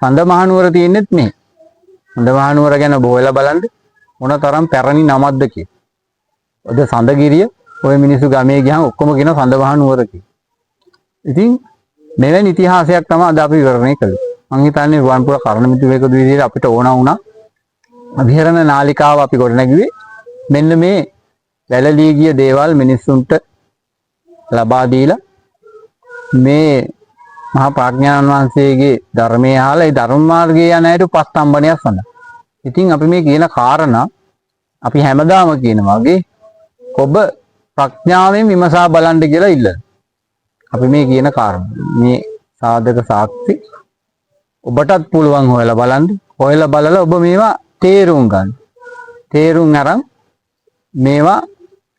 සඳ මහනුවර තියෙන්නෙත් මේ. සඳමහනුවර ගැන බොහලා බලන්න මොන තරම් පැරණි නමක්ද කිය. ඔද සඳගිරිය ඔය මිනිස්සු ගමේ ගියාම ඔක්කොම කියන සඳමහනුවර කිය. ඉතින් මෙවැනි ඉතිහාසයක් තමයි අද අපි විවරණය කළේ. මම හිතන්නේ රුවන්පුර කර්ණමිතුවේකදු විදිහට අපිට ඕන වුණා විහරණ නාලිකාව අපි ගොඩනැගුවේ මෙන්න මේ වැළලී ගිය දේවල් මිනිස්සුන්ට ලබා දීලා මේ මහා ප්‍රඥාන වහන්සේගේ ධර්මයේ අහලා ඒ ධර්ම මාර්ගයේ යන අයට උපස්තම්භනයක් සඳහා. ඉතින් අපි මේ කියන කාරණා අපි හැමදාම කියනවා වගේ ඔබ ප්‍රඥාවෙන් විමසා බලන්න කියලා ඉල්ලන. අපි මේ කියන කාරණා මේ සාධක සාක්ෂි ඔබටත් පුළුවන් හොයලා බලන්න. හොයලා බලලා ඔබ මේවා තේරුම් ගන්න. තේරුම් අරන් මේවා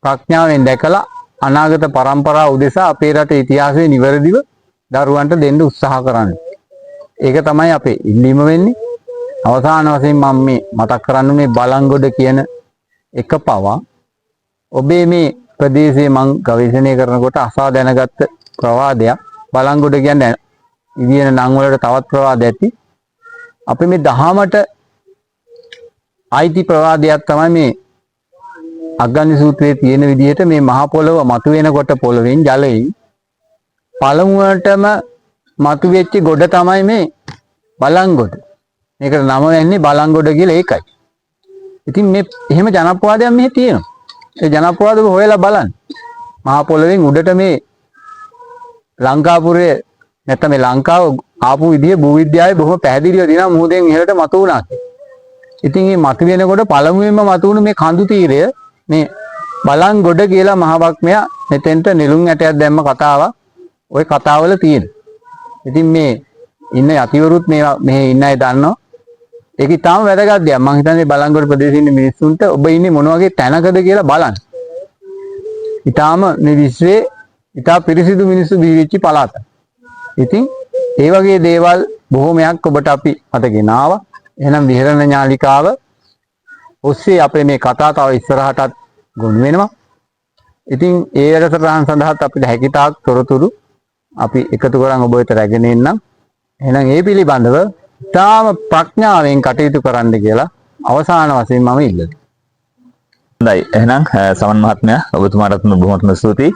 ප්‍රඥාවෙන් දැකලා අනාගත පරම්පරාව උදෙසා අපේ රටේ ඉතිහාසය නිවැරදිව දරුවන්ට දෙන්න උත්සාහ කරන්න. ඒක තමයි අපේ ඉල්ලීම වෙන්නේ. අවසාන වශයෙන් මම මේ මතක් කරන්න මේ බලංගොඩ කියන එක පවා ඔබේ මේ ප්‍රදේශයේ මම ගවේෂණය කරනකොට අසා දැනගත්ත ප්‍රවාදයක්. බලංගොඩ කියන්නේ ඉදින නම් වලට තවත් ප්‍රවාද ඇති. අපි මේ දහමට අයිති ප්‍රවාදයක් තමයි මේ අග්ගඤ්ඤ සූත්‍රයේ තියෙන විදිහට මේ මහ පොළව මතුවෙනකොට පොළවෙන් ජලයෙන් පළමුවටම මතුවෙච්ච ගොඩ තමයි මේ බලංගොඩ. මේකට නම වෙන්නේ බලංගොඩ කියලා ඒකයි. ඉතින් මේ එහෙම ජනප්‍රවාදයක් මෙහි තියෙනවා. ඒ ජනප්‍රවාද හොයලා බලන්න. මහ පොළවෙන් උඩට මේ ලංකාපුරයේ නැත්නම් මේ ලංකාව ආපු විදිය භූවිද්‍යාවේ බොහොම පැහැදිලිව දිනා මුහුදෙන් ඉහළට මතු වුණා. ඉතින් මේ මතු වෙනකොට පළමුවෙන්ම මතු වුණු මේ කඳු තීරය මේ බලංගොඩ කියලා මහ බක්මයා මෙතෙන්ට නිලුම් ඇටයක් දැම්ම කතාවක් ওই කතාවල තියෙන. ඉතින් මේ ඉන්න යතිවරුත් මේ ඉන්න අය දන්නවා. ඒක ඉතාම වැදගත් දෙයක්. මම හිතන්නේ බලංගොඩ ප්‍රදේශයේ ඉන්න මිනිස්සුන්ට ඔබ ඉන්නේ මොන වගේ තැනකද කියලා බලන්න. ඉතාම මේ විශ්වයේ ඉතා පිරිසිදු මිනිස්සු බිහිවෙච්ච පළාත. ඉතින් ඒ වගේ දේවල් බොහොමයක් ඔබට අපි අද ගෙනාවා. එහෙනම් විහරණ ඥාලිකාව ඔස්සේ අපේ මේ කතා තව ඉස්සරහටත් ගොනු වෙනවා. ඉතින් ඒ වැඩසටහන සඳහාත් අපිට හැකියතාක් තොරතුරු අපි එකතු කරන් ඔබ වෙත රැගෙන එන්නම්. එහෙනම් ඒ පිළිබඳව තාම ප්‍රඥාවෙන් කටයුතු කරන්න කියලා අවසාන වශයෙන් මම ඉල්ලනවා. හොඳයි. එහෙනම් සමන් මහත්මයා ඔබතුමාටත් බොහොමත්ම ස්තුතියි.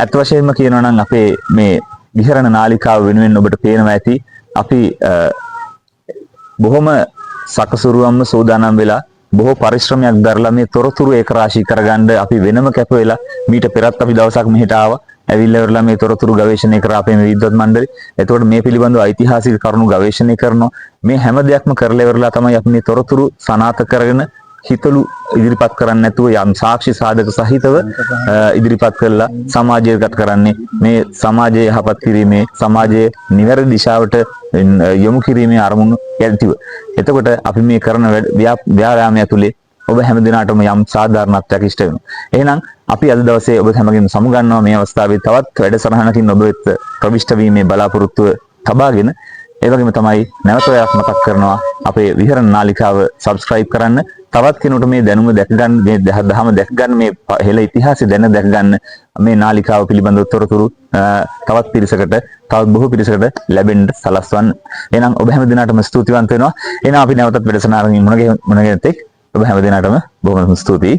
අත් වශයෙන්ම කියනවා නම් අපේ මේ විහරණ නාලිකාව වෙනුවෙන් ඔබට පේනවා ඇති අපි බොහොම සකසුරුවම්ම සූදානම් වෙලා බොහෝ පරිශ්‍රමයක් දරලා මේ තොරතුරු ඒක රාශී කරගන්න අපි වෙනම කැප වෙලා මීට පෙරත් අපි දවසක් මෙහෙට ආවා. ඇවිල්ලා ඉවරලා මේ තොරතුරු ගවේෂණය කරා අපේ මේ විද්වත් මණ්ඩලය. එතකොට මේ පිළිබඳව ඓතිහාසික කරුණු ගවේෂණය කරනවා. මේ හැම දෙයක්ම කරලා ඉවරලා තමයි අපි මේ තොරතුරු සනාථ කරගෙන හිතලු ඉදිරිපත් කරන්නේ නැතුව යම් සාක්ෂි සාධක සහිතව ඉදිරිපත් කරලා සමාජයකට කරන්නේ මේ සමාජයේ යහපත් කිරීමේ සමාජයේ නිවැරදි දිශාවට යොමු කිරීමේ අරමුණු යැදිව. එතකොට අපි මේ කරන ව්‍යායාමය ඇතුලේ ඔබ හැම දිනකටම යම් සාධාරණත්වයක් ඉෂ්ට වෙනවා. එහෙනම් අපි අද දවසේ ඔබ හැමගෙම සමුගන්නවා මේ අවස්ථාවේ තවත් වැඩසටහනකින් ඔබ වෙත ප්‍රවිෂ්ඨ වීමේ බලාපොරොත්තුව තබාගෙන ඒ වගේම තමයි නැවත ඔයාලට මතක් කරනවා අපේ විහරණ නාලිකාව subscribe කරන්න. තවත් කෙනෙකුට මේ දැනුම දැක ගන්න මේ දහම දැක ගන්න මේ හෙළ ඉතිහාසය දැක ගන්න මේ නාලිකාව පිළිබඳව තොරතුරු තවත් පිරිසකට තවත් බොහෝ පිරිසකට ලැබෙන්න සලස්වන්න. එහෙනම් ඔබ හැම දිනකටම ස්තුතිවන්ත වෙනවා. එහෙනම් අපි නැවතත් වැඩසටහනකින් මුණ ගැහෙන්න ඔබ හැම දිනකටම බොහොම ස්තුතියි.